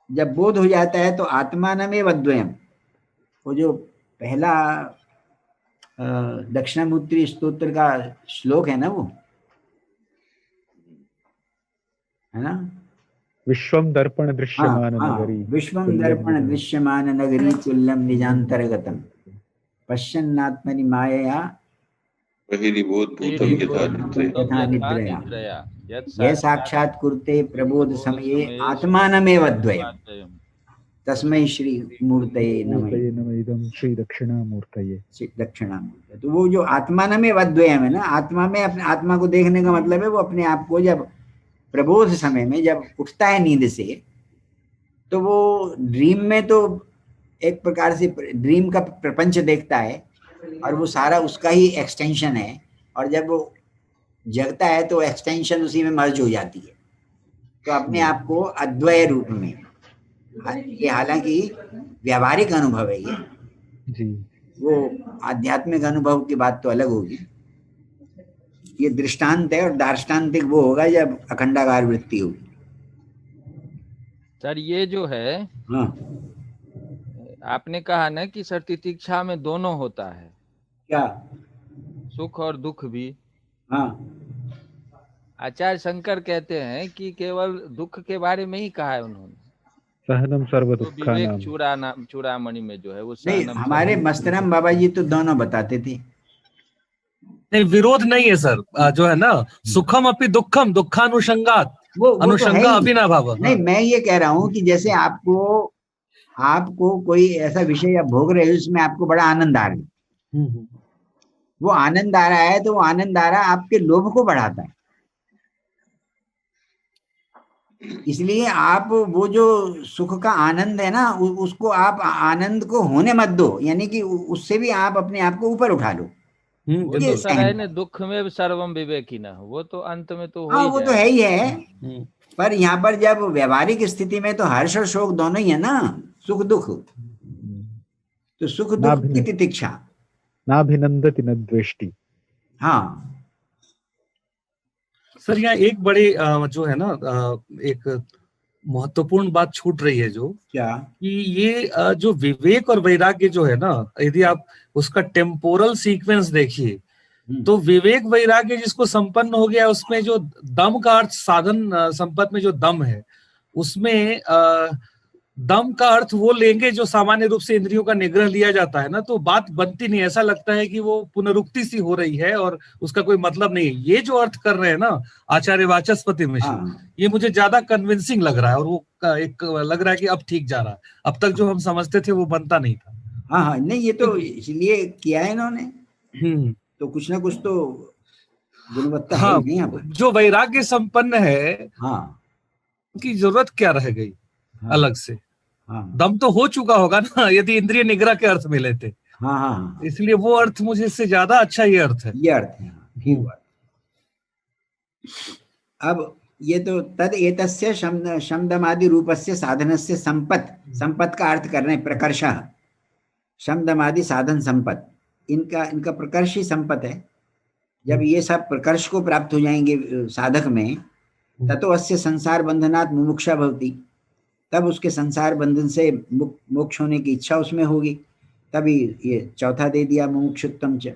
जब बोध हो जाता है तो आत्मानमेव अद्वयम्, वो जो पहला दक्षिणामूर्ति स्तोत्र का श्लोक है ना, वो है ना, विश्वम दर्पण दृश्यमान नगरी, विश्वम दर्पण दृश्यमान नगरी तुल्यम निजांतर्गतम पश्यन्नात्मनि मायया बहिर्बोधभूतं यथा निद्रया ये साक्षात् कुरुते प्रबोध समये आत्मानमेव अद्वयम् तस्मै श्री मूर्तये नमः। इदं श्री दक्षिणामूर्तये। दक्षिणामूर्तये, तो वो जो आत्मानमेव अद्वयम् है ना, आत्मा में अपने आत्मा को देखने का मतलब है वो अपने आप को जब प्रबोध समय में जब उठता है नींद से, तो वो ड्रीम में तो एक प्रकार से ड्रीम का प्रपंच देखता है और वो सारा उसका ही एक्सटेंशन है, और जब वो जगता है तो एक्सटेंशन उसी में मर्ज हो जाती है, तो अपने आप को अद्वय रूप में, ये हालांकि व्यावहारिक अनुभव है ये जी, वो आध्यात्मिक अनुभव की बात तो अलग होगी, ये दृष्टांत है, और दार्ष्टान्तिक वो होगा जब अखंडाकार वृत्ति होगी। सर ये जो है, हाँ, आपने कहा ना कि सर तितिक्षा में दोनों होता है, क्या सुख और दुख भी। हाँ, आचार्य शंकर कहते हैं कि केवल दुख के बारे में ही कहा है उन्होंने, सहनम सर्व तो विवेक चूड़ामणि में जो है वो नहीं, हमारे मस्तराम बाबा जी तो दोनों बताते थे। नहीं, विरोध नहीं है सर, जो है ना, सुखम अपि दुखम दुखानुषंगात वो अनुषंगा अभिनाभाव। नहीं, मैं ये कह रहा हूँ कि जैसे आपको कोई ऐसा विषय आप भोग रहे हो जिसमें आपको बड़ा आनंद आ रहा है, वो आनंद आ रहा है, तो वो आनंद आ रहा है आपके लोभ को बढ़ाता है, इसलिए आप वो जो सुख का आनंद है ना, उसको आप आनंद को होने मत दो, यानी कि उससे भी आप अपने आप को ऊपर उठा लो। वो तो सर है ना, दुख में सर्वम विवेकी ना, वो तो अंत में तो हाँ, वो तो है ही है, पर यहाँ पर जब व्यवहारिक स्थिति में तो हर्ष और शोक दोनों ही है ना, सुख दुख, तो सुख दुख की तितिक्षा, नाभिनंदति न द्वेष्टि। हाँ सर, यहाँ एक बड़ी जो है ना, एक महत्वपूर्ण बात छूट रही है, जो क्या कि ये जो विवेक और वैराग्य जो है ना, यदि आप उसका टेम्पोरल सीक्वेंस देखिए, तो विवेक वैराग्य जिसको संपन्न हो गया, उसमें जो दम का अर्थ, साधन संपत्ति में जो दम है, उसमें दम का अर्थ वो लेंगे जो सामान्य रूप से इंद्रियों का निग्रह लिया जाता है ना, तो बात बनती नहीं, ऐसा लगता है कि वो पुनरुक्ति सी हो रही है और उसका कोई मतलब नहीं है। ये जो अर्थ कर रहे हैं ना आचार्य वाचस्पति मिश्र, ये मुझे ज्यादा कन्विंसिंग लग रहा है, और वो एक लग रहा है कि अब ठीक जा रहा है, अब तक जो हम समझते थे वो बनता नहीं था। हाँ, नहीं, ये तो इसलिए किया है इन्होंने, तो कुछ ना कुछ तो गुणवत्ता है नहीं यहाँ पर। जो वैराग्य संपन्न है, हाँ, उनकी जरूरत क्या रह गई अलग से? हाँ, दम तो हो चुका होगा ना, यदि इंद्रिय निग्रह के अर्थ में लेते। हाँ हाँ हाँ, इसलिए वो अर्थ मुझे इससे ज्यादा अच्छा ये अर्थ है। ये अर्थ है, हाँ, ठीक बात। अब ये तो तद एतस्य शमदमादि रूपस्य साधनस्य संपत् का अर्थ कर रहे हैं, प्रकर्षः, शमदमादि साधन संपत्, इनका प्रकर्ष ही संपत् है। जब ये सब प्रकर्ष को प्राप्त हो जाएंगे साधक में, ततो अस्य संसार बंधनात् मुमुक्षा भवति, तब उसके संसार बंधन से मोक्ष होने की इच्छा उसमें होगी। तभी ये चौथा दे दिया, मुमुक्षुत्वम च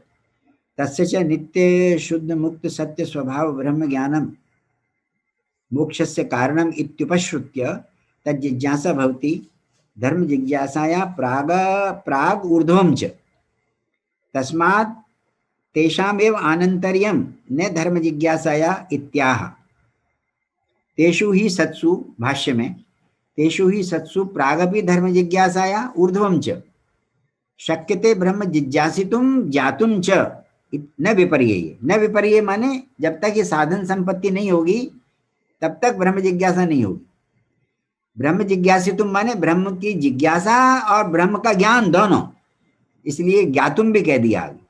तस्य च नित्य शुद्ध मुक्त सत्य स्वभाव ब्रह्म ज्ञानम मोक्षस्य कारणम इत्युपश्रुत्य तज्जिज्ञासा भवति धर्म जिज्ञासाया प्राग ऊर्ध्वं च तस्मात् तेषामेव आनन्तर्यं न धर्म जिज्ञासाया इत्याह। तेषु ही सत्सु, भाष्य में, तेषु ही सत्सु प्रागपि धर्म जिज्ञासाया ऊर्ध्वं च शक्यते ब्रह्म जिज्ञासितुं ज्ञातुं च न विपर्यय। न विपर्यय माने जब तक ये साधन संपत्ति नहीं होगी तब तक ब्रह्म जिज्ञासा नहीं होगी। ब्रह्म जिज्ञासितुम माने ब्रह्म की जिज्ञासा और ब्रह्म का ज्ञान दोनों, इसलिए ज्ञातुम भी कह दिया आगे।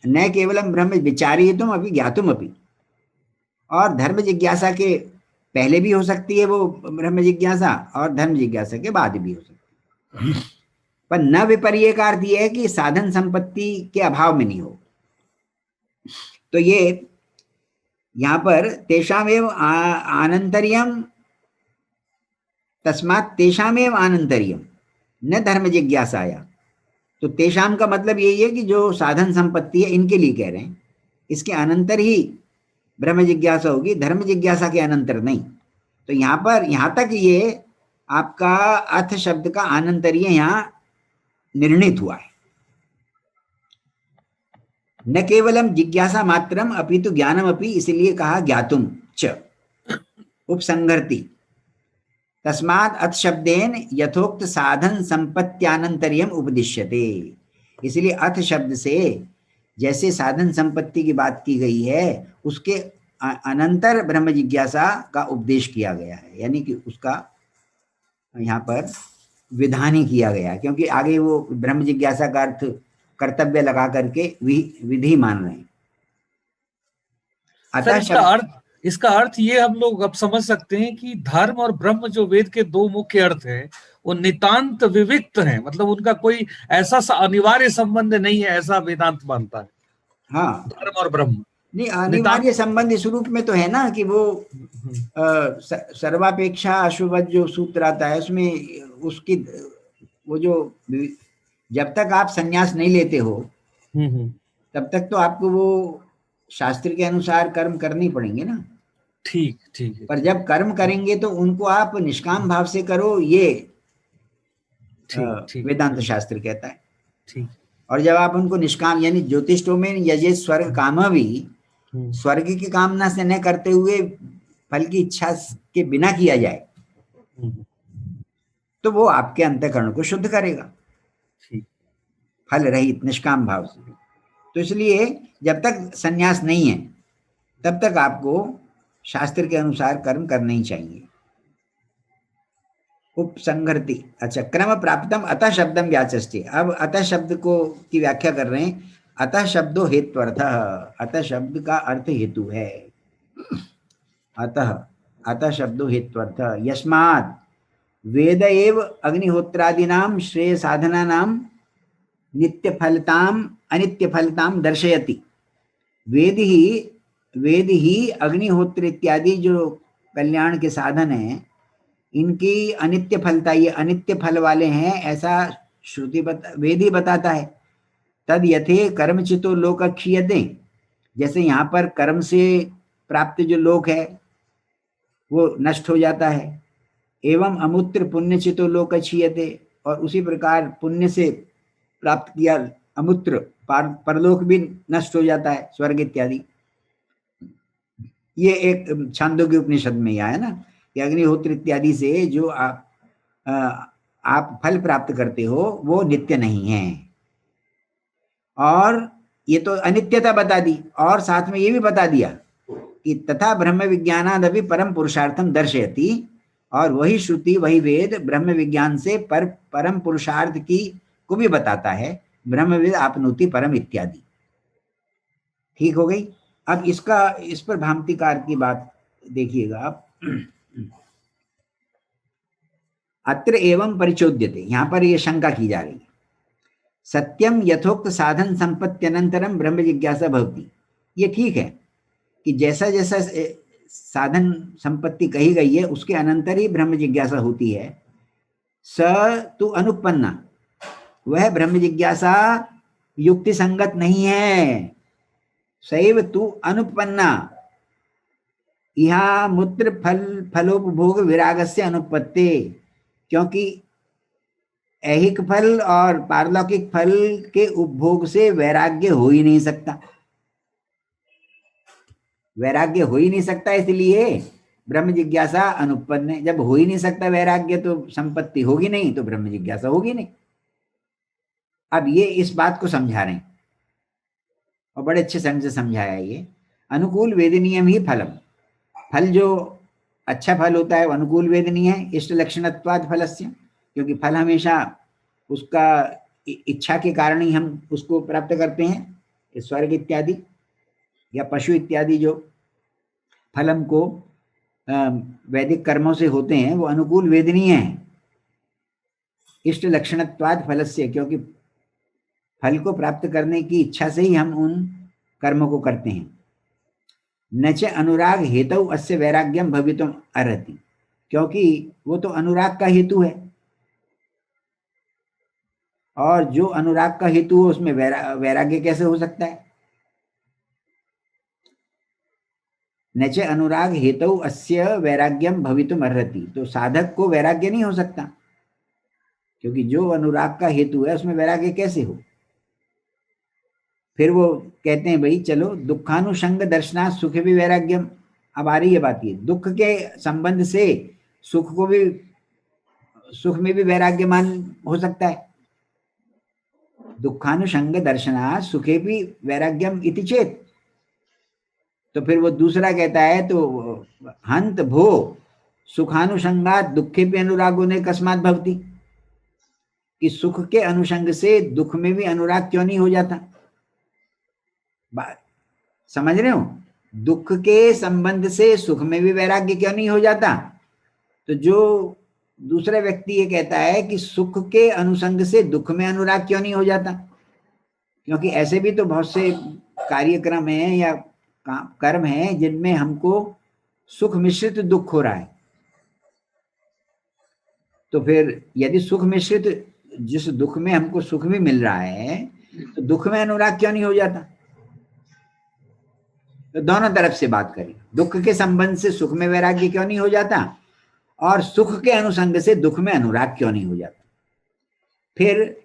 न केवलम ब्रह्म विचार्यतुम अभी ज्ञातुम अपि। और धर्म जिज्ञासा के पहले भी हो सकती है वो ब्रह्म जिज्ञासा, और धर्म जिज्ञासा के बाद भी हो सकती है। पर न विपर्य का अर्थ यह है कि साधन संपत्ति के अभाव में नहीं हो। तो ये यहां पर तेषामेव आनंतर्यम, तस्मात् तेषामेव आनंतर्यम न धर्म जिज्ञासाया। तो तेषाम का मतलब यही है कि जो साधन संपत्ति है इनके लिए कह रहे हैं, इसके अनंतर ही ब्रह्म जिज्ञासा होगी, धर्म जिज्ञासा के अनंतर नहीं। तो यहाँ पर यहाँ तक ये आपका अर्थ शब्द का आनंतर्य यहाँ निर्णित हुआ है। न केवलम जिज्ञासा मात्रम अपितु ज्ञानम अपि, इसलिए कहा ज्ञातुम च उपसंहरति। तस्मात् अथ शब्देन यथोक्त साधन संपत्त्यानंतर्यम उपदिश्यते। इसलिए अथ शब्द से जैसे साधन संपत्ति की बात की गई है उसके अनंतर ब्रह्म जिज्ञासा का उपदेश किया गया है, यानी कि उसका यहाँ पर विधान ही किया गया है, क्योंकि आगे वो ब्रह्म जिज्ञासा का अर्थ कर्तव्य लगा करके विधि मान रहे हैं। अतः इसका अर्थ ये हम लोग अब समझ सकते हैं कि धर्म और ब्रह्म जो वेद के दो मुख्य अर्थ हैं वो नितांत विविक्त हैं, मतलब उनका कोई ऐसा अनिवार्य संबंध नहीं है, ऐसा वेदांत मानता है। हाँ, धर्म और ब्रह्म नहीं, अनिवार्य संबंध इस रूप में तो है ना कि वो सर्वापेक्षा अशुभ जो सूत्र आता है उसमें उसकी वो जो जब तक आप संन्यास नहीं लेते हो तब तक तो आपको वो शास्त्र के अनुसार कर्म करने पड़ेंगे ना। ठीक ठीक। पर जब कर्म करेंगे तो उनको आप निष्काम भाव से करो, ये वेदांत शास्त्र कहता है। ठीक। और जब आप उनको निष्काम यानी ज्योतिषों में यजे स्वर्ग काम भी, स्वर्ग की कामना से न करते हुए फल की इच्छा के बिना किया जाए तो वो आपके अंतःकरण को शुद्ध करेगा, फल रहित निष्काम भाव से। तो इसलिए जब तक संन्यास नहीं है तब तक आपको शास्त्र के अनुसार कर्म करने ही चाहिए। उपसंहरति, अच्छा, क्रम प्राप्तम अतः शब्दम व्याचष्टे। अब अतः शब्द को की व्याख्या कर रहे हैं। अतः शब्दो हेत्वर्थः, अतः शब्द का अर्थ हेतु है। अतः शब्दो हेत्वर्थः यस्मात् वेद एव अग्निहोत्रादीनां श्रेय साधनानां नित्य फलताम अनित्य फलताम दर्शयति। वेद ही अग्निहोत्र इत्यादि जो कल्याण के साधन हैं इनकी अनित्य फलता, ये अनित्य फल वाले हैं ऐसा श्रुति वेद ही बताता है। तद यथे कर्मचितो लोक क्षीयते, जैसे यहाँ पर कर्म से प्राप्त जो लोक है वो नष्ट हो जाता है। एवं अमूत्र पुण्यचितो लोक क्षीयते, और उसी प्रकार पुण्य से प्राप्त किया अमूत्र परलोक भी नष्ट हो जाता है, स्वर्ग इत्यादि। ये एक छांदोग्य उपनिषद में आया है ना कि अग्निहोत्र इत्यादि से जो आप फल प्राप्त करते हो वो नित्य नहीं है। और ये तो अनित्यता बता दी, और साथ में ये भी बता दिया कि तथा ब्रह्म विज्ञानादपि परम पुरुषार्थम दर्शयति, और वही श्रुति वही वेद ब्रह्म विज्ञान से परम पुरुषार्थ की को भी बताता है, ब्रह्मविद आपनोति परम इत्यादि। ठीक हो गई। अब इस पर भामतीकार की बात देखिएगा आप। अत्र एवं परिचोद्यते, यहां पर यह शंका की जा रही है, सत्यम यथोक्त साधन संपत्त्यनंतरम ब्रह्म जिज्ञासा भवति। ये ठीक है कि जैसा जैसा साधन संपत्ति कही गई है उसके अनंतर ही ब्रह्म जिज्ञासा होती है। स तु अनुपन्ना, वह ब्रह्म जिज्ञासा युक्ति संगत नहीं है। सैव तु अनुपन्ना, यहाँ मूत्र फलोपभोग विरागस्य अनुपत्ति, क्योंकि ऐहिक फल और पारलौकिक फल के उपभोग से वैराग्य हो ही नहीं सकता। वैराग्य हो ही नहीं सकता, इसलिए ब्रह्म जिज्ञासा अनुपन्न है। जब हो ही नहीं सकता वैराग्य, तो संपत्ति होगी नहीं, तो ब्रह्म जिज्ञासा होगी नहीं। अब ये इस बात को समझा रहे हैं और बड़े अच्छे ढंग से समझाया। ये अनुकूल वेदनीयम ही फलम, फल जो अच्छा फल होता है वो अनुकूल वेदनीय है। इष्ट लक्षणत्वाद फलस्य, क्योंकि फल हमेशा उसका इच्छा के कारण ही हम उसको प्राप्त करते हैं। स्वर्ग इत्यादि या पशु इत्यादि जो फलम को वैदिक कर्मों से होते हैं वो अनुकूल वेदनीय हैं। इष्ट लक्षणत्वाद फलस्य, क्योंकि फल को प्राप्त करने की इच्छा से ही हम उन कर्मों को करते हैं। न च अनुराग हेतु अस्य वैराग्यम भवितुम अर्हति, क्योंकि वो तो अनुराग का हेतु है, और जो अनुराग का हेतु हो उसमें वैराग्य कैसे हो सकता है। न च अनुराग हेतु अस्य वैराग्यम भवितुम अर्हति, तो साधक को वैराग्य नहीं हो सकता, क्योंकि जो अनुराग का हेतु है उसमें वैराग्य कैसे हो। फिर वो कहते हैं भाई चलो दुखानुषंग दर्शनात् सुख भी वैराग्यम। अब आ रही है बात, ये दुख के संबंध से सुख को भी, सुख में भी वैराग्यमान हो सकता है। दुखानुषंग दर्शनात् सुखे भी वैराग्यम इति चेत, तो फिर वो दूसरा कहता है तो हंत भो सुखानुषंगात दुखे भी अनुरागो ने कस्मात् भवति, कि सुख के अनुषंग से दुख में भी अनुराग क्यों नहीं हो जाता। समझ रहे हो, दुख के संबंध से सुख में भी वैराग्य क्यों नहीं हो जाता। तो जो दूसरा व्यक्ति ये कहता है कि सुख के अनुसंग से दुख में अनुराग क्यों नहीं हो जाता, क्योंकि ऐसे भी तो बहुत से कार्यक्रम हैं या कर्म हैं जिनमें हमको सुख मिश्रित दुख हो रहा है। तो फिर यदि सुख मिश्रित, जिस दुख में हमको सुख भी मिल रहा है, तो दुख में अनुराग क्यों नहीं हो जाता। तो दोनों तरफ से बात करें, दुख के संबंध से सुख में वैराग्य क्यों नहीं हो जाता, और सुख के अनुसंग से दुख में अनुराग क्यों नहीं हो जाता। फिर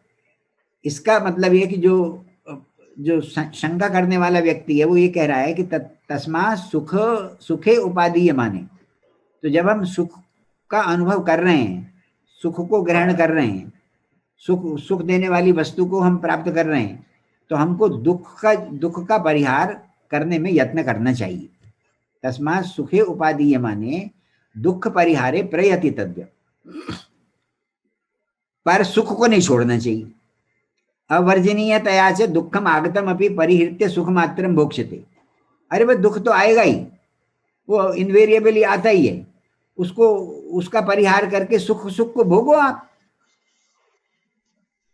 इसका मतलब ये कि जो शंका करने वाला व्यक्ति है वो ये कह रहा है कि तस्मा सुख सुखे उपाधीय माने, तो जब हम सुख का अनुभव कर रहे हैं, सुख को ग्रहण कर रहे हैं, सुख देने वाली वस्तु को हम प्राप्त कर रहे हैं, तो हमको दुख का परिहार करने में यत्न करना चाहिए। तस्मात् सुखे उपाधीय माने दुख परिहारे प्रयति तद्य, पर सुख को नहीं छोड़ना चाहिए। अवर्जनीयतया च दुखम आगतम अपि परिहृत्य सुख मात्रम भोक्ष्यते। अरे वह दुख तो आएगा ही, वो इनवेरिएबली आता ही है, उसको उसका परिहार करके सुख को भोगो आप।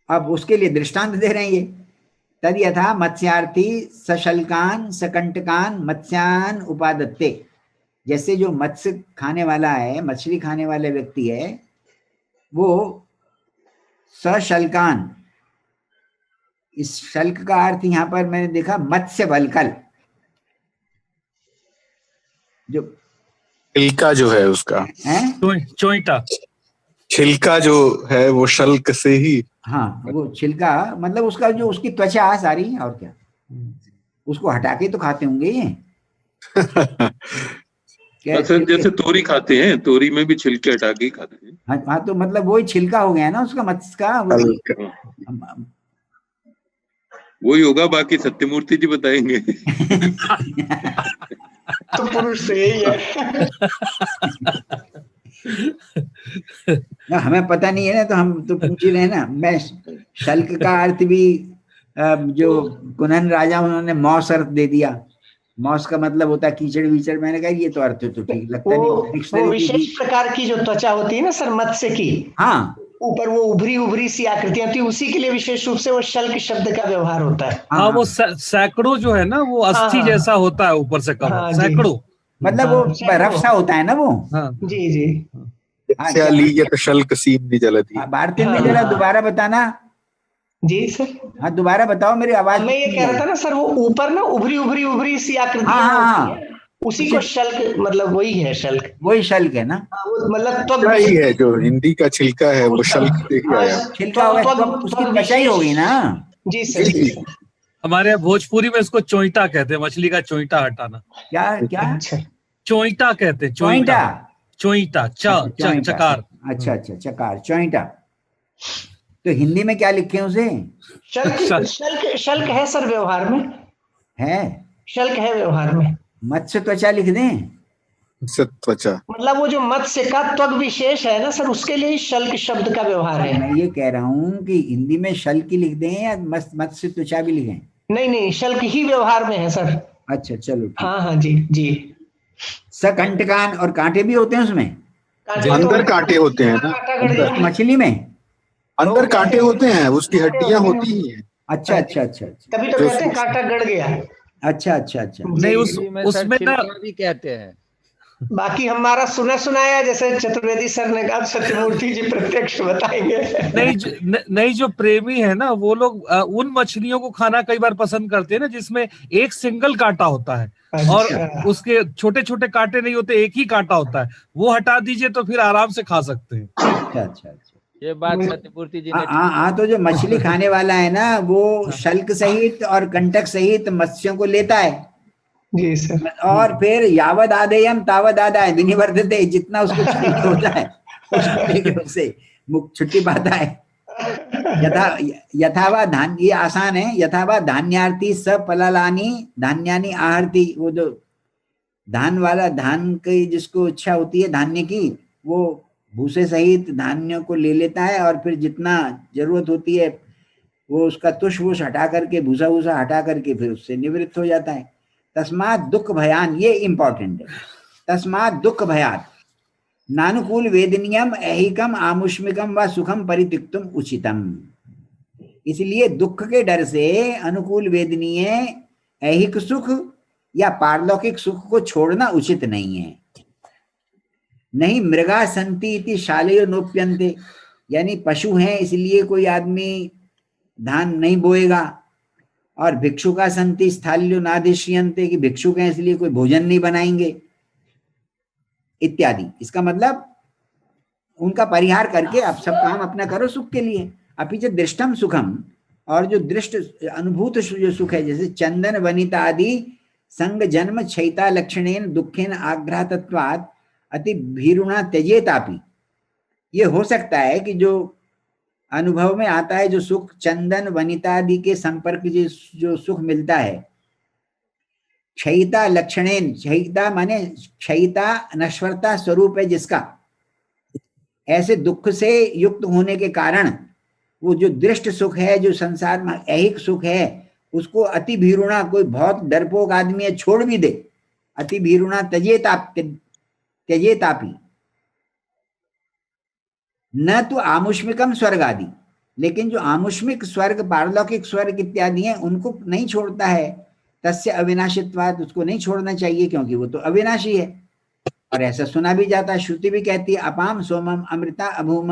अब उसके लिए दृष्टांत दे रहे हैं ये, तद यथा मत्स्यार्थी सशल्कान सकंटकान मत्स्यान उपादत्ते, जैसे जो मत्स्य खाने वाला है, मछली खाने वाला व्यक्ति है, वो सशल्कान, इस शल्क का अर्थ यहां पर मैंने देखा मत्स्य बलकल, जो छिलका जो है उसका है चोइटा, छिलका जो है वो शल्क से ही, हाँ वो छिलका मतलब उसका जो उसकी त्वचा सारी, और क्या उसको हटा के तो खाते होंगे ये। जैसे तोरी खाते हैं, तोरी में भी छिलके हटा के खाते हैं। हाँ तो मतलब वही छिलका हो गया ना उसका, मत्स्य का वही होगा, बाकी सत्यमूर्ति जी बताएंगे। तो पुरुष से यही है। ना हमें पता नहीं है ना, तो हम तो पूछ ही रहे हैं ना। मैं शल्क का अर्थ भी जो कुनन राजा उन्होंने मौस अर्थ दे दिया। मौस का मतलब होता है कीचड़ वीचड़। मैंने कहा ये तो अर्थ तो ठीक लगता नहीं। वो डिक्शनरी विशेष प्रकार की जो त्वचा होती है ना सर मत्स्य की, हाँ ऊपर वो उभरी उभरी सी आकृतियां होती है, उसी के लिए विशेष रूप से वो शल्क शब्द का व्यवहार होता है। हाँ, वो सैकड़ों जो है ना, वो अस्थि हाँ। जैसा होता है ऊपर से कवर, हाँ जी। सैकड़ों। मतलब वो रफ सा होता है ना वो। हाँ जी जी। हाँ, क्या- यस्यालीयत शल्क सीम्नि जलति। भारती में हाँ। जरा दोबारा बताना। जी सर, हाँ दोबारा बताओ, मेरी आवाज मैं ये कह रहा था ना सर, वो ऊपर ना उभरी उभरी उभरी सी हाँ आकृतियां हाँ होती हाँ, है, उसी को शल्क, मतलब वही है शल्क। वही शल्क है ना। हाँ, वो मतलब छिलका ही है, जो हिंदी का छिलका है वो शल्क से ही आया। छिलका हो गया तो उसकी त्वचा ही होगी ना। जी सर, जी जी जी। सर। हमारे यहाँ भोजपुरी में इसको चोइटा कहते हैं, मछली का चोइटा हटाना। क्या क्या? अच्छा चोइटा कहते हैं, चोइटा। चोइटा, अच्छा, चोइटा। चकार। अच्छा अच्छा, चकार, चोइटा। तो हिंदी में क्या लिखे उसे? शल्क, शल्क शल्क है सर व्यवहार में, है शल्क है व्यवहार में। मत्स्य त्वचा लिख दें? त्वचा। मतलब वो जो मत्स्य का त्वग विशेष है ना सर, उसके लिए ही शल्क शब्द का व्यवहार है। मैं ये कह रहा हूँ कि हिंदी में शल्क ही लिख दें या मत्स्य त्वचा भी लिखें? नहीं नहीं, शल्क ही व्यवहार में है सर। अच्छा चलो ठीक। हाँ हाँ जी जी। सकंटकान, और कांटे भी होते हैं उसमें? कांटे अंदर तो कांटे होते हैं ना, कांटा गड़ गया। मछली में? अंदर कांटे होते हैं, उसकी हड्डियां होती ही हैं। अच्छा अच्छा अच्छा अच्छा। तभी तो जो कहते हैं कांटा गड़ गया। अच्छा अच्छा अच्छा। नहीं, हिंदी में सर उसमें ना छिलका भी कहते हैं। बाकी हमारा सुना सुनाया, जैसे चतुर्वेदी सर ने कहा, सत्यमूर्ति जी प्रत्यक्ष बताएंगे। नहीं, जो प्रेमी है ना, वो लोग उन मछलियों को खाना कई बार पसंद करते हैं ना जिसमें एक सिंगल कांटा होता है, और अच्छा। उसके छोटे छोटे कांटे नहीं होते, एक ही कांटा होता है। वो हटा दीजिए तो फिर आराम से खा सकते हैं। अच्छा अच्छा अच्छा। ये बात सत्यमूर्ति जी ने हाँ हाँ हाँ, तो जो मछली खाने वाला है ना, वो शल्क सहित और कंटक सहित मत्स्यों को लेता है, जी सर। और फिर यावद आदेयम तावद आदाय विनिवर्धते, जितना उसको चाहिए होता है उसको लेकर उससे मुख छुट्टी पाता है। यथा यथावा धान्य, ये आसान है। यथावा धान्यार्थी स पलालानी धान्यानी आहर्ती, वो जो धान वाला, धान की जिसको इच्छा होती है धान्य की, वो भूसे सहित धान्यों को ले लेता है, और फिर जितना जरूरत होती है वो उसका तुष वुष हटा करके, भूसा भूसा हटा करके फिर उससे निवृत्त हो जाता है। तस्मात दुख भयान, ये इंपॉर्टेंट है। तस्मात दुख भयात नानुकूल वेदनीयम ऐहिकम आमुष्मिकम व सुखम परित्यक्तुम उचितम। इसलिए दुख के डर से अनुकूल वेदनीय ऐहिक सुख या पारलौकिक सुख को छोड़ना उचित नहीं है। नहीं मृगा संति इति शालेयो नोप्यन्ते, यानी पशु हैं इसलिए कोई आदमी धान नहीं बोएगा, और भिक्षुका संति स्थाल्यो नादिश्यन्ते, कि भिक्षुक हैं इसलिए कोई भोजन नहीं बनाएंगे इत्यादि। इसका मतलब उनका परिहार करके आप सब काम अपना करो सुख के लिए। अपिच दृष्टम सुखम, और जो दृष्ट अनुभूत जो सुख है, जैसे चंदन वनिता आदि संग जन्म क्षयिता लक्षणेन दुखेन आग्रहतत्वात् अति भीरुणा त्यजेतापि, ये हो सकता है कि जो अनुभव में आता है जो सुख, चंदन वनिता आदि के संपर्क जो सुख मिलता है, क्षयिता लक्षणेन, क्षयिता माने क्षयिता नश्वरता स्वरूप है जिसका, ऐसे दुख से युक्त होने के कारण वो जो दृष्ट सुख है, जो संसार में ऐहिक सुख है, उसको अति भीरुणा, कोई बहुत डरपोक आदमी है छोड़ भी दे, अति भीरुणा त्यजेतापि न तो आमुष्मिकम स्वर्ग आदि, लेकिन जो आमुष्मिक स्वर्ग, पारलौकिक स्वर्ग इत्यादि हैं उनको नहीं छोड़ता है। तस्य अविनाशित्वात्, उसको नहीं छोड़ना चाहिए क्योंकि वो तो अविनाशी है। और ऐसा सुना भी जाता है, श्रुति भी कहती है अपाम सोमम अमृता अभूम,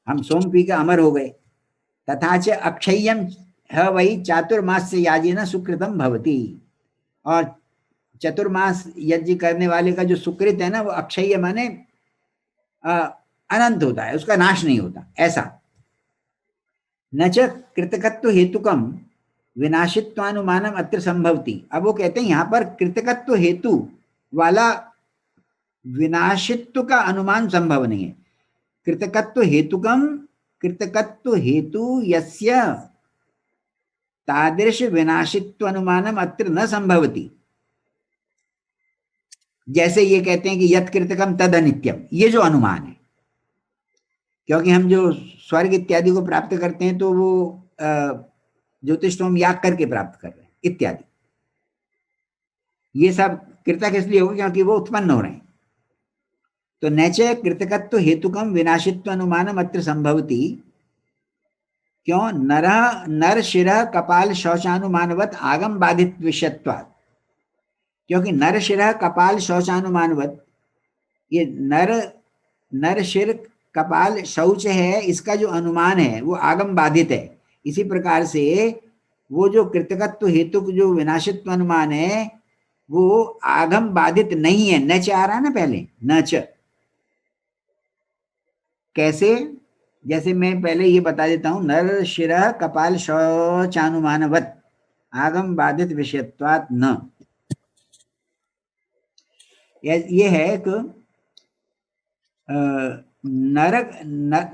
हम सोम पी के अमर हो गए। तथा च अक्षय्यम है वही चातुर्मास से याजिना सुकृतम भवती, और चतुर्मास यज्ञ करने वाले का जो सुकृत है ना, वो अक्षय माने अनंत होता है, उसका नाश नहीं होता, ऐसा। न च कृतकत्व हेतुकम विनाशित्वानुमानम अत्र संभवती। अब वो कहते हैं यहाँ पर कृतकत्व हेतु वाला विनाशित्व का अनुमान संभव नहीं है। कृतकत्व हेतुकम, कृतकत्व हेतु यस्य तादृश विनाशित्व अनुमानम अत्र न संभवती। जैसे ये कहते हैं कि यत् कृतकम तद अनित्यम, ये जो अनुमान है, क्योंकि हम जो स्वर्ग इत्यादि को प्राप्त करते हैं तो वो ज्योतिषोम याग करके प्राप्त कर रहे हैं इत्यादि। ये सब कृतक इसलिए होगा क्योंकि वो उत्पन्न हो रहे हैं। तो नैचे कृतकत्व हेतुकम विनाशित्व अनुमानम अत्र संभवति। क्यों? नर शिरः कपाल शौचानुमानवत आगम बाधित विषयत्वात्। क्योंकि नर शिरः कपाल शौचानुमानवत, ये नर शिर कपाल शौच है, इसका जो अनुमान है वो आगम बाधित है। इसी प्रकार से वो जो कृतकत्व हेतु जो विनाशित्व अनुमान है वो आगम बाधित नहीं है। न च आ रहा है ना पहले, न च। कैसे? जैसे मैं पहले ये बता देता हूं, नर शिरः कपाल शौचानुमानवत आगम बाधित विषयत्वात् न। ये है एक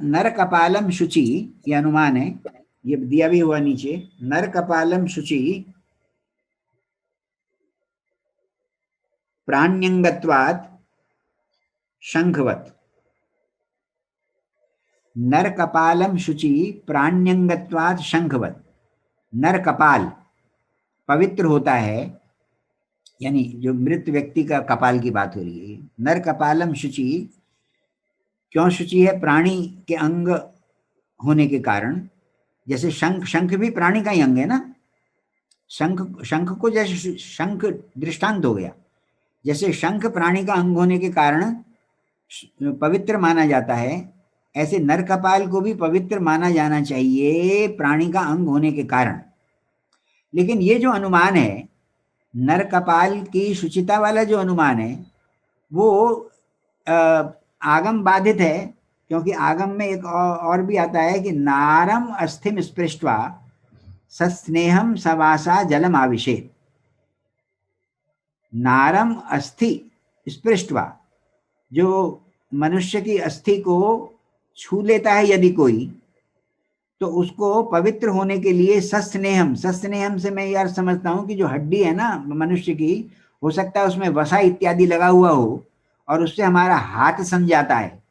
नर कपालम शुचि, ये अनुमान है, ये दिया भी हुआ नीचे। नर कपालम शुचि प्राण्यंगत्वात् शंखवत। नर कपालम शुचि प्राण्यंगत्वात् शंखवत। नर कपाल पवित्र होता है, यानी जो मृत व्यक्ति का कपाल की बात हो रही है। नर कपालम शुचि, क्यों शुचि है? प्राणी के अंग होने के कारण। जैसे शंख भी प्राणी का ही अंग है ना। शंख को जैसे शंख दृष्टांत हो गया, जैसे शंख प्राणी का अंग होने के कारण पवित्र माना जाता है, ऐसे नर कपाल को भी पवित्र माना जाना चाहिए प्राणी का अंग होने के कारण। लेकिन ये जो अनुमान है नर कपाल की शुचिता वाला जो अनुमान है वो आगम बाधित है, क्योंकि आगम में एक और भी आता है कि नारम अस्थिम स्पृष्ट्वा सस्नेहम सवासा जलम आविशेत। नारम अस्थि स्पृष्ट्वा, जो मनुष्य की अस्थि को छू लेता है यदि कोई, तो उसको पवित्र होने के लिए सस्नेहम, सस्नेहम से मैं यार समझता हूं कि जो हड्डी है ना मनुष्य की, हो सकता है उसमें वसा इत्यादि लगा हुआ हो और उससे हमारा हाथ सन जाता है,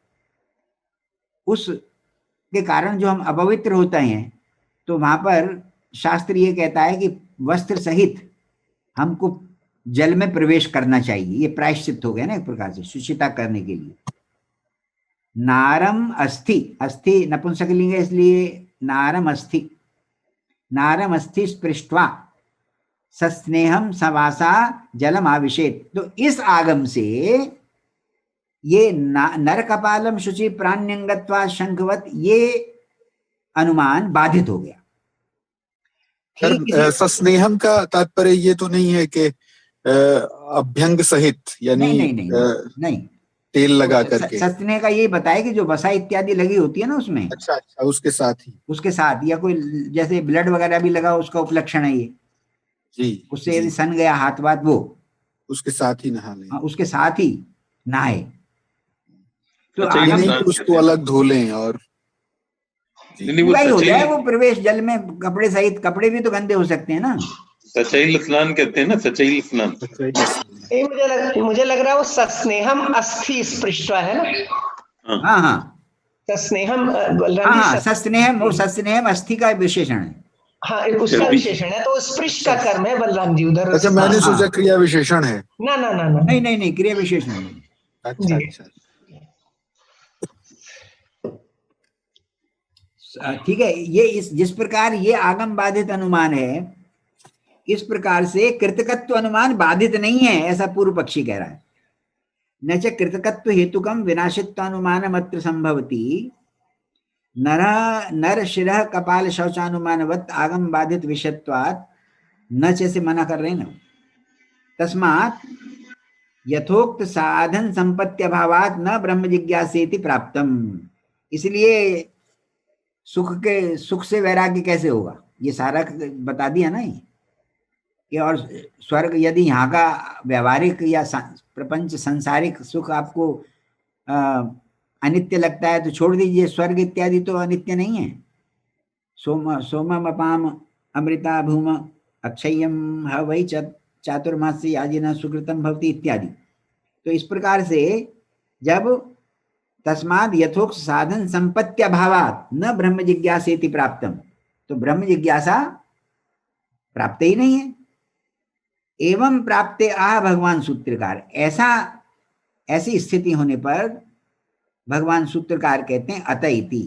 उस के कारण जो हम अपवित्र होते हैं, तो वहां पर शास्त्र ये कहता है कि वस्त्र सहित हमको जल में प्रवेश करना चाहिए। ये प्रायश्चित हो गया ना एक प्रकार से शुचिता करने के लिए। नारम अस्थि, अस्थि नपुंसकलिंग है इसलिए नारम अस्थि, नारम अस्थि स्पृष्ट्वा सस्नेहम सवासा जलम आविशेत। तो इस आगम से ये नर कपालम शुचि प्राण्यंगत्वा शंखवत ये अनुमान बाधित हो गया। सस्नेहम का तात्पर्य ये तो नहीं है कि अभ्यंग सहित, यानी नहीं तेल लगा करके। सस्नेह का ये बताया कि जो वसा इत्यादि लगी होती है ना उसमें, अच्छा, उसके साथ या कोई जैसे ब्लड वगैरह भी लगा, उसका उपलक्षण है ये जी। उससे यदि सन गया हाथ बात, वो उसके साथ ही नहा ले। उसके साथ ही नहाए, तो उसको अलग धो लें और पूरा ही हो जाए वो प्रवेश जल में, कपड़े सहित। कपड़े भी तो गंदे हो सकते हैं ना। सचैल स्नान कहते हैं ना, सचैल स्नान। मुझे लग रहा है वो सस्नेहम अस्थि स्पृष्ट्वा है ना। हाँ सस्नेहम, सस्नेहम, और सस्नेहम अस्थि का विशेषण है। हाँ, उसका विशेषण है, तो स्पृश का कर्म है बलराम जी उधर। अच्छा, मैंने सोचा क्रिया विशेषण है। ना नहीं, क्रिया विशेषण नहीं। अच्छा ठीक है। ये जिस प्रकार ये आगम बाधित अनुमान है, इस प्रकार से कृतकत्व अनुमान बाधित नहीं है, ऐसा पूर्व पक्षी कह रहा है। न च कृतकत्व हेतुकम विनाशित्व अनुमान मत्र संभवती नर शिरः कपाल शौचानुमानवत आगम बाधित विषयत्वात् न च से मना कर रहे हैं ना। तस्मात् यथोक्त साधन संपत्ति अभावात् न ब्रह्म जिज्ञासेति प्राप्तम। इसलिए सुख से वैराग्य कैसे होगा, ये सारा बता दिया ना ये। और स्वर्ग, यदि यहाँ का व्यवहारिक या प्रपंच सांसारिक सुख आपको अनित्य लगता है तो छोड़ दीजिए, स्वर्ग इत्यादि तो अनित्य नहीं है। सोमम अपाम अमृता भूम अक्षयम ह वही चातुर्मास्य याजिना सुकृतम भवति इत्यादि। तो इस प्रकार से जब तस्माद यथोक्त साधन संपत्ति अभावात न ब्रह्म जिज्ञासेति प्राप्तम, तो ब्रह्म जिज्ञासा प्राप्त ही नहीं है। एवं प्राप्ते आह भगवान सूत्रकार, ऐसी स्थिति होने पर भगवान सूत्रकार कहते हैं अत इति,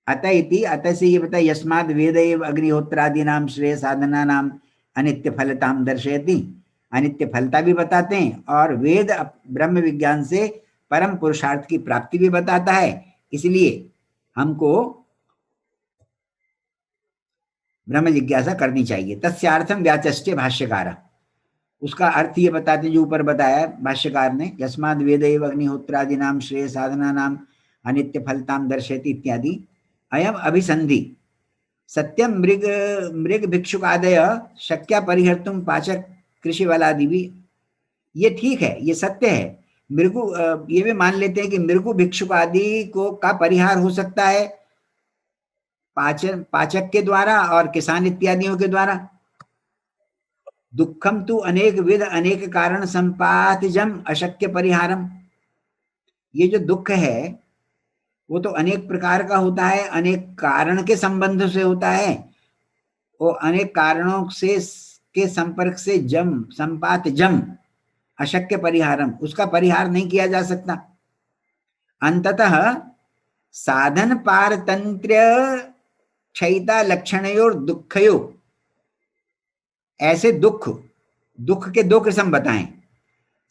अत इति, अत से ये बताए यस्माद वेद एव अग्निहोत्रादि नाम श्रेय साधना नाम अनित्य फलताम दर्शयति, अनित्य फलता भी बताते हैं और वेद ब्रह्म विज्ञान से परम पुरुषार्थ की प्राप्ति भी बताता है, इसलिए हमको ब्रह्म जिज्ञासा करनी चाहिए। तस्यार्थम व्याचष्टे भाष्यकार, उसका अर्थ ये बताते जो ऊपर बताया भाष्यकार ने, यस्माद वेद एव अग्निहोत्रादि नाम श्रेय साधना नाम अनित्य फलताम दर्शयति इत्यादि। अयम अभिसंधि सत्यम मृग भिक्षुकादय शक्या परिहर्तुम पाचक कृषि वालादि भी, ये ठीक है, ये सत्य है। मृगु ये भी मान लेते हैं कि मृगु भिक्षुक आदि को का परिहार हो सकता है पाचक के द्वारा और किसान इत्यादियों के द्वारा। दुखम तु अनेक विध अनेक कारण संपातजम अशक्य परिहारम, ये जो दुख है वो तो अनेक प्रकार का होता है, अनेक कारण के संबंध से होता है, वो अनेक कारणों से के संपर्क से जम संपात जम अशक्य परिहारम, उसका परिहार नहीं किया जा सकता। अंततः साधन पारतंत्र क्षयिता लक्षणयोर दुखयो, ऐसे दुख के दो किस्म बताएं।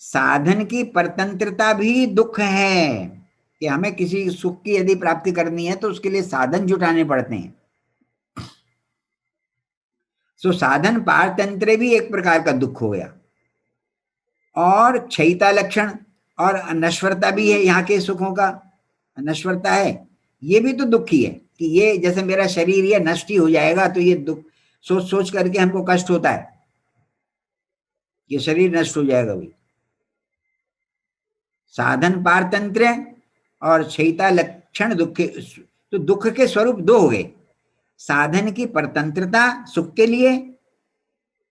साधन की परतंत्रता भी दुख है कि हमें किसी सुख की यदि प्राप्ति करनी है तो उसके लिए साधन जुटाने पड़ते हैं। सो साधन पारतंत्र भी एक प्रकार का दुख हो गया, और क्षयिता लक्षण और नश्वरता भी है, यहाँ के सुखों का नश्वरता है, ये भी तो दुख ही है कि ये जैसे मेरा शरीर ये नष्ट ही हो जाएगा, तो ये दुख सोच सोच करके हमको कष्ट होता है, ये शरीर नष्ट हो जाएगा। भी साधन पारतंत्र और क्षयिता लक्षण दुख, तो दुख के स्वरूप दो हो गए, साधन की परतंत्रता सुख के लिए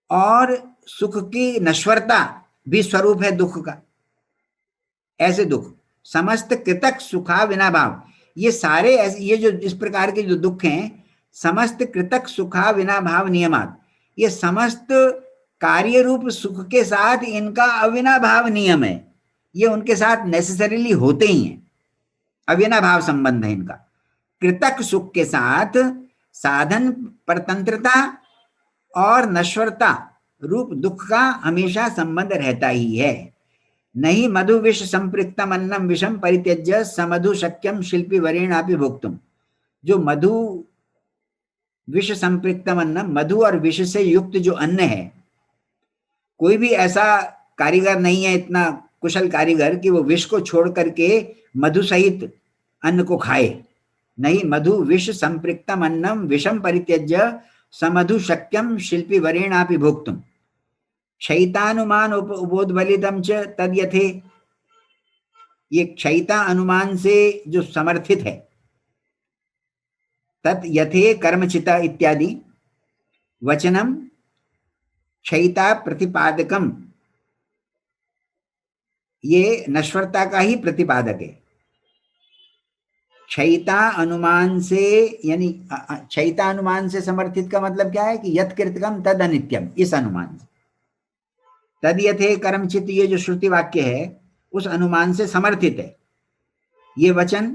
और सुख की नश्वरता भी स्वरूप है दुख का। ऐसे दुख समस्त कृतक सुखा विना भाव, ये सारे ऐसे, ये जो इस प्रकार के जो दुख हैं समस्त कृतक सुखा विना भाव नियमात, ये समस्त कार्य रूप सुख के साथ इनका अविनाभाव नियम है, ये उनके साथ नेसेसरीली होते ही हैं, अविनाभाव संबंध है इनका। कृतक सुख के साथ साधन परतंत्रता और नश्वरता रूप दुख का हमेशा संबंध रहता ही है। नहीं मधु विष संपृक्तम अन्नम विषम परित्यज्य समधु शक्यम शिल्पी वरेणापि भोक्तुम, जो मधु विष संपृक्तम अन्नम, मधु और विष से युक्त जो अन्न है, कोई भी ऐसा कारीगर नहीं है इतना कुशल कारीगर कि वो विष को छोड़ करके मधु सहित अन्न को खाए। नहीं मधु विष संपृक्तम अन्नम विषम परित्यज्य समधु शक्यम शिल्पी वरेणापि भोक्तुम क्षयितानुमान उपोद्बलितम च तद्यथे, ये क्षयिता अनुमान से जो समर्थित है, तत् यथे कर्मचिता इत्यादि वचनम क्षयिता प्रतिपादकम, ये नश्वरता का ही प्रतिपादक है। क्षयिता अनुमान से, यानी क्षयिता अनुमान से समर्थित का मतलब क्या है कि यत् कृतकम तद अनित्यम, इस अनुमान से। तद यथे कर्मचित, ये जो श्रुति वाक्य है उस अनुमान से समर्थित है ये वचन।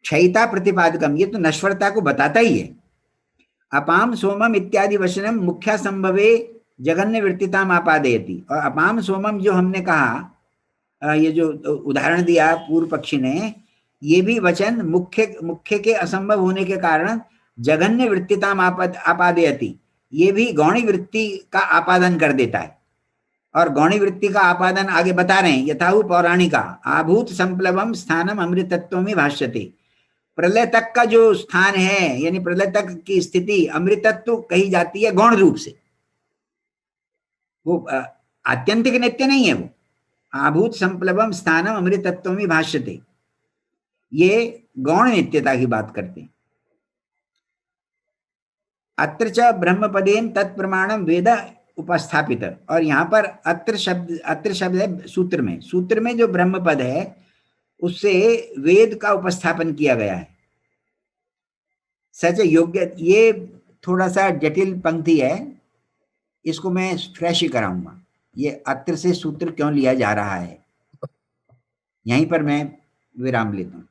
क्षयिता प्रतिपादकम, ये तो नश्वरता को बताता ही है। अपाम सोमम इत्यादि वचनम मुख्या संभवे जगन्य वृत्तिताम आपादयति, और अपाम सोमम जो हमने कहा, ये जो उदाहरण दिया पूर्व पक्षी ने, ये भी वचन मुख्य के असंभव होने के कारण जगन्य वृत्तिताम आपादयति, ये भी गौणी वृत्ति का आपादन कर देता है। और गौणी वृत्ति का आपादन आगे बता रहे हैं, यथाहु पौराणिका आभूत संप्लवम स्थानम अमृतत्व में भाष्यते, प्रलय तक का जो स्थान है, यानी प्रलय तक की स्थिति अमृतत्व कही जाती है गौण रूप से, वो आत्यंतिक नित्य नहीं है। वो आभूत संप्लवम स्थानम अमृतत्व में भाष्यते, ये गौण नित्यता की बात करते हैं। अत्र च ब्रह्मपदेन तत्प्रमाणम वेद उपस्थापित, और यहाँ पर अत्र शब्द है सूत्र में जो ब्रह्मपद है उससे वेद का उपस्थापन किया गया है। सच योग्य, ये थोड़ा सा जटिल पंक्ति है, इसको मैं फ्रेश ही कराऊंगा। ये अत्र से सूत्र क्यों लिया जा रहा है, यहीं पर मैं विराम लेता हूं।